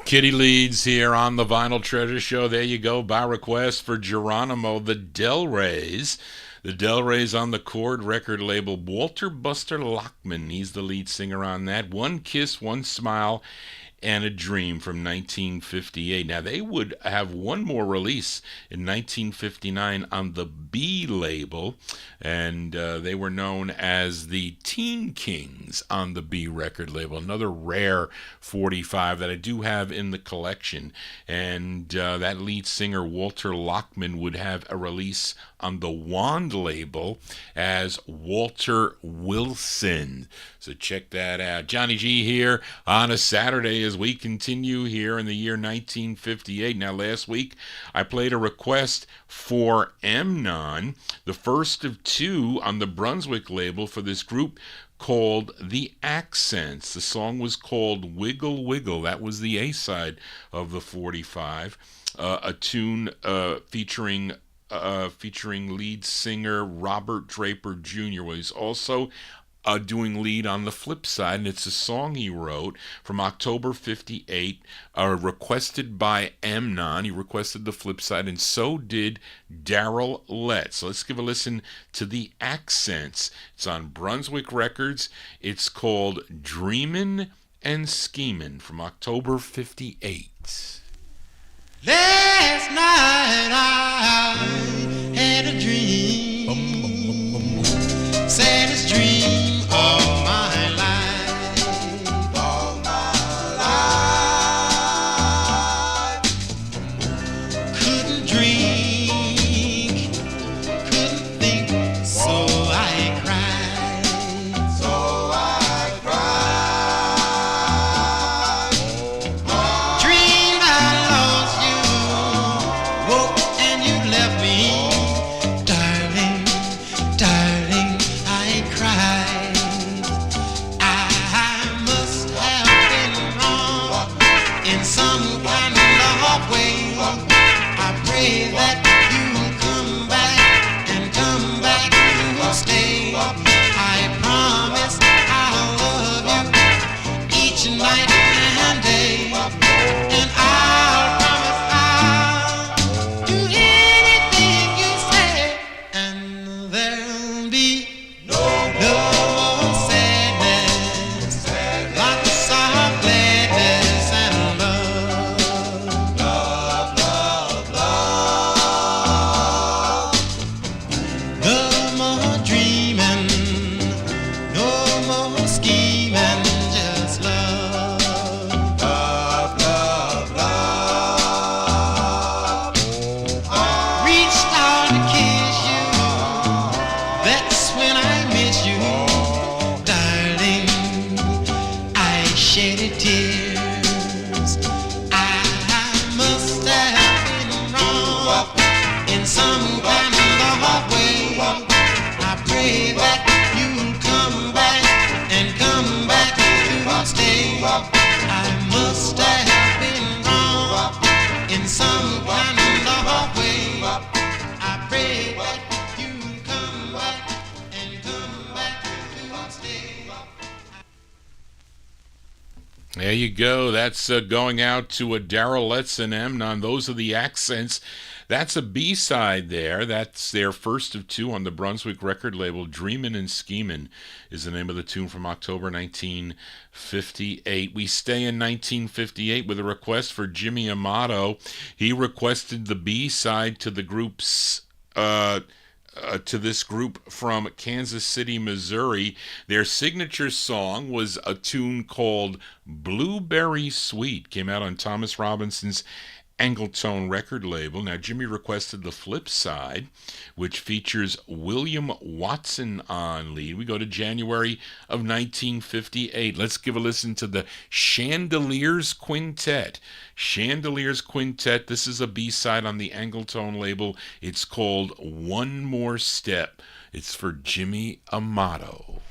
Kitty Leeds here on the Vinyl Treasure Show. There you go, by request for Geronimo, the Del Reys. The Del Reys on the Chord record label. Walter Buster Lockman, he's the lead singer on that. One Kiss, One Smile, and a Dream from 1958. Now, they would have one more release in 1959 on the B label, and they were known as the Teen Kings on the B record label. Another rare 45 that I do have in the collection. And that lead singer, Walter Lockman, would have a release on the Wand label as Walter Wilson. So check that out. Johnny G here on a Saturday as we continue here in the year 1958. Now, last week I played a request for Amnon, the first of two on the Brunswick label for this group called The Accents. The song was called Wiggle Wiggle. That was the A-side of the 45. A tune featuring lead singer Robert Draper Jr. Well, he's also doing lead on the flip side, and it's a song he wrote from October 58, requested by Amnon. He requested the flip side, and so did Darrell Lett. So let's give a listen to The Accents. It's on Brunswick Records. It's called Dreamin' and Schemin' from October 58. Last night I had a dream, saddest dream of my life, Couldn't drink, couldn't think, so I cried, Dreamed I lost you, woke and you left me, darling, darling, I cried. I must have been wrong in some kind of way. I pray that you'll come back and come back to stay. I promise I'll love you each night and day, and I'll promise I'll do anything you say, and there'll be no more sadness, lots of gladness and love. No more dreaming, no more scheming, just love. Reached out to kiss you, that's when I miss you, darling. I shedded tears. I must have been wrong in some kind of way. I pray that you'll come back and come back to stay. I must have been wrong in some kind of way. I pray that you'll come back and come back to stay. There you go. That's going out to Darrell Letts and Amnon. Those are The Accents. That's a B-side there. That's their first of two on the Brunswick record label. Dreamin' and Schemin' is the name of the tune from October 1958. We stay in 1958 with a request for Jimmy Amato. He requested the B-side to the group's to this group from Kansas City, Missouri. Their signature song was a tune called Blueberry Sweet. Came out on Thomas Robinson's Angletone record label. Now, Jimmy requested the flip side, which features William Watson on lead. We go to January of 1958. Let's give a listen to the Chandeliers Quintet. Chandeliers Quintet. This is a B-side on the Angletone label. It's called One More Step. It's for Jimmy Amato.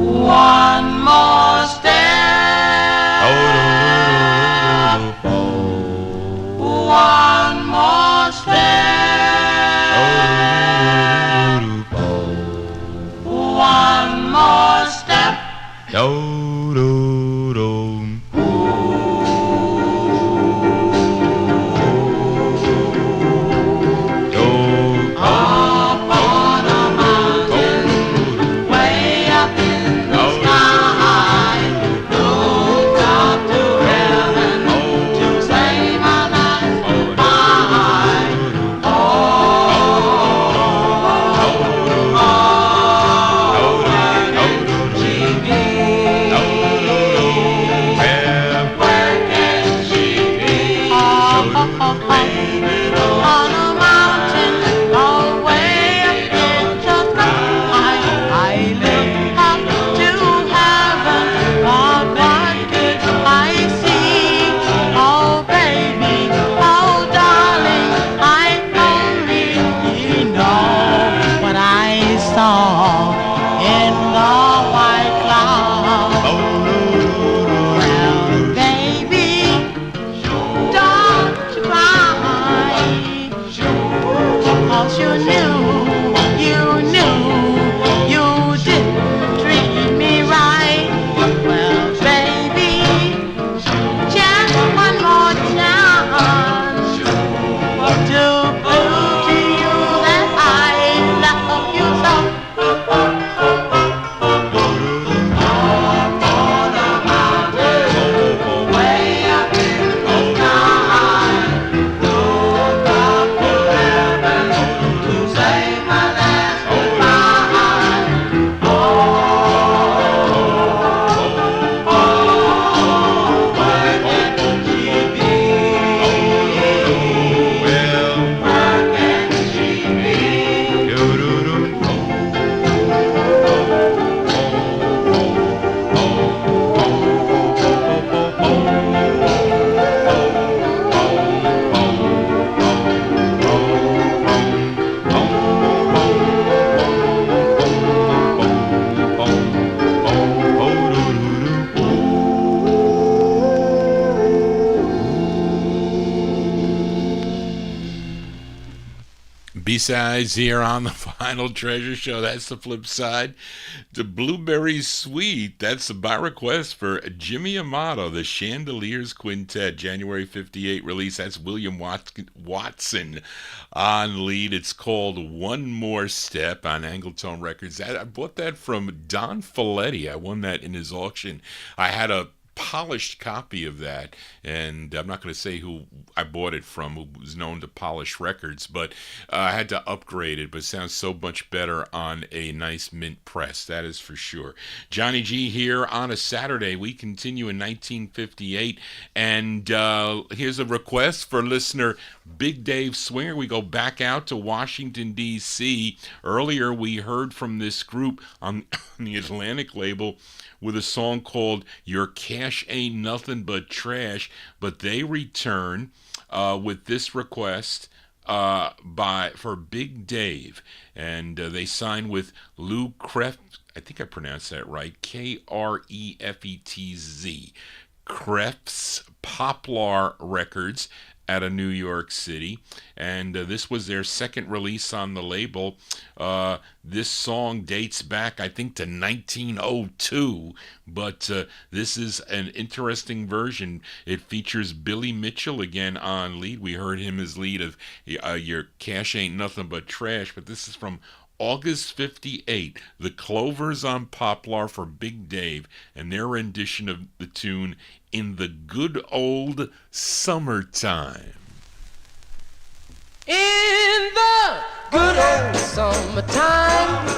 One more step. One more step. One B-sides here on the Vinyltreasure Show. That's the flip side. The Blueberry Sweet. That's by request for Jimmy Amato, the Chandeliers Quintet, January 58 release. That's William Watson on lead. It's called One More Step on Angletone Records. I bought that from Don Folletti. I won that in his auction. I had a polished copy of that, and I'm not going to say who I bought it from, who was known to polish records, but I had to upgrade it, but it sounds so much better on a nice mint press, that is for sure. Johnny G here on a Saturday. We continue in 1958, and here's a request for listener Big Dave Swinger. We go back out to Washington, D.C. Earlier we heard from this group on the Atlantic label with a song called Your Cash Ain't Nothing But Trash, but they return with this request for Big Dave, and they sign with Lou Kreft. I think I pronounced that right, Krefetz, Krefts Poplar Records out of New York City, and this was their second release on the label. This song dates back, I think, to 1902, but this is an interesting version. It features Billy Mitchell again on lead. We heard him as lead of Your Cash Ain't Nothing But Trash, but this is from August 58, the Clovers on Poplar for Big Dave, and their rendition of the tune In the Good Old Summertime. In the good old summertime,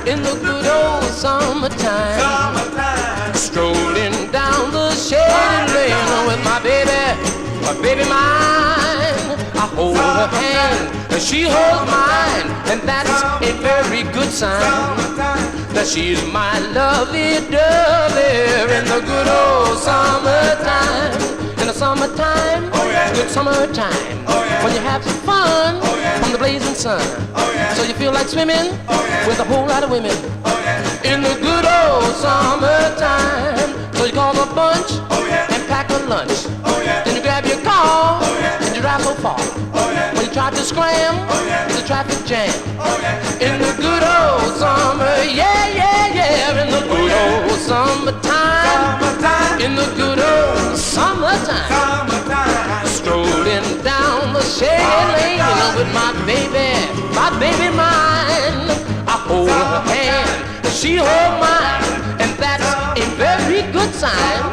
in the good old summertime, strolling down the shady lane with my baby mine. I hold her hand and she holds mine, and that's a very good sign that she's my lovey-dovey in the good old summertime. In the summertime, good summertime, when you have some fun from the blazing sun, so you feel like swimming with a whole lot of women in the good old summertime. So you call a bunch and pack a lunch, then you grab your car and you drive so far. When you try to scram, it's a traffic jam in the good old summer, yeah, in the good old summertime, in the good old summertime, strolling down the shady lane with my baby mine. I hold her hand, she hold mine, and that's a very good sign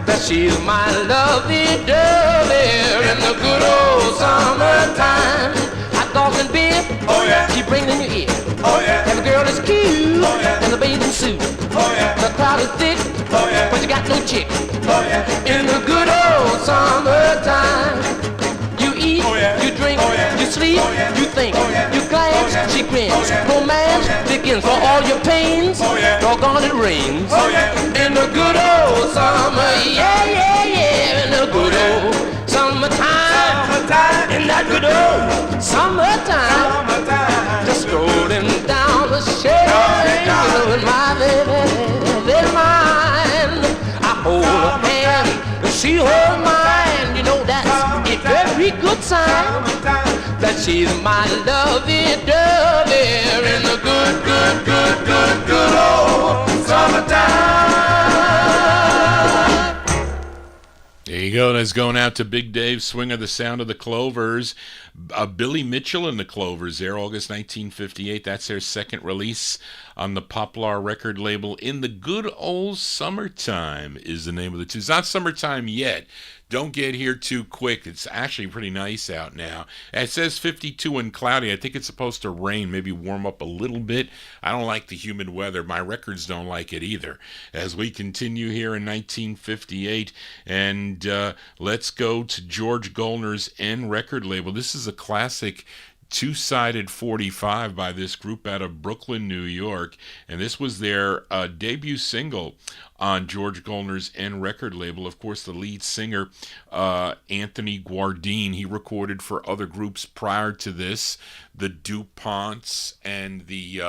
that she's my lovey-dovey in the good old summertime. Hot dogs and beer, she brings in your ear. And the girl is cute, in the bathing suit. The crowd is thick, but you got no chick. In the good old summertime, you eat, you drink, you sleep, you think, you glance, she grins. Romance begins for all your pains. Doggone it rains. In the good old summer, yeah, in the good old summertime. In that good old summertime, just strolling down the shade with my baby mine. I hold her hand, she hold mine. You know that's a very good sign that she's my lovey-dovey in the good old summertime. There you go. That's going out to Big Dave Swinger, the sound of the Clovers. Billy Mitchell and the Clovers there, August 1958. That's their second release on the Poplar record label. In the Good Old Summertime is the name of the tune. It's not summertime yet. Don't get here too quick. It's actually pretty nice out now. It says 52 and cloudy. I think it's supposed to rain, maybe warm up a little bit. I don't like the humid weather. My records don't like it either. As we continue here in 1958, and let's go to George Goldner's N record label. This is a classic two-sided 45 by this group out of Brooklyn, New York, and this was their debut single on George Goldner's N record label. Of course, the lead singer, Anthony Guardine, he recorded for other groups prior to this, the DuPonts and the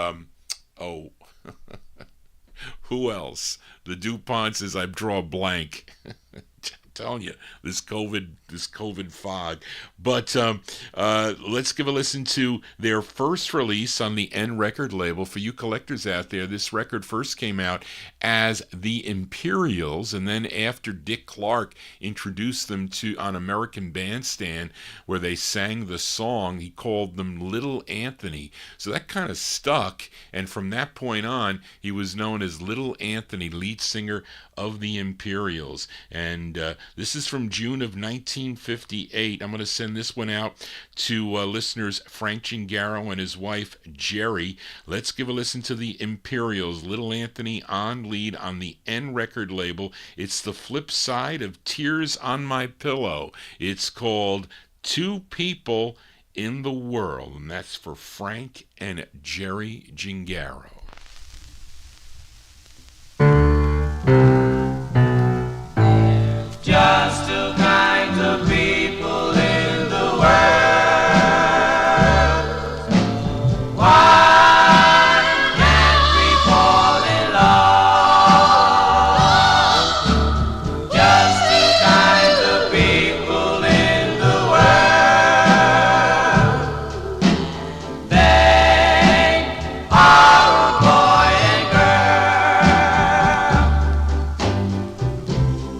who else? The DuPonts, as I draw a blank. telling you, this COVID fog. But let's give a listen to their first release on the N record label. For you collectors out there, this record first came out as the Imperials, and then after Dick Clark introduced them to on American Bandstand, where they sang the song, he called them Little Anthony. So that kind of stuck, and from that point on, he was known as Little Anthony, lead singer of the Imperials. And this is from June of 1958. I'm going to send this one out to listeners Frank Gingaro and his wife Jerry. Let's give a listen to the Imperials, Little Anthony on lead on the N record label. It's the flip side of Tears on My Pillow. It's called Two People in the World, and that's for Frank and Jerry Gingaro. Just two kinds of people in the world. Why can't we fall in love? Just two kinds of people in the world. They are a boy and girl.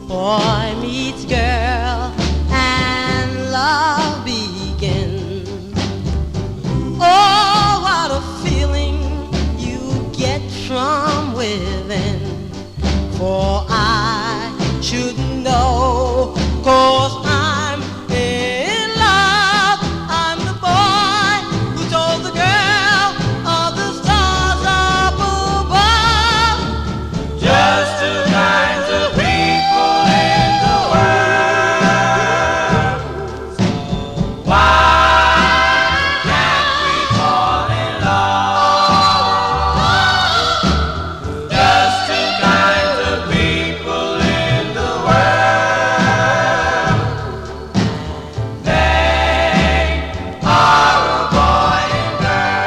Boy meets girl and love begins. Oh, what a feeling you get from within. For I should know, 'cause I'm in love. I'm the boy who told the girl of the stars up above. Just two kinds of people in the world. Why can't we fall in love? Just two kinds of people in the world. They are a boy and girl.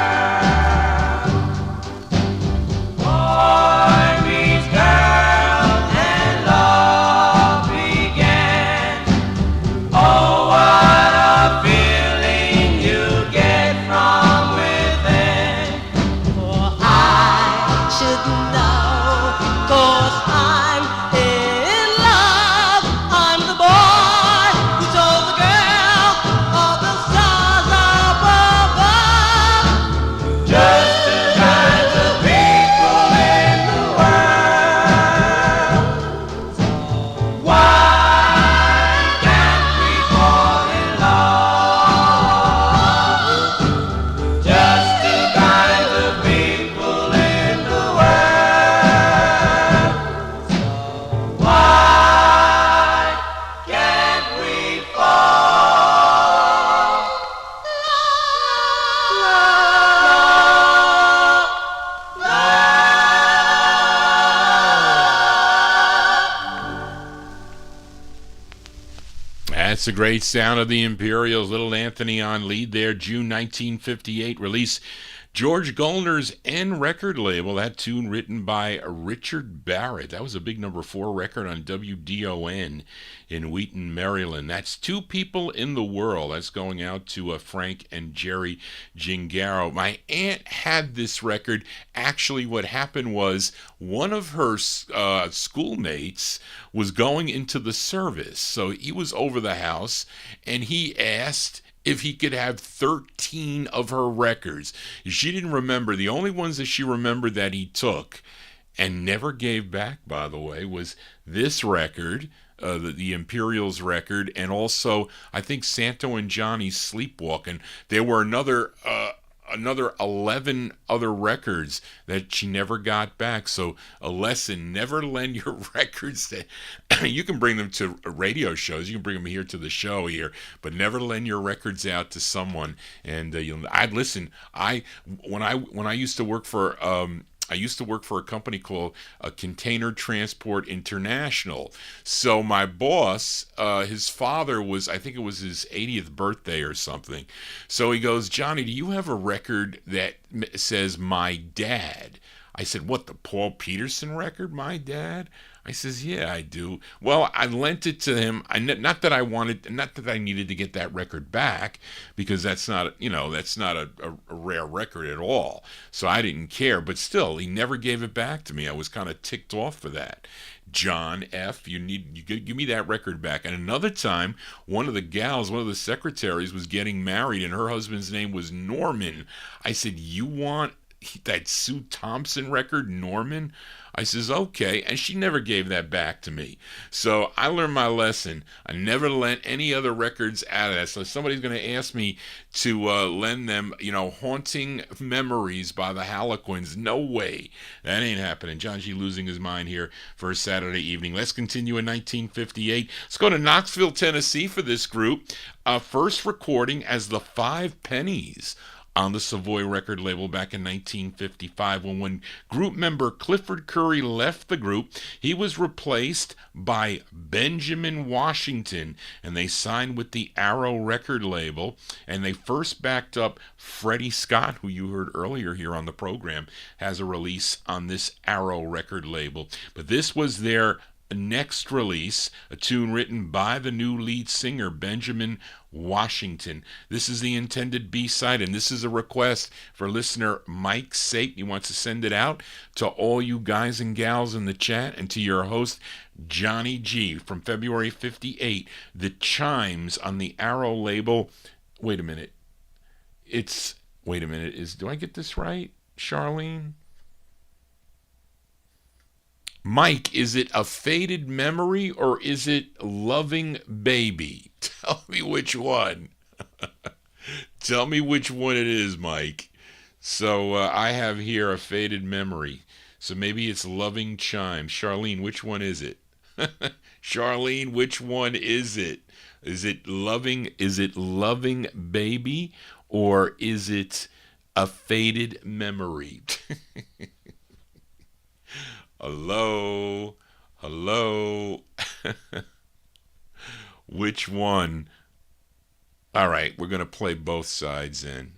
Boy meets girl and love began. Oh, what a feeling you get from within. For I should know, 'cause I'm in love. I'm the boy who told the girl of the stars up above. Just two kinds of people in the world. Why can't we fall in love? Just two kinds of people in the world. Why can't we fall That's the great sound of the Imperials. Little Anthony on lead there, June 1958 release. George Goldner's N record label, that tune written by Richard Barrett. That was a big number 4 record on WDON in Wheaton, Maryland. That's Two People in the World. That's going out to Frank and Jerry Gingaro. My aunt had this record. Actually, what happened was one of her schoolmates was going into the service. So he was over the house, and he asked if he could have 13 of her records. She didn't remember. The only ones that she remembered that he took and never gave back, by the way, was this record, the Imperials record, and also I think Santo and Johnny's Sleepwalking. There were another 11 other records that she never got back. So a lesson: never lend your records to you can bring them to radio shows, you can bring them here to the show here, but never lend your records out to someone. And I'd listen. When I used to work for I used to work for a company called Container Transport International. So my boss, his father was, I think it was his 80th birthday or something. So he goes, "Johnny, do you have a record that says My Dad?" I said, "What, the Paul Peterson record, My Dad?" I says, yeah, I do. Well, I lent it to him. Not that I needed to get that record back, because that's not a rare record at all. So I didn't care, but still, he never gave it back to me. I was kind of ticked off for that. John F., you give me that record back. And another time, one of the secretaries was getting married, and her husband's name was Norman. I said, you want that Sue Thompson record, Norman? I says, okay, and she never gave that back to me. So I learned my lesson. I never lent any other records out of that. So if somebody's going to ask me to lend them, Haunting Memories by the Harlequins, no way. That ain't happening. John G. losing his mind here for a Saturday evening. Let's continue in 1958. Let's go to Knoxville, Tennessee for this group. First recording as the Five Pennies on the Savoy record label back in 1955. When group member Clifford Curry left the group, he was replaced by Benjamin Washington, and they signed with the Arrow record label, and they first backed up Freddie Scott, who you heard earlier here on the program, has a release on this Arrow record label. But this was their next release, a tune written by the new lead singer, Benjamin Washington. This is the intended B-side, and this is a request for listener Mike Sape. He wants to send it out to all you guys and gals in the chat, and to your host, Johnny G, from February 58. The Chimes on the Arrow label. Wait a minute. Do I get this right, Charlene? Mike, is it A Faded Memory or is it Loving Baby? Tell me which one. Tell me which one it is, Mike. So I have here A Faded Memory. So maybe it's Loving Chimes. Charlene, which one is it? Charlene, which one is it? Is it Loving Baby or is it A Faded Memory? Hello? Which one? All right, we're going to play both sides in.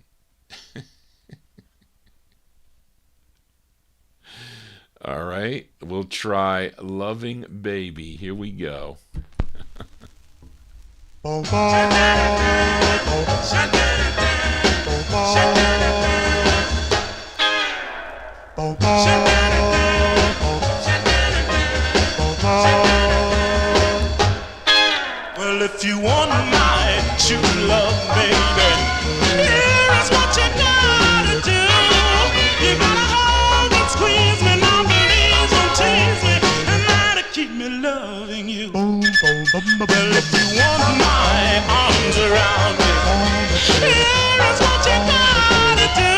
All right, we'll try Loving Baby. Here we go. Well, if you want my true love, baby, here's what you gotta do. You gotta hold and squeeze me, now please don't tease me, and that'll keep me loving you. Well, if you want my arms around me, here's what you gotta do.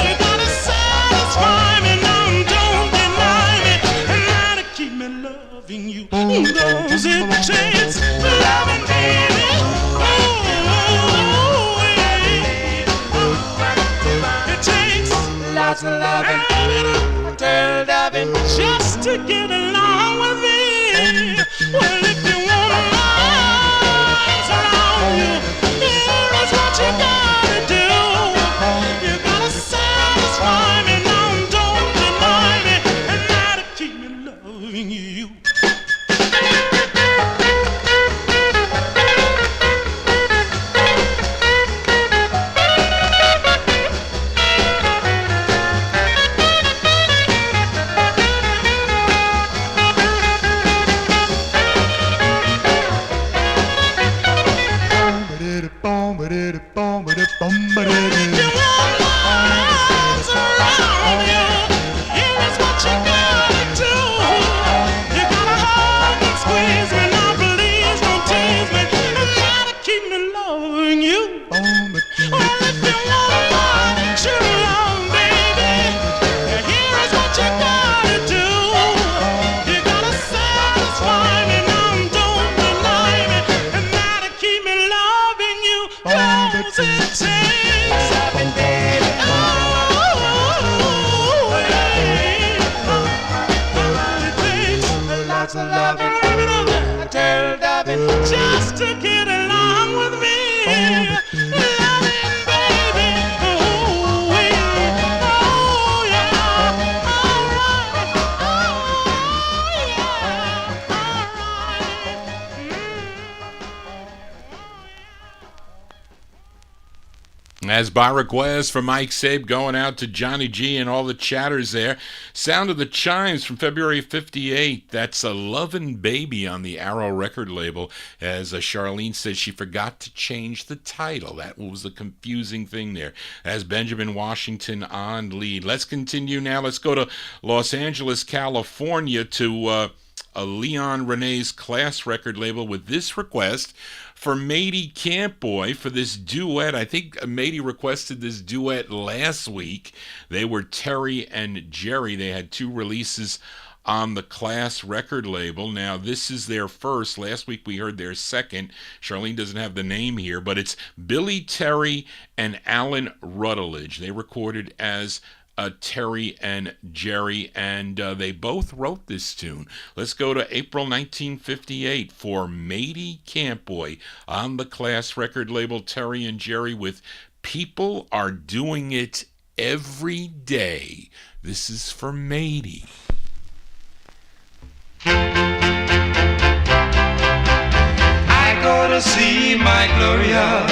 You gotta satisfy me, now don't deny me, and that'll keep me loving you. Cause it takes loving, baby. It takes lots of loving, just to get along with me. Well, if you want my arms around you, here's what you gotta do. You gotta satisfy me, now don't deny me, and that'll keep me loving you. Just to get along with me. As by request for Mike Sabe, going out to Johnny G and all the chatters there. Sound of the Chimes from February 58. That's a Lovin' Baby on the Arrow record label. As Charlene said, she forgot to change the title. That was the confusing thing there. As Benjamin Washington on lead. Let's continue now. Let's go to Los Angeles, California to Leon Renee's Class record label with this request for Matey Campboy for this duet. I think Matey requested this duet last week. They were Terry and Jerry. They had 2 releases on the Class record label. Now, this is their first. Last week we heard their second. Charlene doesn't have the name here, but it's Billy Terry and Alan Rutledge. They recorded as Terry and Jerry, and they both wrote this tune. Let's go to April 1958 for Matey Campboy on the Class record label, Terry and Jerry with People Are Doing It Every Day. This is for Matey. I go to see my Gloria.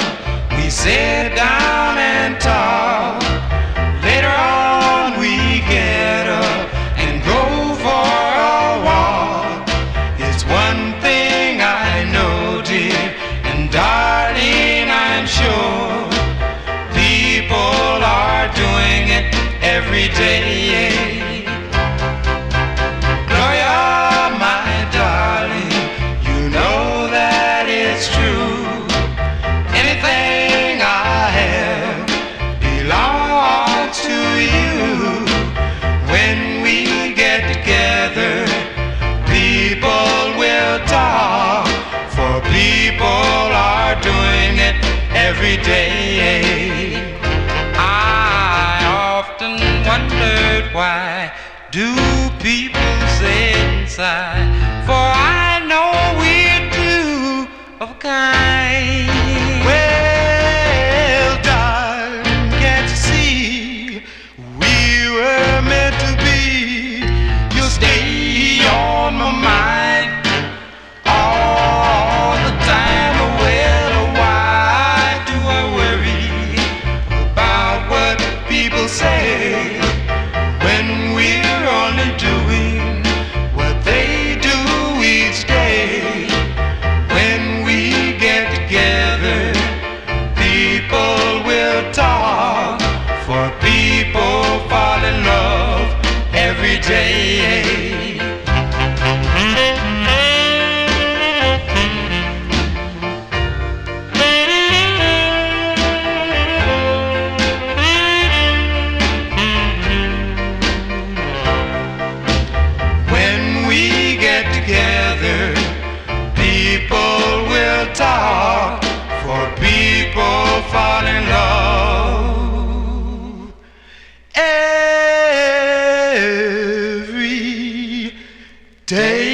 We sit down and talk. Later on we get up and go for a walk. It's one thing I know, dear, and darling, I'm sure people are doing it every day. Gloria, my darling, you know that it's true. Anything I have belongs to you. When we get together, people will talk, for people are doing it every day. I often wondered, why do people say inside? For I know we're two of a kind. Well, darling, can't you see we were meant to be? You'll stay on my mind all the time. Well, why do I worry about what people say when we're only doing what they do each day? When we get together, people will talk, for people fall in love every day. When we get together, people will talk, for people fall in love every day.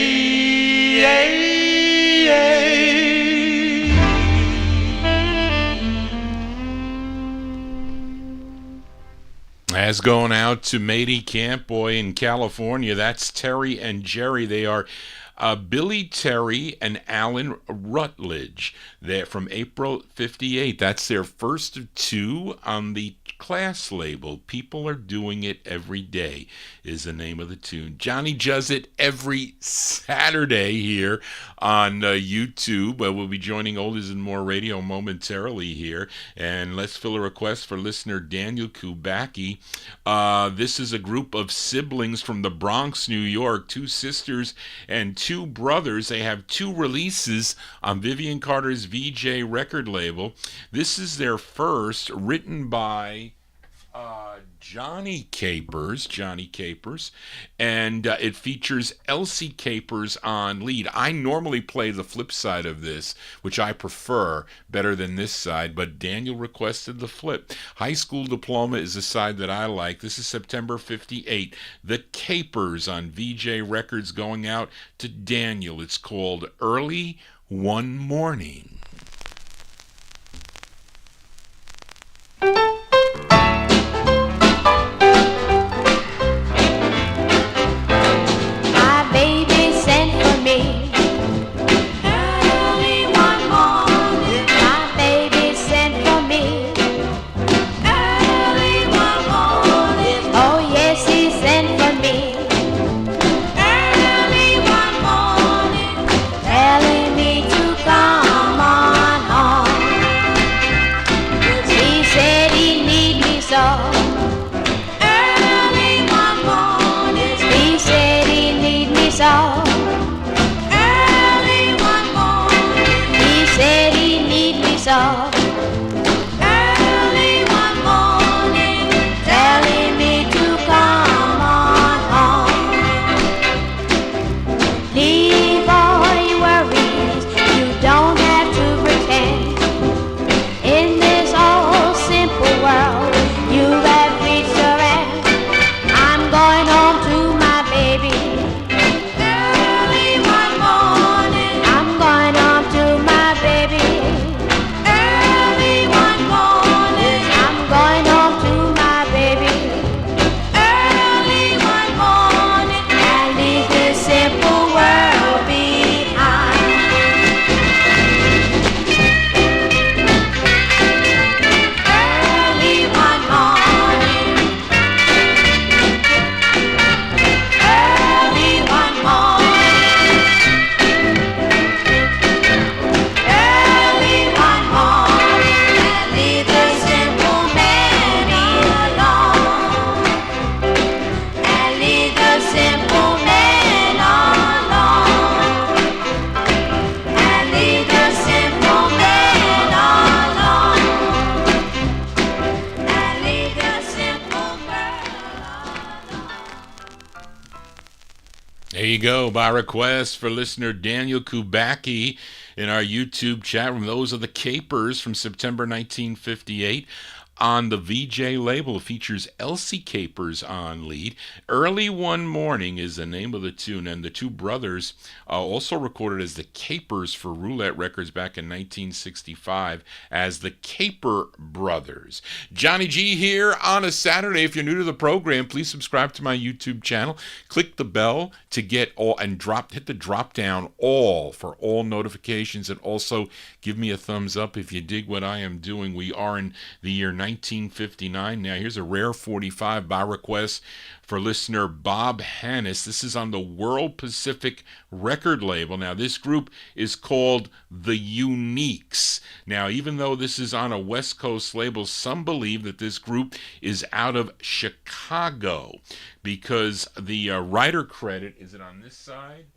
As going out to Matey Campboy in California, that's Terry and Jerry. They are Billy Terry and Alan Rutledge. They're from April 58. That's their first of 2 on the Class label. People Are Doing It Every Day is the name of the tune. Johnny does it every Saturday here on YouTube. We'll be joining Oldies and More Radio momentarily here. And let's fill a request for listener Daniel Kubacki. This is a group of siblings from the Bronx, New York, 2 sisters and 2 brothers. They have 2 releases on Vivian Carter's VJ record label. This is their first, written by Johnny Capers, and it features Elsie Capers on lead. I normally play the flip side of this, which I prefer better than this side, but Daniel requested the flip. High School Diploma is the side that I like. This is September 58. The Capers on VJ Records, going out to Daniel. It's called Early One Morning. so. Early one morning, telling me to come on home. Leave all your worries, you don't have to pretend. In this old simple world, you have reached your end. I'm going home to my baby. Early one morning, I'm going home to my baby. Early one morning, I'm going home to my baby. Early one morning, I leave this simple world behind. Early one morning, early one morning, early one morning, I leave the simple man alone. I leave the simple man alone. I leave the simple man alone. I leave the simple There you go, by request for listener Daniel Kubacki in our YouTube chat room. Those are the Capers from September 1958 on the VJ label. It features Elsie Capers on lead. Early One Morning is the name of the tune, and the two brothers also recorded as the Capers for Roulette Records back in 1965 as the Caper Brothers. Johnny G here on a Saturday. If you're new to the program, please subscribe to my YouTube channel. Click the bell to get all, and hit the drop down all for all notifications, and also give me a thumbs up if you dig what I am doing. We are in the year 1959. Now here's a rare 45 by request for listener Bob Hannis. This is on the World Pacific record label. Now this group is called the Uniques. Now even though this is on a West Coast label, some believe that this group is out of Chicago because the writer credit, is it on this side?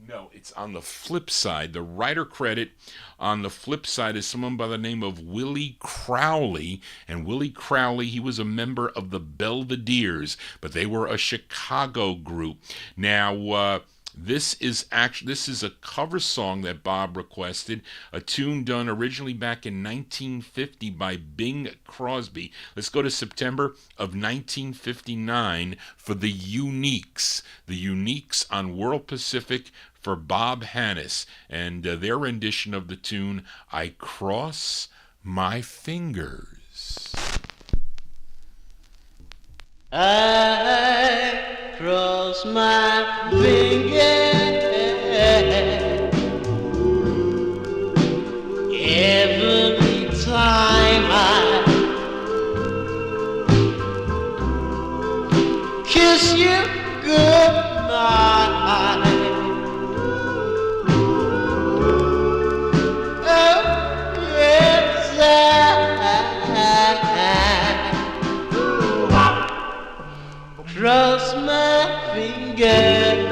No, it's on the flip side. The writer credit on the flip side is someone by the name of Willie Crowley. And Willie Crowley, he was a member of the Belvederes, but they were a Chicago group. Now, this is a cover song that Bob requested, a tune done originally back in 1950 by Bing Crosby. Let's go to September of 1959 for the Uniques. The Uniques on World Pacific for Bob Hannis and their rendition of the tune, I Cross My Fingers. I cross my fingers every time I kiss you goodnight. Oh, yes, I cross my fingers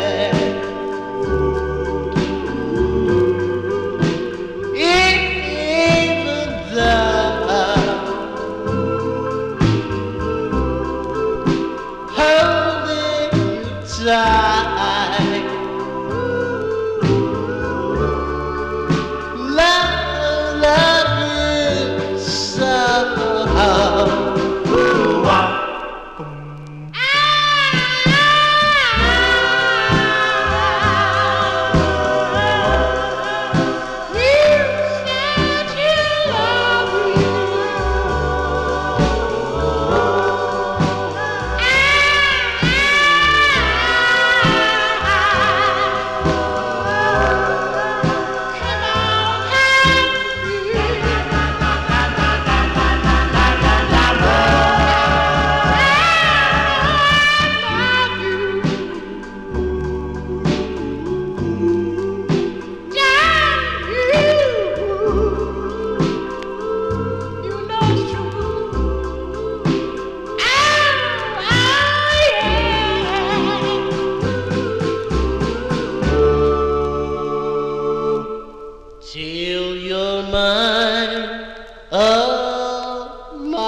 till you're mine, oh mine.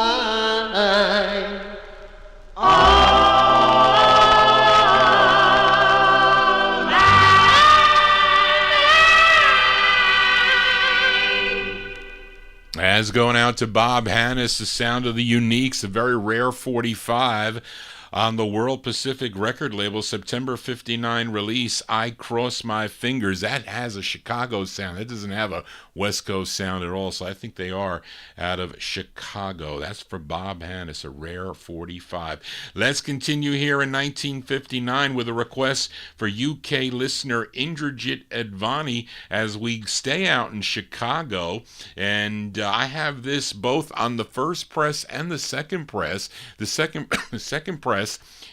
As going out to Bob Hannes, the sound of the Uniques, a very rare 45 on the World Pacific record label, September 59 release, I Cross My Fingers. That has a Chicago sound. It doesn't have a West Coast sound at all, so I think they are out of Chicago. That's for Bob Hannes, a rare 45. Let's continue here in 1959 with a request for UK listener Indrajit Advani as we stay out in Chicago. And I have this both on the first press and the second press. The second press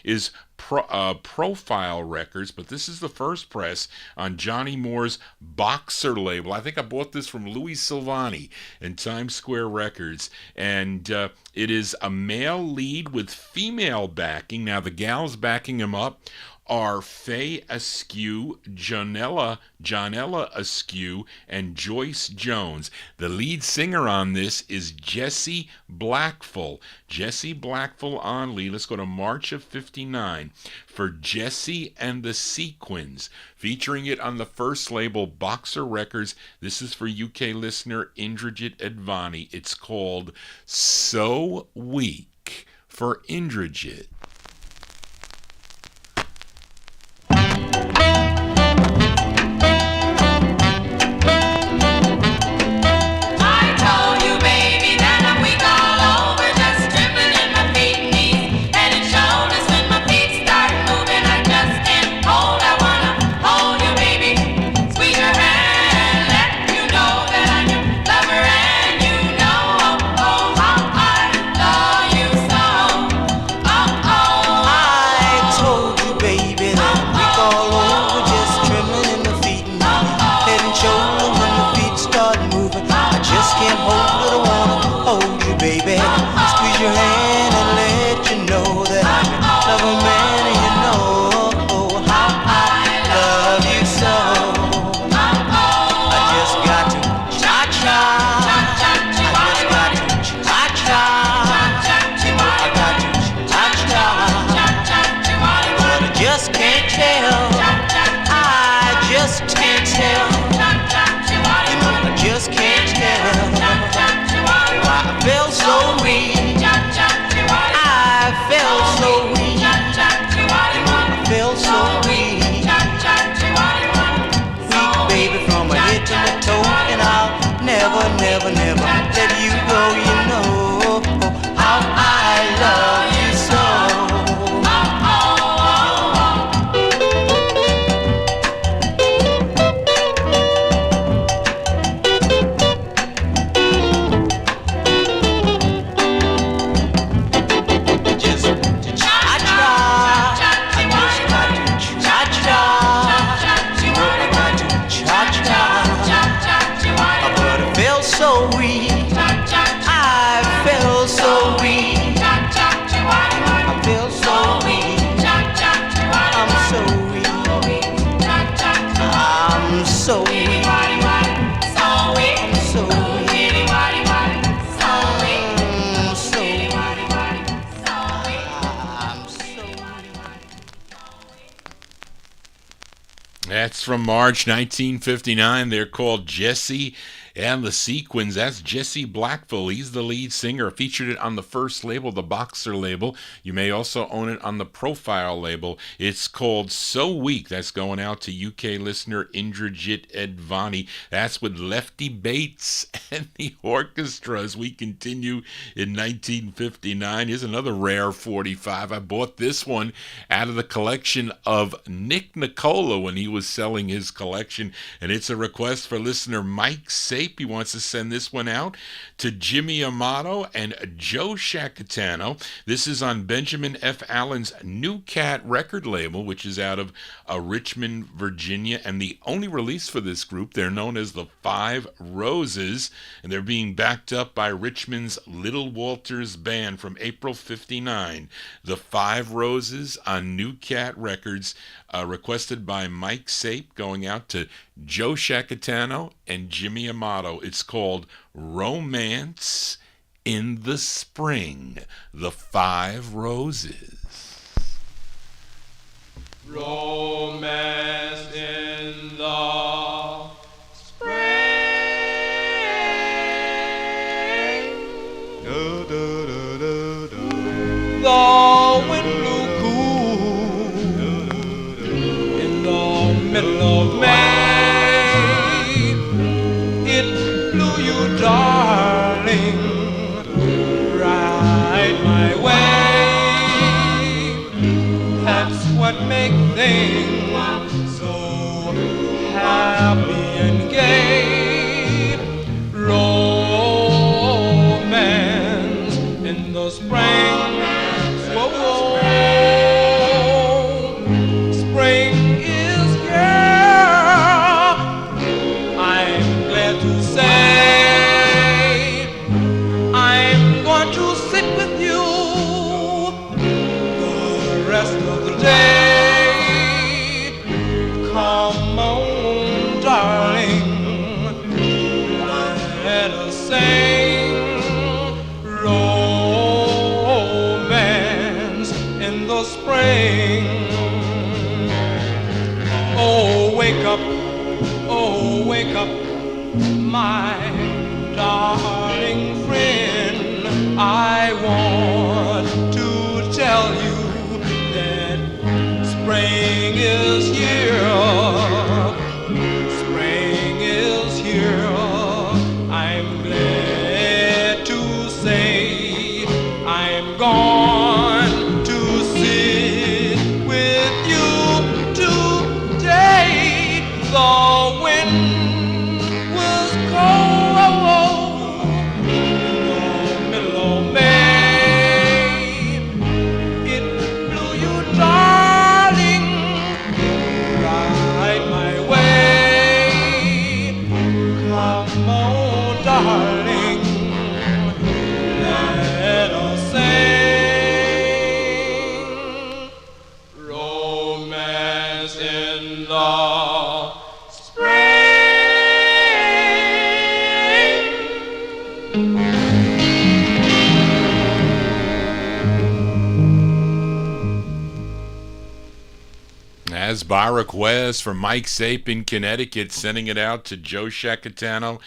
is Profile Records, but this is the first press on Johnny Moore's Boxer label. I think I bought this from Louis Silvani in Times Square Records, and it is a male lead with female backing. Now the gals backing him up are Faye Askew, Janella Askew, and Joyce Jones. The lead singer on this is Jessie Blackful. Jessie Blackful on lead. Let's go to March of 59 for Jessie and the Sequins. Featuring it on the first label, Boxer Records. This is for UK listener Indrajit Advani. It's called So Weak for Indrajit. Never let you go, you know how I love you so. Just to cha-cha, I just got to cha-cha, I got to cha-cha. But it felt so weak. I felt so weak. I felt so weak. I'm so weak. I'm so weak. I'm so weak. I'm so weak. That's from March 1959. They're called Jessie and the Sequins. That's Jessie Blackful. He's the lead singer. Featured it on the first label, the Boxer label. You may also own it on the Profile label. It's called So Weak. That's going out to UK listener Indrajit Advani. That's with Lefty Bates and the orchestra as we continue in 1959. Here's another rare 45. I bought this one out of the collection of Nick Nicola when he was selling his collection, and it's a request for listener Mike Sape. He wants to send this one out to Jimmy Amato and Joe Shacatano. This is on Benjamin F. Allen's New Cat record label, which is out of Richmond, Virginia, and the only release for this group. They're known as the Five Roses, and they're being backed up by Richmond's Little Walters Band from April 59. The Five Roses on New Cat Records, requested by Mike Sape, going out to Joe Shacatano and Jimmy Amato. It's called Romance in the Spring, the 5 Roses. Romance in the spring. Do, do, do, do, do. The wind blew cool in the middle of May. It blew you, darling, right my way. That's what makes things so happy and gay. Romance in the spring. Whoa, whoa. Spring is here. I'm glad to say I'm going to sit with you the rest of the day. Come on, darling, let us sing romance in the spring. Oh, wake up, my darling friend. I want to tell you that spring is here. Spring is here. I'm glad to say I'm going to sit with you today. The wind was cold in the middle of May. It blew you, darling, right my way. Come on, darling, let us sing romance in the spring. As by request from Mike Sape in Connecticut, sending it out to Joe Shacatano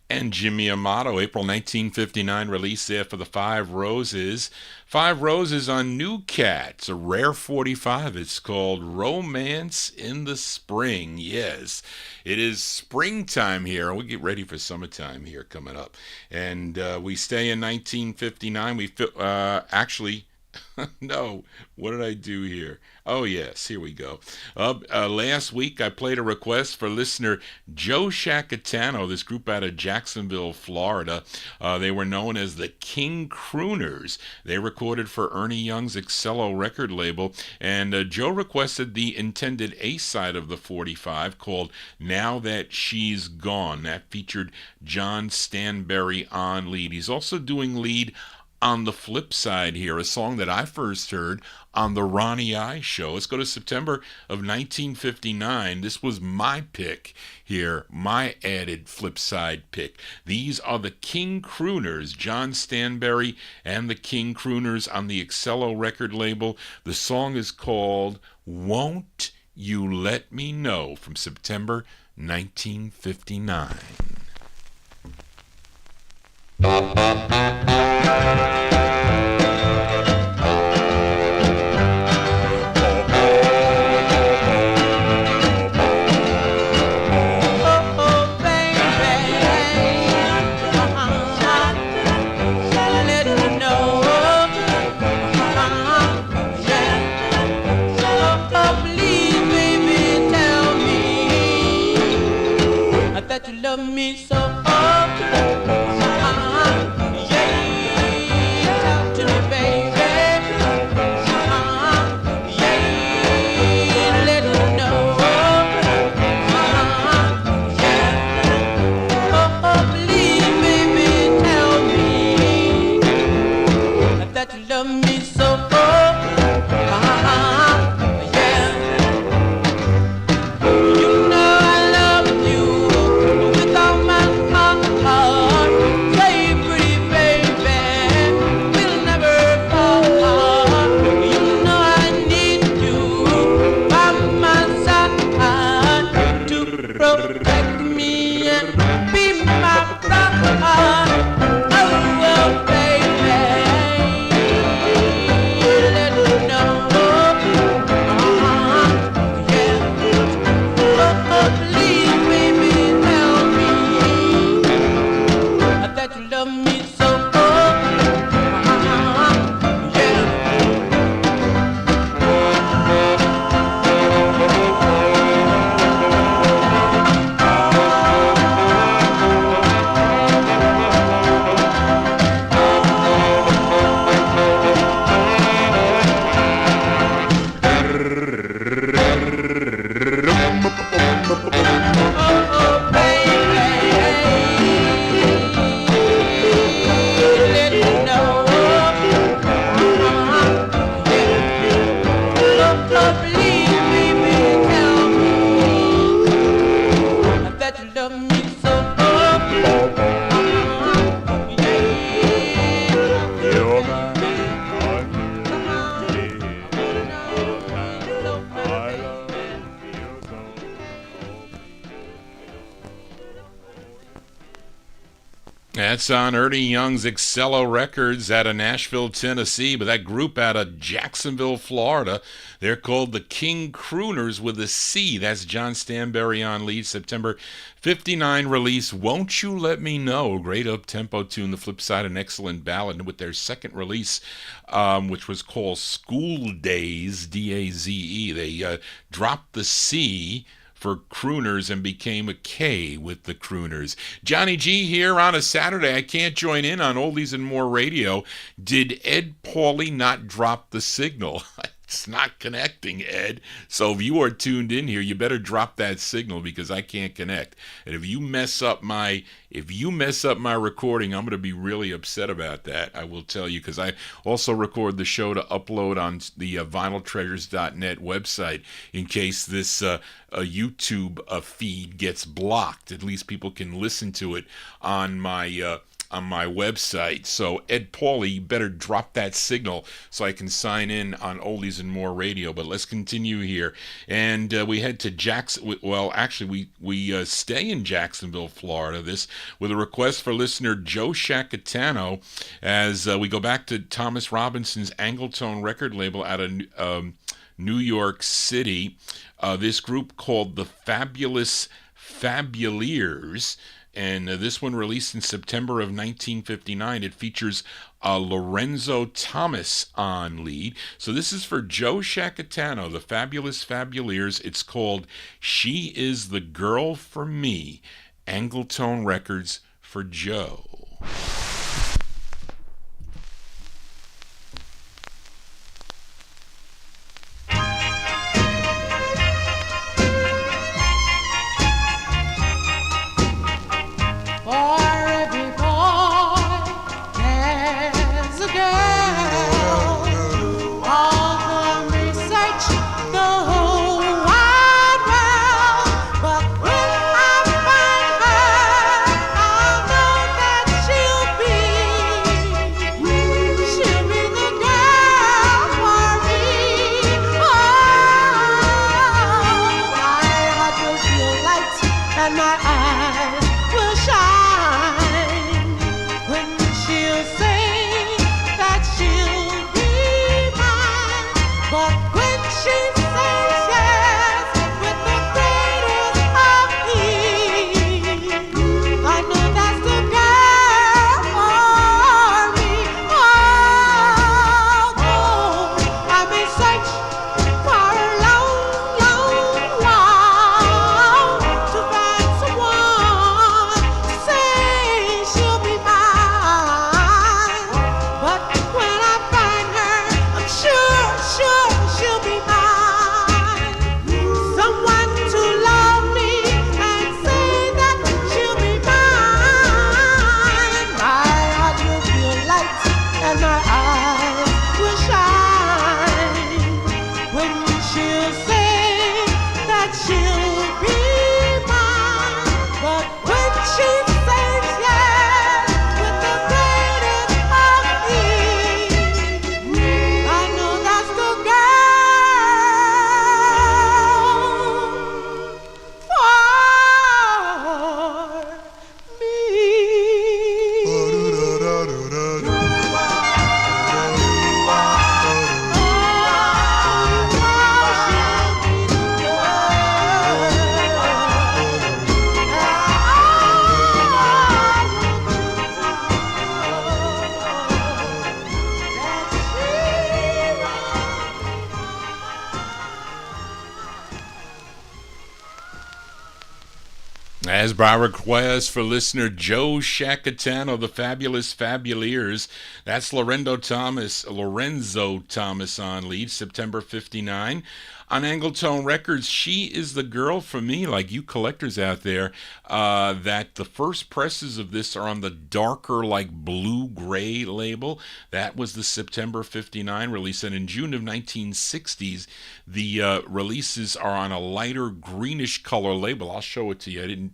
and Jimmy Amato. April 1959 release there for the 5 Roses. 5 Roses on New Cats, a rare 45. It's called Romance in the Spring. Yes, it is springtime here. We get ready for summertime here coming up. And we stay in 1959. We actually... No, what did I do here? Oh, yes, here we go. Last week, I played a request for listener Joe Shacatano, this group out of Jacksonville, Florida. They were known as the King Crooners. They recorded for Ernie Young's Excello record label, and Joe requested the intended A-side of the 45 called Now That She's Gone. That featured John Stanberry on lead. He's also doing lead on the flip side here, a song that I first heard on the Ronnie I Show. Let's go to September of 1959. This was my pick here, my added flip side pick. These are the King Crooners, John Stanberry and the King Crooners on the Excello record label. The song is called Won't You Let Me Know, from September 1959. Love me so. You know I love That's on Ernie Young's Excello Records out of Nashville, Tennessee, but that group out of Jacksonville, Florida, they're called the King Crooners with a C. That's John Stanberry on lead, September 59 release, Won't You Let Me Know, great up-tempo tune, the flip side, an excellent ballad, and with their second release, which was called School Daze, D-A-Z-E, they dropped the C for crooners and became a K with the crooners. Johnny G here on a Saturday. I can't join in on Oldies and More Radio. Did Ed Pauley not drop the signal? It's not connecting, Ed. So if you are tuned in here, you better drop that signal because I can't connect. And if you mess up my recording, I'm going to be really upset about that. I will tell you, because I also record the show to upload on the vinyltreasures.net website in case this YouTube feed gets blocked. At least people can listen to it on my website. So Ed Pauley, you better drop that signal so I can sign in on Oldies and More Radio. But let's continue here. And we head to Jackson. Well, actually, we stay in Jacksonville, Florida. This with a request for listener Joe Shacatano, as we go back to Thomas Robinson's Angletone record label out of New York City. This group called the Fabulous Fabuleers. And this one released in September of 1959. It features Lorenzo Thomas on lead. So this is for Joe Shacatano, the Fabulous Fabuleers. It's called She Is the Girl for Me. Angletone Records for Joe. As by request for listener Joe Shacatano, the Fabulous Fabuleers. That's Lorenzo Thomas on lead, September 59. On Angletone Records, She Is the Girl for Me, like you collectors out there, that the first presses of this are on the darker, like blue-gray label. That was the September 59 release, and in June of 1960s, the releases are on a lighter greenish color label. I'll show it to you.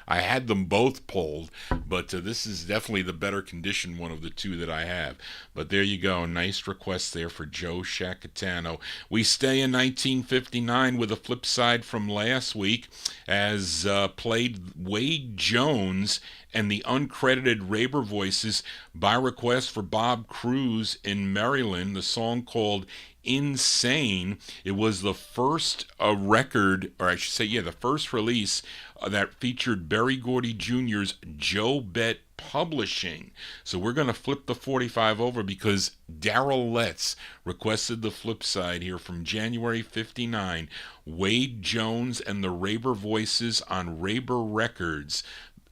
I had them both pulled, but this is definitely the better condition one of the two that I have. But there you go, nice request there for Joe Shacatano. We stay stay in 1959 with a flip side from last week, as played Wade Jones and the uncredited Raber Voices by request for Bob Cruz in Maryland, the song called Insane. It was the first record, or I should say, the first release that featured Berry Gordy Jr.'s Joe Bet Publishing. So we're going to flip the 45 over because Darrell Letts requested the flip side here from January 59. Wade Jones and the Raber Voices on Raber Records.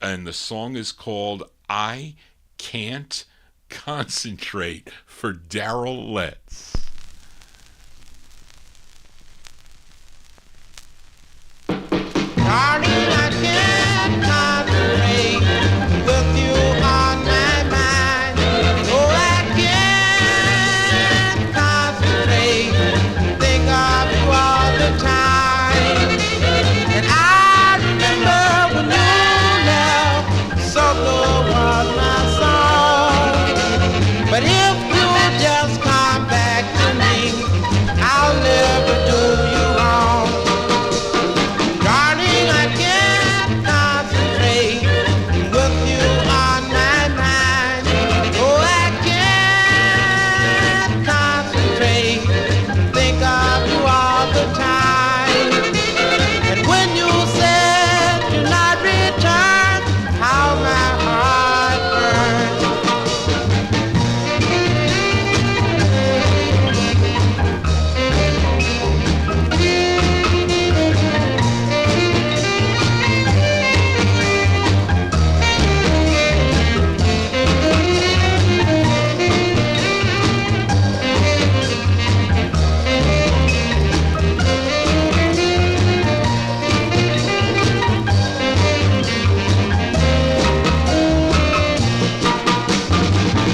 And the song is called I Can't Concentrate for Darrell Letts. Darling, I can't concentrate with you on my mind. Oh, I can't concentrate, think of you all the time. And I remember when you left, so good was my song. But if you just come back to me, I'll never do you wrong. Darling, I can't concentrate with you on my mind. Oh, I can't concentrate, think of you all the time. And when you said you'd not return, how my heart burned.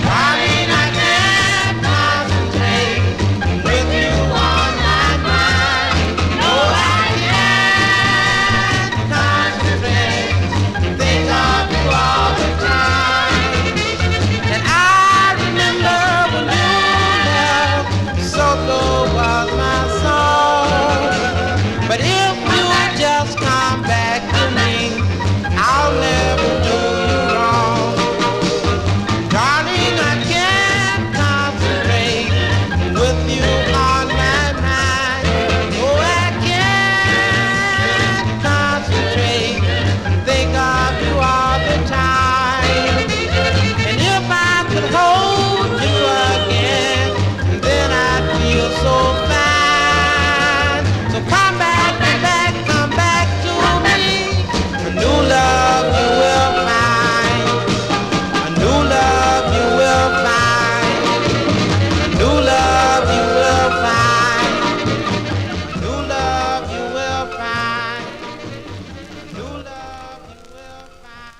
Darling, I can't concentrate with you on my mind. Oh, I can't concentrate, think of you all the time. And I remember when you left, so low was my song. But if you just come back to me, I'll never do you wrong. Darling, I can't concentrate with you on my mind. Oh, I can't concentrate, think of you all the time. And if I could hold you again, then I'd feel so fine. So come back, come back to me. A new love you will find. A new love you will find. A new love you will find. A new love you will find. A new love you will find.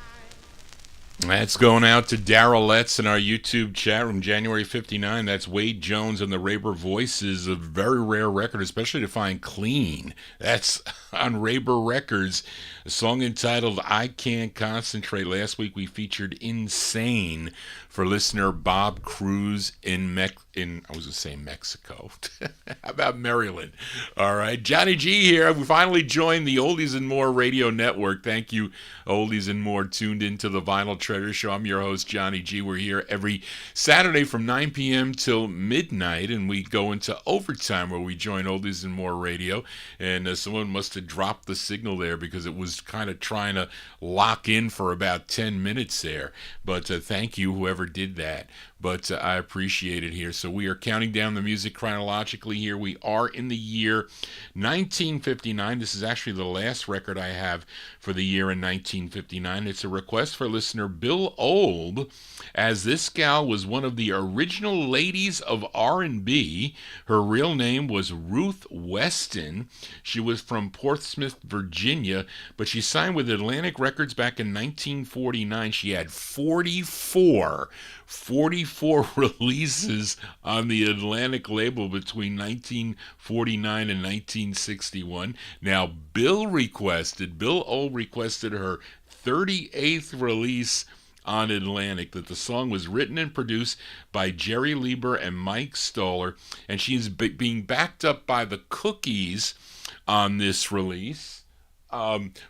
That's going out to Darrell Letts in our YouTube chat room, January 59. That's Wade Jones and the Raber Voices, a very rare record, especially to find clean. That's on Raber Records, a song entitled I Can't Concentrate. Last week we featured Insane for listener Bob Cruz in I was going to say Mexico. How about Maryland? All right, Johnny G here. We finally joined the Oldies and More Radio Network. Thank you, Oldies and More, tuned into the Vinyl Treasure Show. I'm your host, Johnny G. We're here every Saturday from 9 p.m. till midnight, and we go into overtime where we join Oldies and More Radio. And someone must have dropped the signal there because it was kind of trying to lock in for about 10 minutes there. But thank you, whoever did that. But I appreciate it here. So we are counting down the music chronologically here. We are in the year 1959. This is actually the last record I have for the year in 1959. It's a request for listener Bill Olb, as this gal was one of the original ladies of R&B. Her real name was Ruth Weston. She was from Portsmouth, Virginia, but she signed with Atlantic Records back in 1949. She had 44 releases on the Atlantic label between 1949 and 1961. Now, Bill Olb requested her 38th release on Atlantic that the song was written and produced by Jerry Lieber and Mike Stoller, and she's being backed up by the Cookies on this release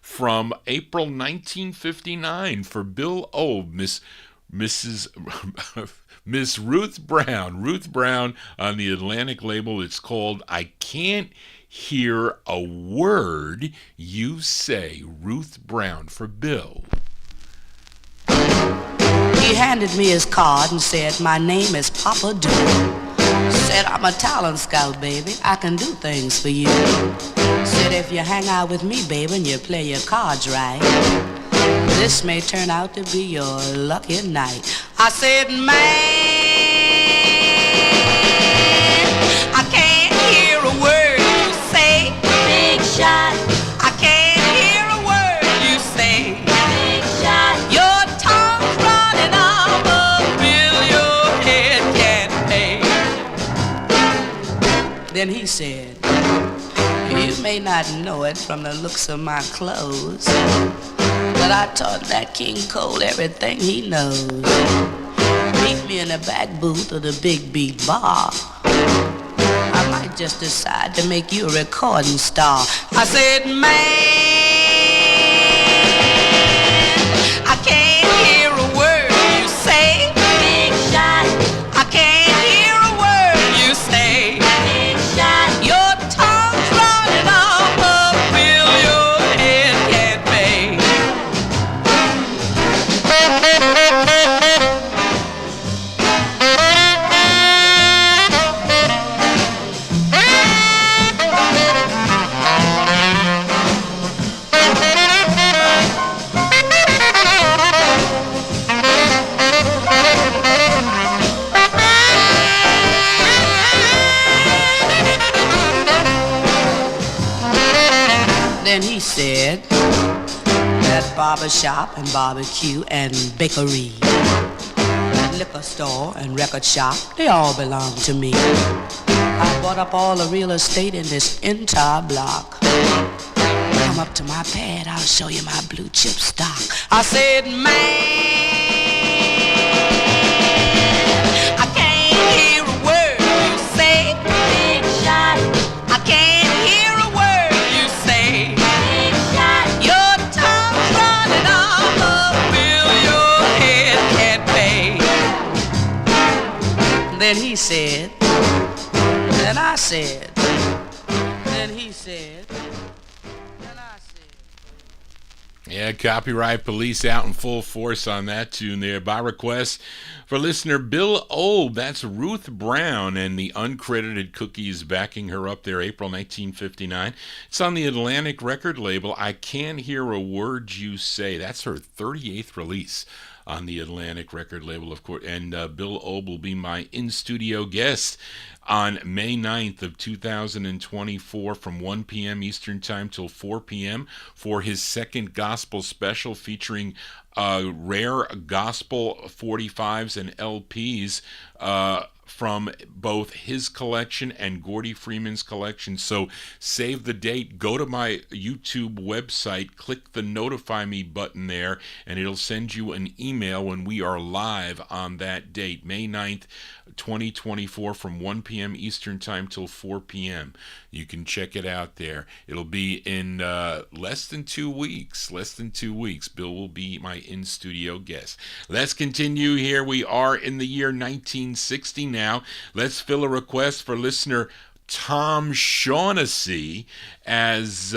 from April 1959 for Bill Obe, Miss Ruth Brown. Ruth Brown on the Atlantic label. It's called I Can't Hear a Word You Say. Ruth Brown for Bill. He handed me his card and said, my name is Papa Doodle. Said, I'm a talent scout, baby. I can do things for you. Said, if you hang out with me, baby, and you play your cards right, this may turn out to be your lucky night. I said, man, I can't hear a word you say. Big shot. I can't hear a word you say. Big shot. Your tongue's running off a bill your head can't pay. Then he said, you may not know it from the looks of my clothes, but I taught that King Cole everything he knows. Meet me in the back booth of the Big Beat Bar. I might just decide to make you a recording star. I said, man, I can't hear a word you say. Big shot. I can't hear a word you say. Big shot. Your tongue's running off a bill your head can't pay. Then he said that barbershop and barbecue and bakery, that liquor store and record shop, they all belong to me. I bought up all the real estate in this entire block. Come up to my pad, I'll show you my blue chip stock. I said, man, I can't hear a word you say. Big shot. I can't hear a word you say. Big shot. Your tongue's running off a bill your head can't pay. Then he said, then I said, then he said, then I said. Yeah, Copyright Police out in full force on that tune there. By request for listener Bill Obe, that's Ruth Brown and the uncredited Cookies backing her up there, April 1959. It's on the Atlantic record label. I Can't Hear a Word You Say. That's her 38th release on the Atlantic record label, of course. And Bill Obe will be my in-studio guest on May 9th of 2024 from 1 p.m. Eastern Time till 4 p.m. for his second gospel special featuring rare gospel 45's and LPs from both his collection and Gordy Freeman's collection. So save the date, go to my YouTube website, click the notify me button there, and it'll send you an email when we are live on that date, May 9th, 2024 from 1 p.m. Eastern Time till 4 p.m. You can check it out there. It'll be in less than 2 weeks. Bill will be my in-studio guest. Let's continue here. We are in the year 1960 now. Let's fill a request for listener Tom Shaughnessy, as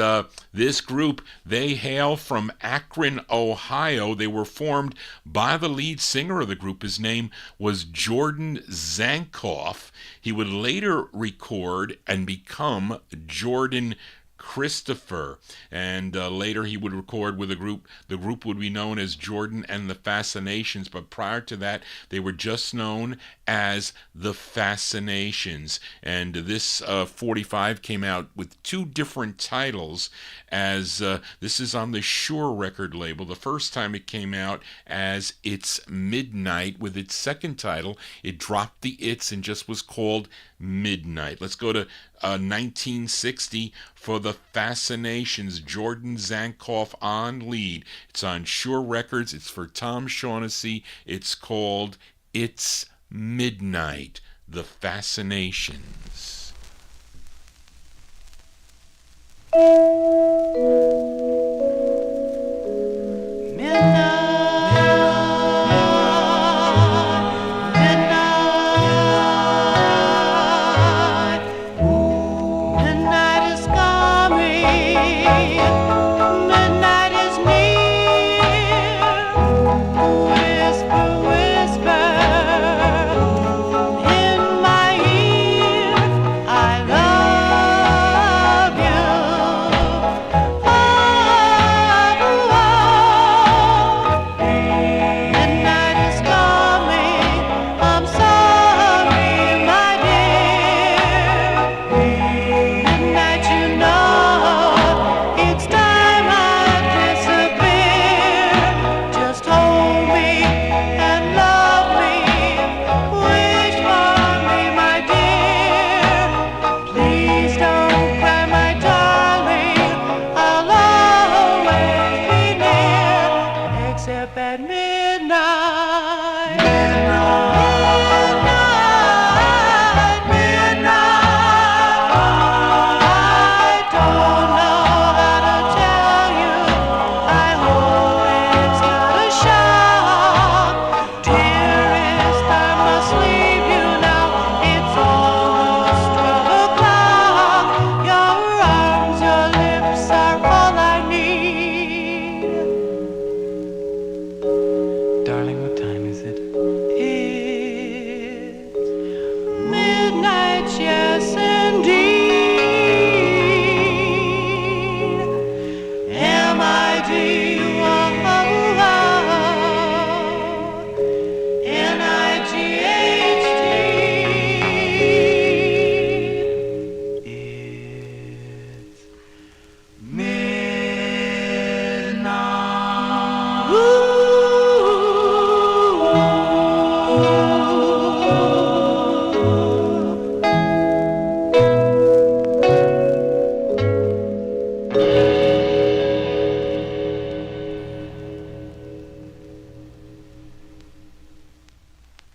this group, they hail from Akron, Ohio. They were formed by the lead singer of the group. His name was Jordan Zankoff. He would later record and become Jordan Christopher, and later he would record with a group. The group would be known as Jordan and the Fascinations, but prior to that they were just known as the Fascinations. And this 45 came out with two different titles, as this is on the Shure record label. The first time it came out as It's Midnight. With its second title, it dropped the It's and just was called Midnight. Let's go to 1960 for the Fascinations, Jordan Zankoff on lead. It's on Shure Records. It's for Tom Shaughnessy. It's called It's Midnight, the Fascinations.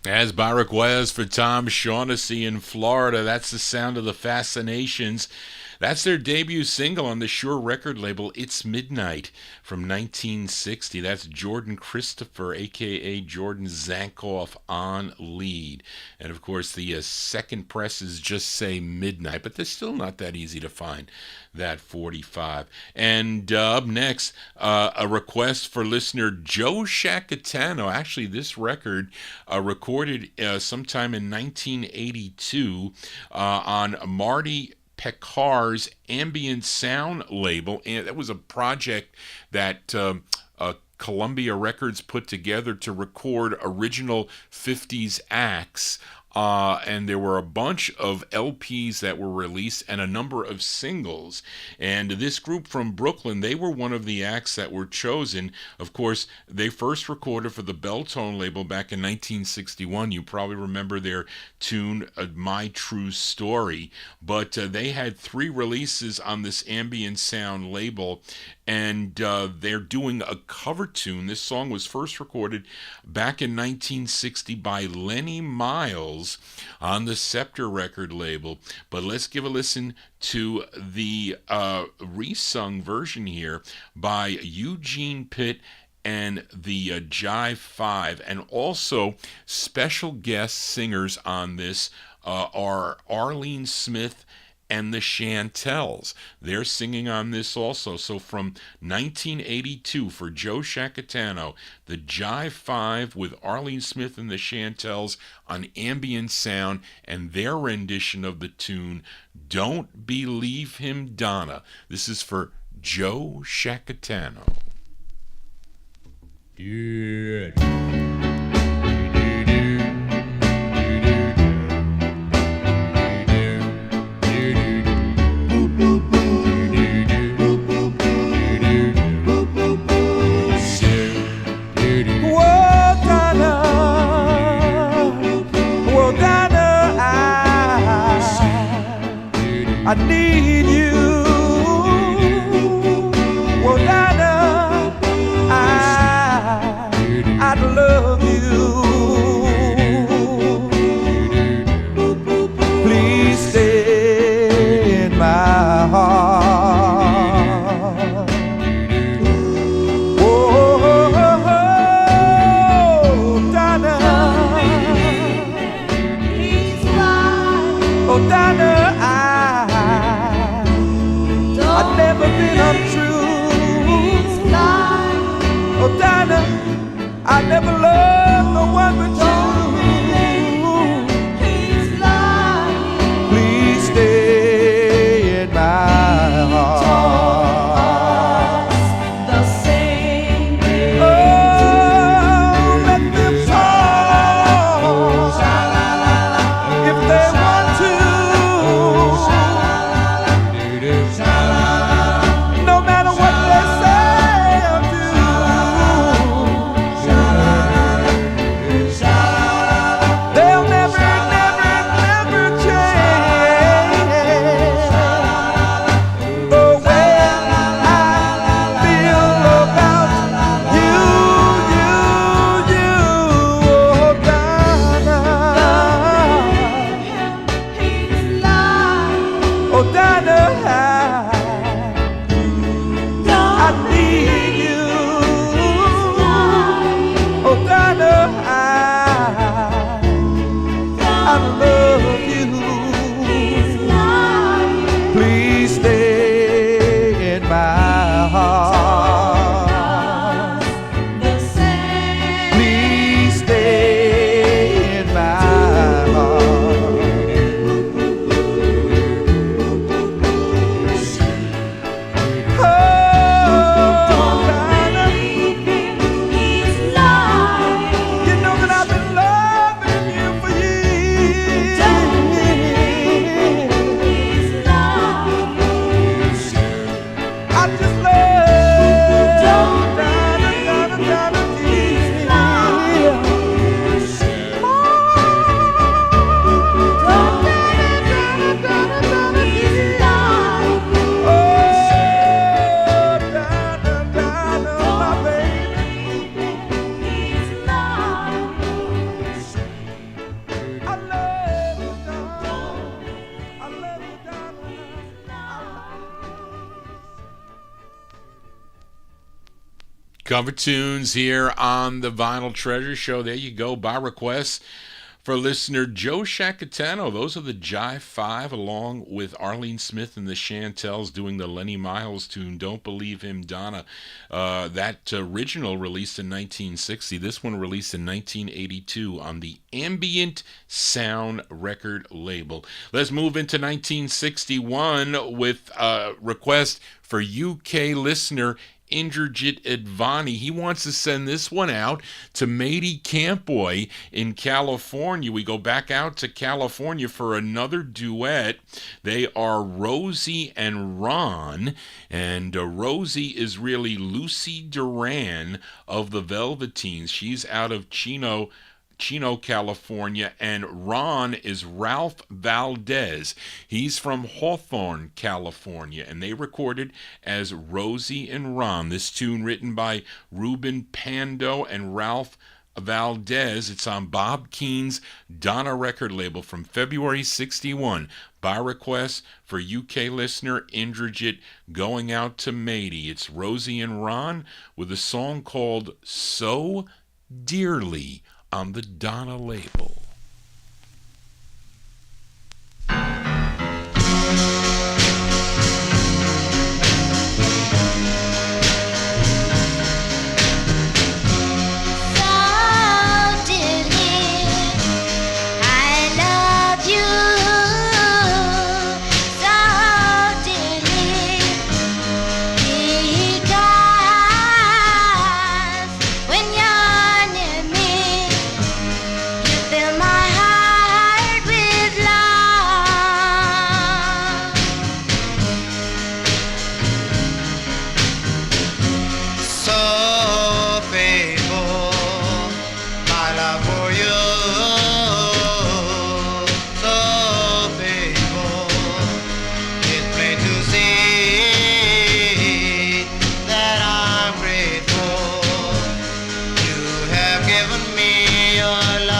As Barack was for Tom Shaughnessy in Florida, that's the sound of the Fascinations. That's their debut single on the Shure record label, It's Midnight, from 1960. That's Jordan Christopher, a.k.a. Jordan Zankoff, on lead. And, of course, the second presses just say Midnight, but they're still not that easy to find, that 45. And up next, a request for listener Joe Shacatano. Actually, this record recorded sometime in 1982 on Marty Pekar's ambient sound label, and that was a project that Columbia Records put together to record original 50s acts. And there were a bunch of LPs that were released and a number of singles. And this group from Brooklyn, they were one of the acts that were chosen. Of course, they first recorded for the Belltone label back in 1961. You probably remember their tune, My True Story. But they had 3 releases on this ambient sound label, and they're doing a cover tune. This song was first recorded back in 1960 by Lenny Miles on the Scepter record label. But let's give a listen to the resung version here by Eugene Pitt and the Jive 5. And also special guest singers on this are Arlene Smith and the Chantels. They're singing on this also. So from 1982 for Joe Shacatano, the Jive 5 with Arlene Smith and the Chantels on ambient sound and their rendition of the tune Don't Believe Him, Donna. This is for Joe Shacatano. Yeah. I need you. Oh, Dinah, I'd love you. Please stay in my heart. Oh, Dinah. Oh, Dinah, I've never been untrue. Oh, Dinah, I never loved no one but you. Please stay in my heart. The same way. Oh, let them talk if they want to. No matter what they say or do. They'll never, never, never change the way I feel about you, you. Oh, Dinah. Oh, Dinah, I need you. Oh, Dinah, I love you. Please stay in my heart. Please stay in my heart. Oh, Dinah, you know that I've been loving you for years. I just love Dinah, my baby. I love you, darling. I love you, darling. Cover tunes here on the Vinyl Treasure Show. There you go, by request for listener Joe Shacatano. Those are the Jive Five, along with Arlene Smith and the Chantels doing the Lenny Miles tune, Don't Believe Him, Donna. That original released in 1960. This one released in 1982 on the Ambient Sound record label. Let's move into 1961 with a request for UK listener Indrajit Advani. He wants to send this one out to Matey Campboy in California. We go back out to California for another duet. They are Rosie and Ron, and Rosie is really Lucy Duran of the Velveteens. She's out of Chino, California, and Ron is Ralph Valdez. He's from Hawthorne, California, and they recorded as Rosie and Ron. This tune written by Ruben Pando and Ralph Valdez. It's on Bob Keene's Donna record label from February 61. By request for UK listener Indrajit, going out to Matey. It's Rosie and Ron with a song called So Dearly on the Donna label. When you're near me, you feel my given me your love.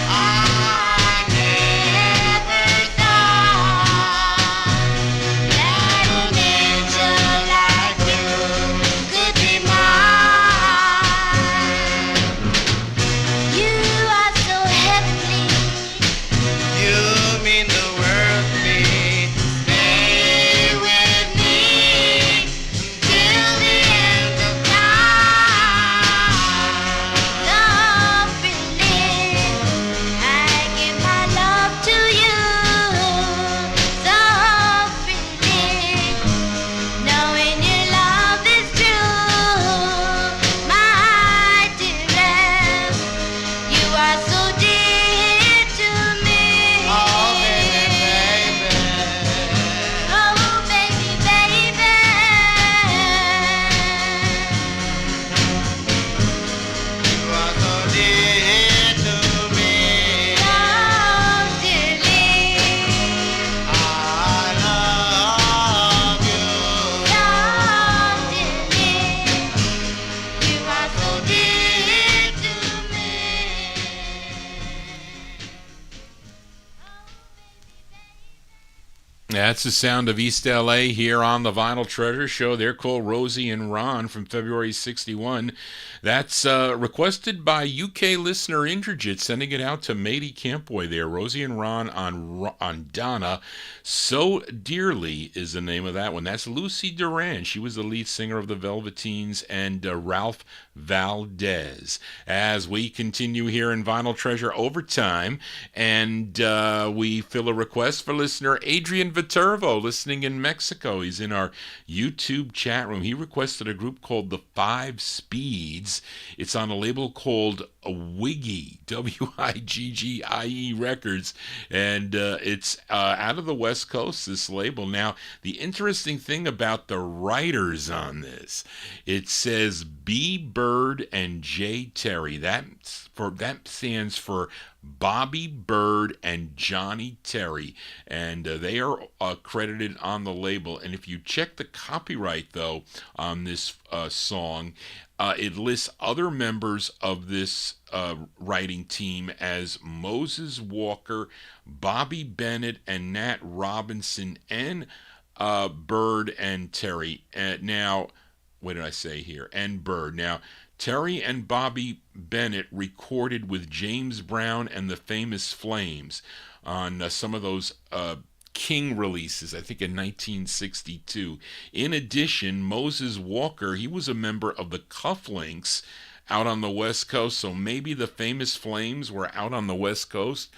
I never thought that an angel like you could be mine. You are so heavenly. You mean the world to me. Stay with me till the end of time. Love believe I give my love to you. Love believe knowing your love is true. My dearest, you are so dear to me. Oh, baby, baby. Oh, baby, baby. You are so dear to me. Oh, dearly. I love you. Oh, dearly. You are so dear to me. That's the sound of East LA here on the Vinyl Treasure Show. They're called Rosie and Ron from February 61. That's requested by UK listener Indrajit, sending it out to Matey Campboy there. Rosie and Ron on Donna. So Dearly is the name of that one. That's Lucy Duran. She was the lead singer of the Velveteens, and Ralph Valdez. As we continue here in Vinyl Treasure Overtime, and we fill a request for listener Adrian Viterbo, listening in Mexico. He's in our YouTube chat room. He requested a group called the 5's. It's on a label called Wiggy, W-I-G-G-I-E Records, and it's out of the West Coast, this label. Now, the interesting thing about the writers on this, it says B. Bird and J. Terry. That stands for Bobby Bird and Johnny Terry, and they are credited on the label. And if you check the copyright, though, on this song, it lists other members of this writing team as Moses Walker, Bobby Bennett, and Nat Robinson, and Bird and Terry. Now, what did I say here? And Bird. Now, Terry and Bobby Bennett recorded with James Brown and the Famous Flames on some of those King releases, I think in 1962. In addition, Moses Walker, he was a member of the Cufflinks out on the West Coast, so maybe the Famous Flames were out on the West Coast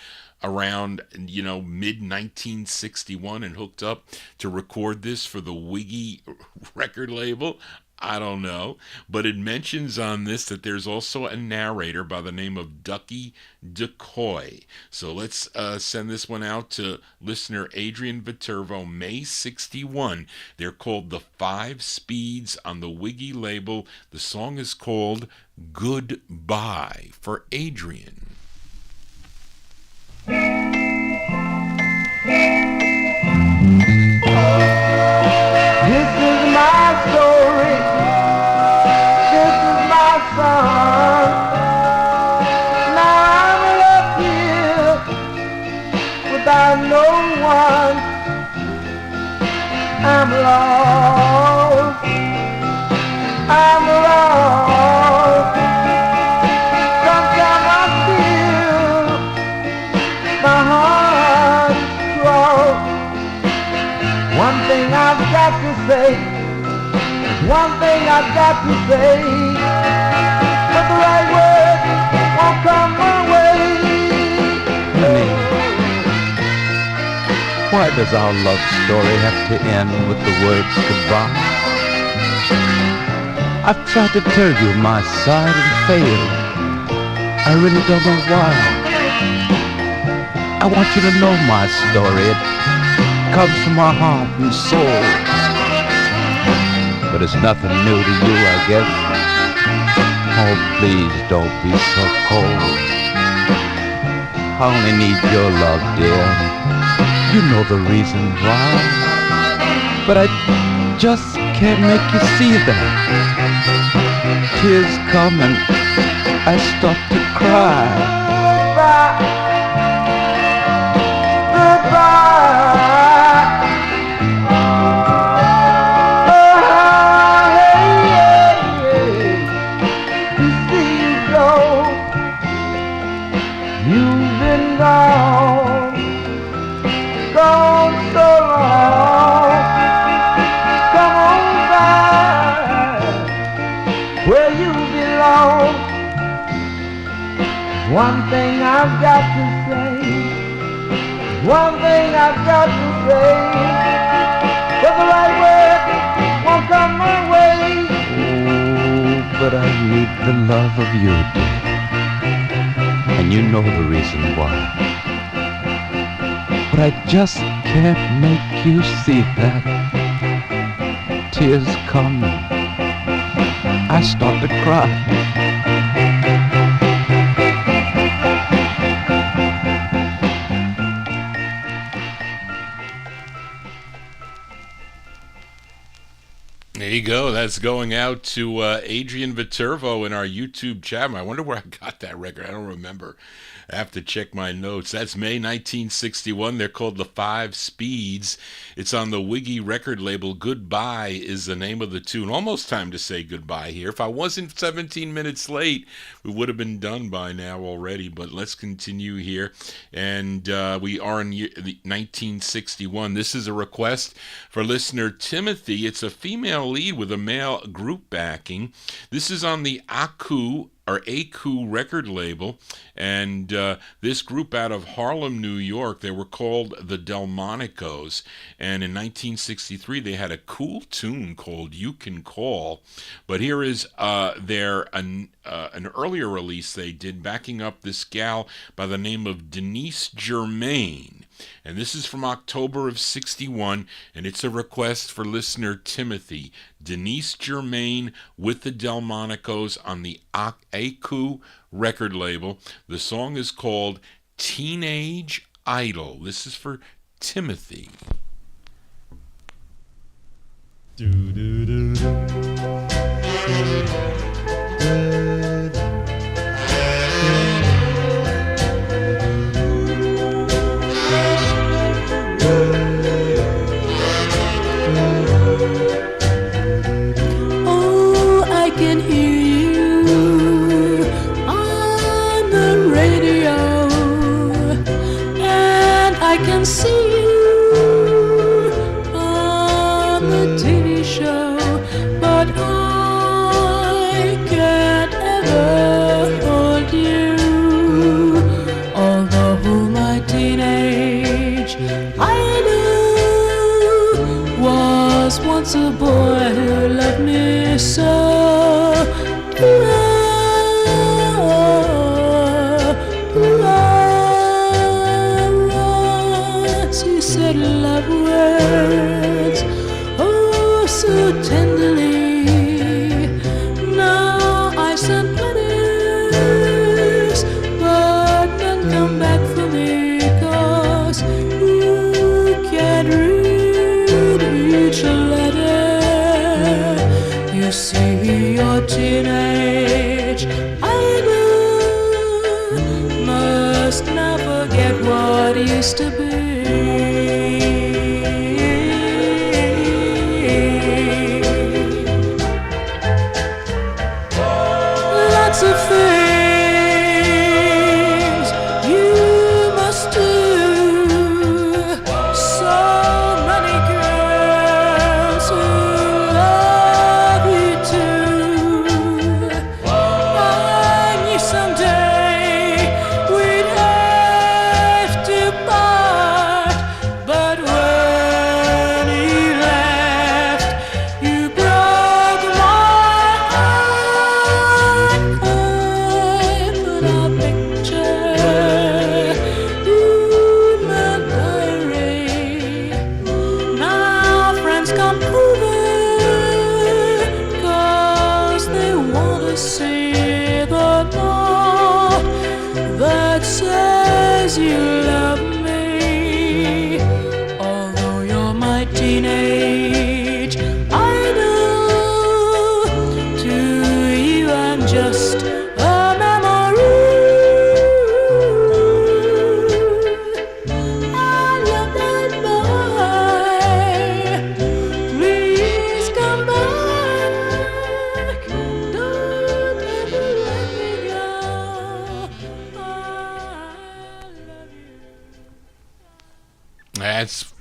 around, mid-1961 and hooked up to record this for the Wiggy record label. I don't know, but it mentions on this that there's also a narrator by the name of Ducky DeCoy. So let's send this one out to listener Adrian Viterbo, May 61. They're called the 5's on the Wiggy label. The song is called Goodbye for Adrian. This is my story. This is my song. Now I'm left here without no one. I'm lost. I'm lost. Sometimes I feel my heart cross. One thing I've got to say, one thing I've got to say, but the right word won't come my way. Honey, why does our love story have to end with the words goodbye? I've tried to tell you my side and failed. I really don't know why. I want you to know my story. It comes from my heart and soul. But it's nothing new to you, I guess. Oh, please don't be so cold. I only need your love, dear. You know the reason why. But I just can't make you see that. Tears come and I start to cry. One thing I've got to say, one thing I've got to say, but the right word won't come my way. Oh, but I need the love of you, dear, and you know the reason why. But I just can't make you see that. Tears come, I start to cry. There you go. That's going out to Adrian Viterbo in our YouTube chat. I wonder where I got that record. I don't remember. I have to check my notes. That's May 1961. They're called the 5 Speeds. It's on the Wiggy record label. Goodbye is the name of the tune. Almost time to say goodbye here. If I wasn't 17 minutes late, we would have been done by now already. But let's continue here. And we are in 1961. This is a request for listener Timothy. It's a female lead with a male group backing. This is on the Aku record label, and this group out of Harlem, New York, they were called the Delmonicos, and in 1963 they had a cool tune called You Can Call. But here is an earlier release they did, backing up this gal by the name of Denise Germain. And this is from October of 61, and it's a request for listener Timothy. Denise Germain with the Delmonicos on the Aku record label. The song is called Teenage Idol. This is for Timothy. Oh, I can hear you on the radio, and I can see you on the TV show, but I can't ever hold you. Although my teenage idol was once a boy who loved me so. He said love words, oh so tenderly. Now I send letters, but none come back for me, 'cause you can't read each letter. You see your teenage idol must now forget what used to be. Lots of things you must do. So many girls who love you too. I knew someday we'd have to part, but when you left, you broke my heart. I put our picture in my diary. Now friends come over, 'cause they want to see the note that says you love me. Although you're my teenage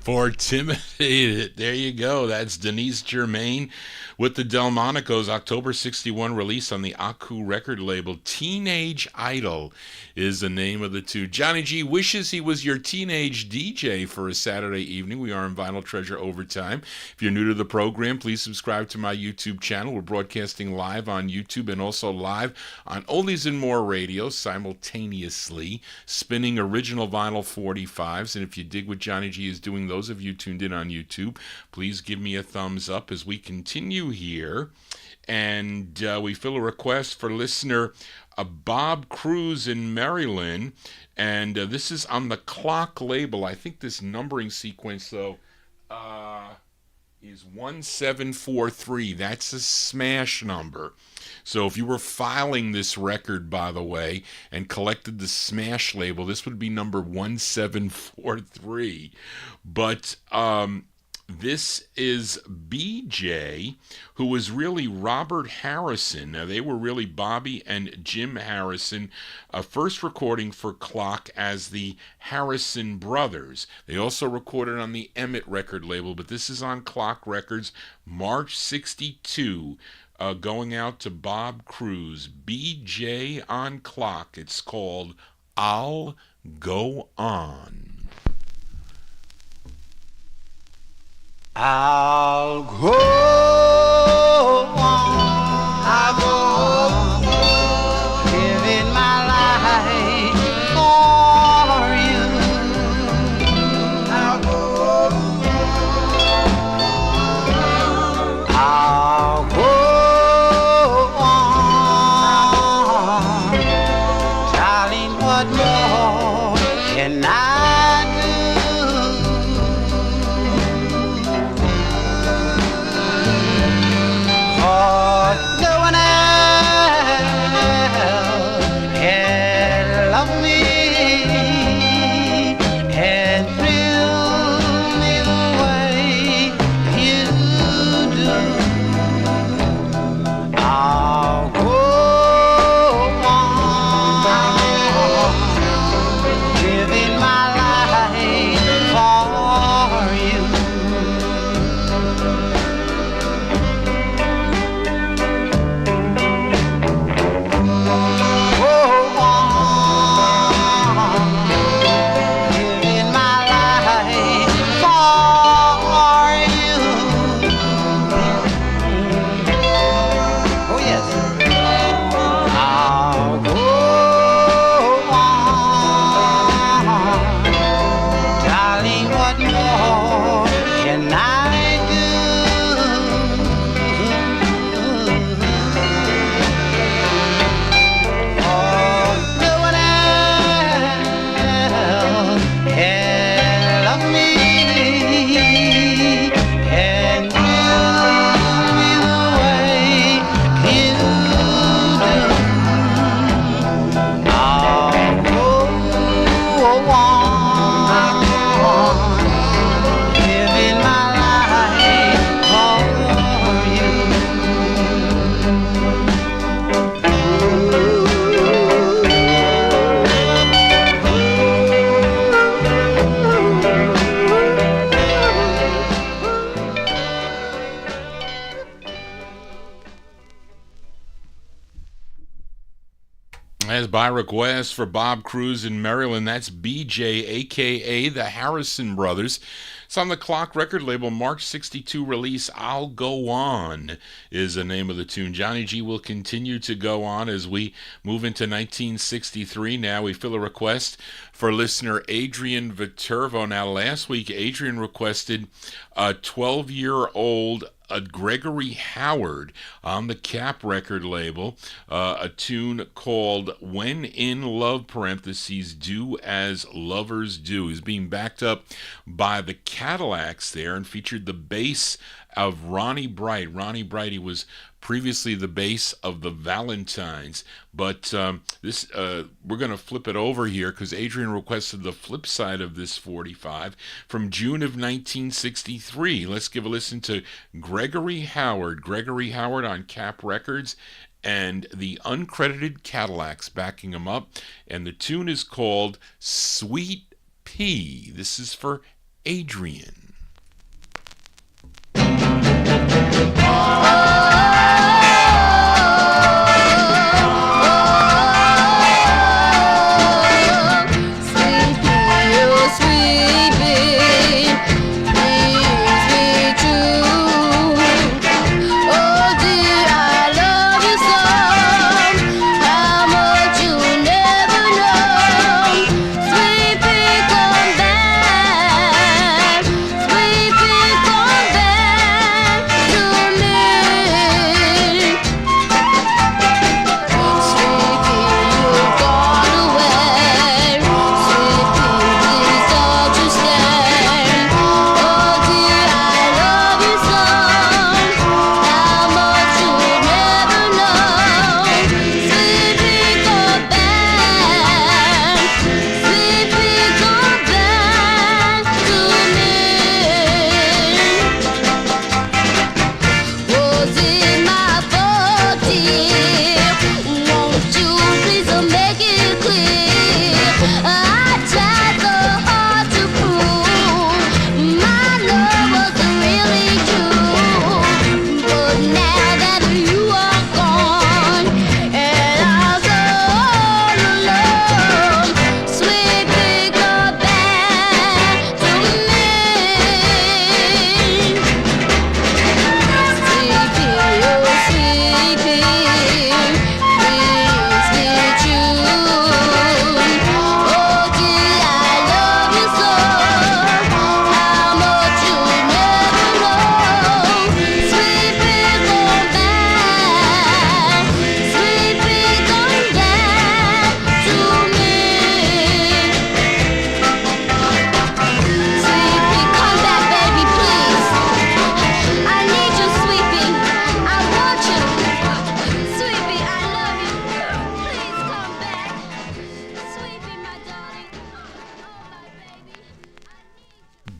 For Timothy, there you go. That's Denise Germain with the Delmonicos, October 61 release on the Aku record label. Teenage Idol is the name of the tune. Johnny G wishes he was your teenage DJ for a Saturday evening. We are in Vinyl Treasure Overtime. If you're new to the program, please subscribe to my YouTube channel. We're broadcasting live on YouTube and also live on Oldies and More Radio simultaneously, spinning original vinyl 45s. And if you dig what Johnny G is doing, those of you tuned in on YouTube, please give me a thumbs up as we continue here. And we fill a request for listener Bob Cruz in Maryland. And this is on the Clock label. I think this numbering sequence, though, is 1743. That's a smash number. So if you were filing this record, by the way, and collected the smash label, this would be number 1743. But this is BJ, who was really Robert Harrison. Now, they were really Bobby and Jim Harrison, first recording for Clock as the Harrison Brothers. They also recorded on the Emmett record label, but this is on Clock Records, March 62, going out to Bob Cruz. BJ on Clock. It's called I'll Go On. I'll go on, I'll go on, living my life for you. I'll go on, I'll go on, darling, what more can I do? No one else can love me and thrill me the way you do. I'll go on, living my life for you. By request for Bob Cruz in Maryland, that's BJ, a.k.a. the Harrison Brothers. It's on the Clock record label, March 62 release. I'll Go On is the name of the tune. Johnny G will continue to go on as we move into 1963. Now we fill a request for listener Adrian Viterbo. Now, last week, Adrian requested a 12-year-old Gregory Howard on the Cap record label, a tune called When in Love, parentheses, Do As Lovers Do. He's being backed up by the Cadillacs there and featured the bass of Ronnie Bright. Ronnie Bright, he was previously the bass of the Valentines, but we're going to flip it over here because Adrian requested the flip side of this 45 from June of 1963. Let's give a listen to Gregory Howard on Cap Records, and the uncredited Cadillacs backing him up, and the tune is called Sweet Pea. This is for Adrian.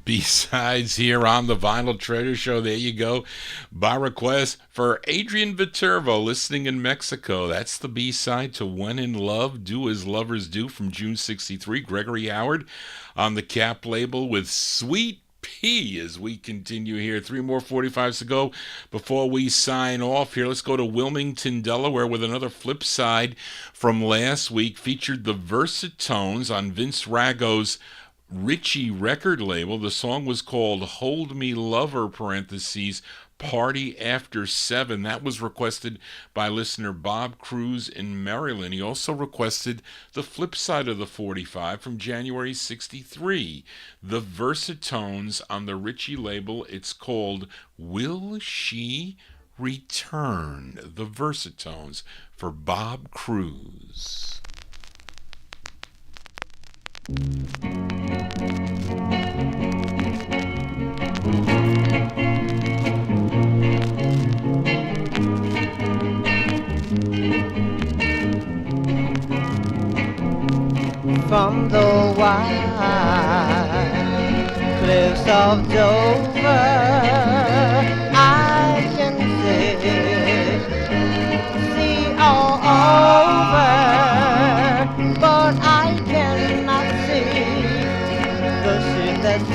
B-sides here on the Vinyltreasure Show. There you go. By request for Adrian Viterbo, listening in Mexico. That's the B-side to When in Love, Do As Lovers Do from June 63. Gregory Howard on the Cap label with Sweet P as we continue here. 3 more 45s to go before we sign off here. Let's go to Wilmington, Delaware with another flip side from last week. Featured the Versatones on Vince Rago's Richie record label. The song was called Hold Me Lover, parentheses, Party After 7. That was requested by listener Bob Cruz in Maryland. He also requested the flip side of the 45 from January 63. The Versatones on the Richie label. It's called Will She Return? The Versatones for Bob Cruz. From the white cliffs of Dover, I can see all over, but I cannot see the ship that's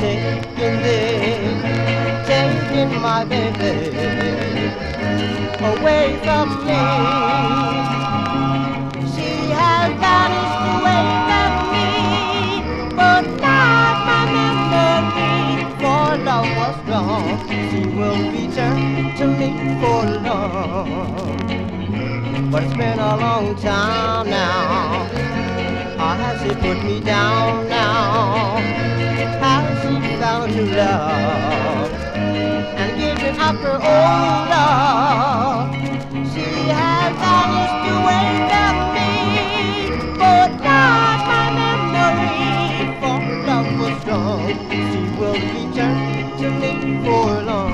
taking my baby away from me. She has vanished away from me, but not my memory, for love was gone. She will return to me for long. But it's been a long time now. How has she put me down now? Has she found new love and given up her old love? She has vanished away from me, but not my memory, for love was gone. She will return to me for long.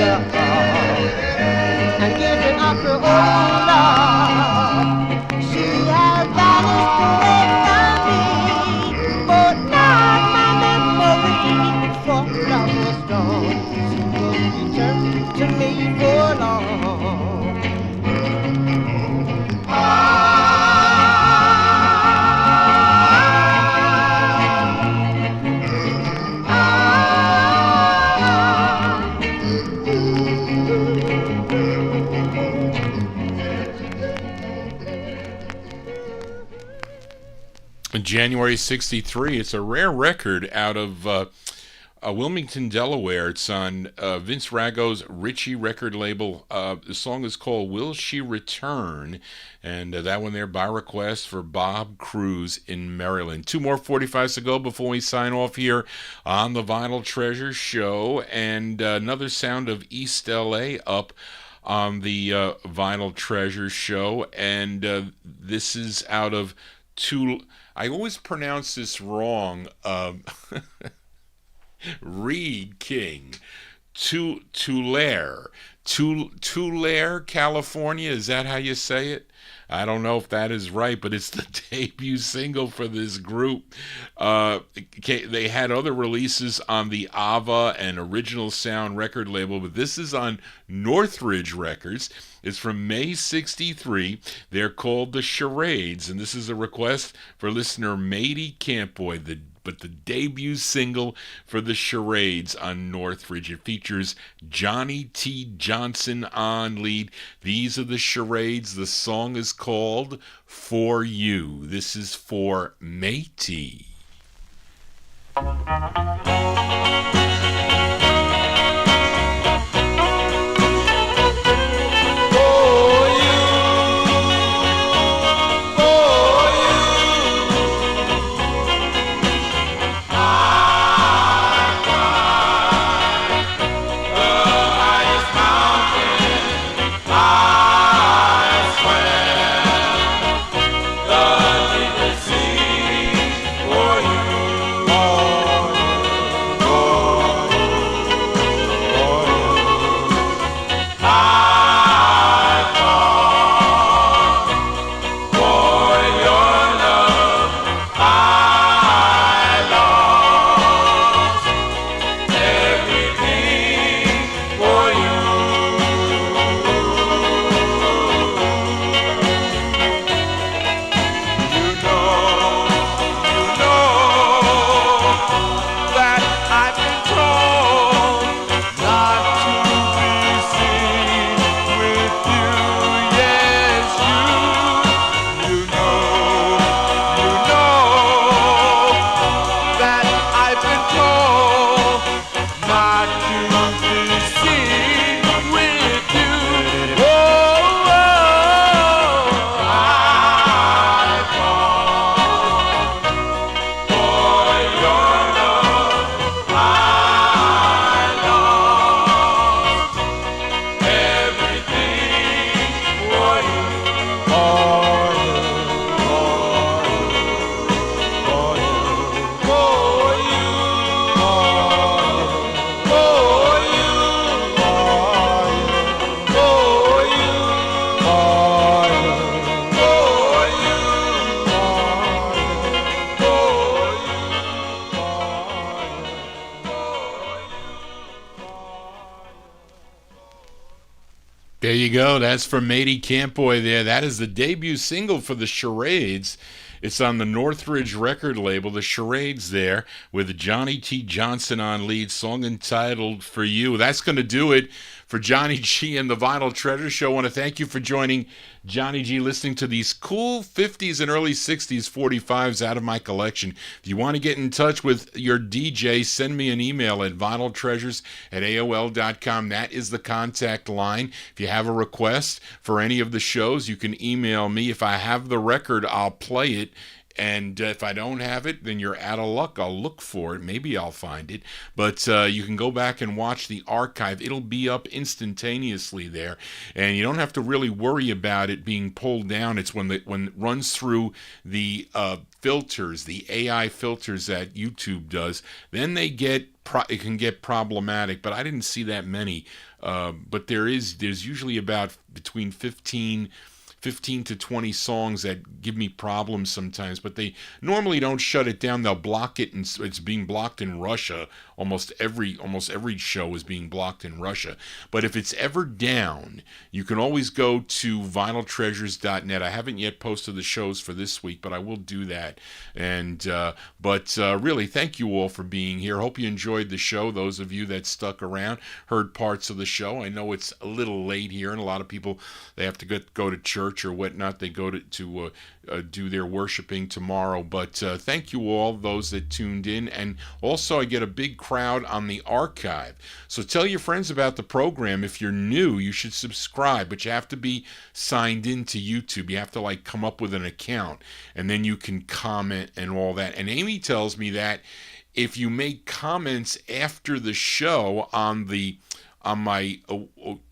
love and giving up her old love. She has vanished away from me, but not my memory. For love was strong, she will return to me for long. In January 63, it's a rare record out of Wilmington, Delaware. It's on Vince Rago's Ritchie record label. The song is called Will She Return? And that one there by request for Bob Cruz in Maryland. Two more 45s to go before we sign off here on the Vinyl Treasure Show. And another sound of East LA up on the Vinyl Treasure Show. And this is out of I always pronounce this wrong. Reed King, Tulare, California. Is that how you say it? I don't know if that is right, but it's the debut single for this group. They had other releases on the Ava and Original Sound record label, but this is on Northridge Records. It's from May 63. They're called the Charades, and this is a request for listener Matey Campboy, but the debut single for the Charades on Northridge. It features Johnny T. Johnson on lead. These are the Charades. The song is called For You. This is for Matey. There you go. That's for Matey Campboy there. That is the debut single for the Charades. It's on the Northridge record label, the Charades there, with Johnny T. Johnson on lead, song entitled For You. That's going to do it for Johnny G and the Vinyl Treasure Show. I want to thank you for joining Johnny G, listening to these cool 50s and early 60s 45s out of my collection. If you want to get in touch with your DJ, send me an email at vinyltreasures@aol.com. That is the contact line. If you have a request for any of the shows, you can email me. If I have the record, I'll play it And if I don't have it, then you're out of luck. I'll look for it. Maybe I'll find it. But you can go back and watch the archive. It'll be up instantaneously there. And you don't have to really worry about it being pulled down. It's when it runs through the filters, the AI filters that YouTube does, then it can get problematic. But I didn't see that many. But there's usually about between 15 to 20 songs that give me problems sometimes, but they normally don't shut it down. They'll block it, and it's being blocked in Russia. Almost every show is being blocked in Russia. But if it's ever down, you can always go to vinyltreasures.net. I haven't yet posted the shows for this week, but I will do that. And really, thank you all for being here. Hope you enjoyed the show. Those of you that stuck around, heard parts of the show. I know it's a little late here, and a lot of people, they have to go to church or whatnot. They go to do their worshiping tomorrow. But thank you all, those that tuned in. And also, I get a big crowd on the archive. So tell your friends about the program. If you're new, you should subscribe, but you have to be signed into YouTube. You have to come up with an account, and then you can comment and all that. And Amy tells me that if you make comments after the show on my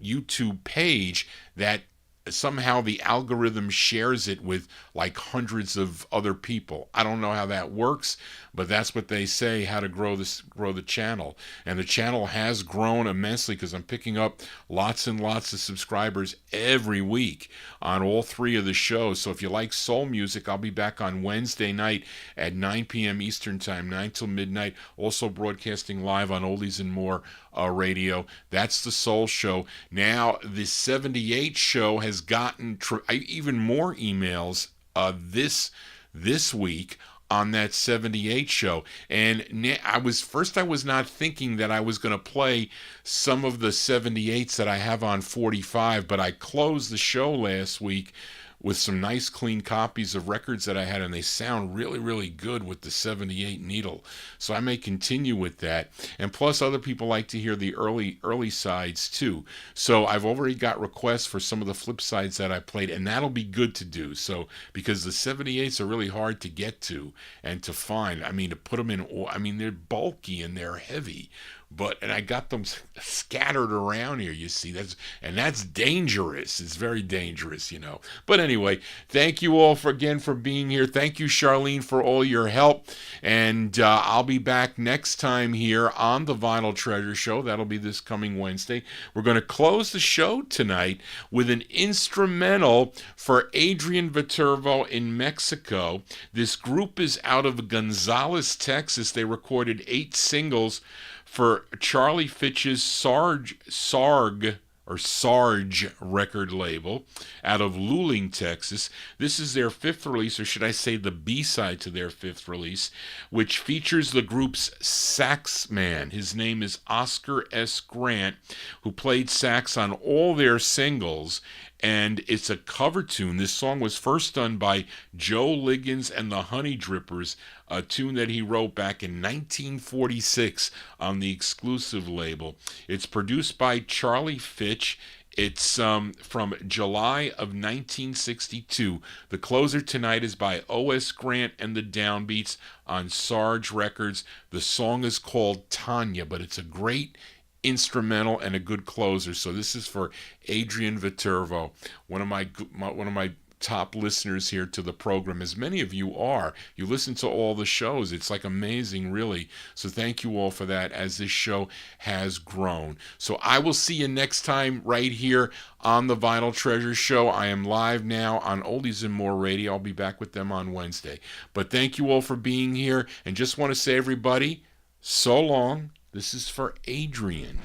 YouTube page, that somehow the algorithm shares it with hundreds of other people. I don't know how that works, but that's what they say, how to grow the channel. And the channel has grown immensely because I'm picking up lots and lots of subscribers every week on all three of the shows. So if you like soul music, I'll be back on Wednesday night at 9 p.m. Eastern Time, 9 till midnight, also broadcasting live on Oldies and More radio. That's the Soul Show. Now, the 78 show has gotten even more emails this week on that 78 show. And I was not thinking that I was going to play some of the 78s that I have on 45, but I closed the show last week with some nice clean copies of records that I had, and they sound really, really good with the 78 needle. So I may continue with that. And plus, other people like to hear the early sides too. So I've already got requests for some of the flip sides that I played, and that'll be good to do. So because the 78s are really hard to get to and to find. I mean, to put them in, they're bulky and they're heavy. And I got them scattered around here, you see. That's dangerous. It's very dangerous, But anyway, thank you all again for being here. Thank you, Charlene, for all your help. And I'll be back next time here on the Vinyl Treasure Show. That'll be this coming Wednesday. We're going to close the show tonight with an instrumental for Adrian Viterbo in Mexico. This group is out of Gonzales, Texas. They recorded 8 singles for Charlie Fitch's Sarge record label out of Luling, Texas. This is their 5th release, or should I say the B-side to their 5th release, which features the group's sax man. His name is Oscar S. Grant, who played sax on all their singles, and it's a cover tune. This song was first done by Joe Liggins and the Honey Drippers, a tune that he wrote back in 1946 on the exclusive label. It's produced by Charlie Fitch. It's from July of 1962. The closer tonight is by O.S. Grant and the Downbeats on Sarge Records. The song is called Tanya, but it's a great instrumental and a good closer. So this is for Adrian Viterbo, one of my top listeners here to the program, as many of you are. You listen to all the shows. It's amazing, really. So thank you all for that, as this show has grown. So I will see you next time right here on the Vinyl Treasure Show. I am live now on Oldies and More Radio. I'll be back with them on Wednesday. But thank you all for being here, and just want to say, everybody, so long. This is for Adrian.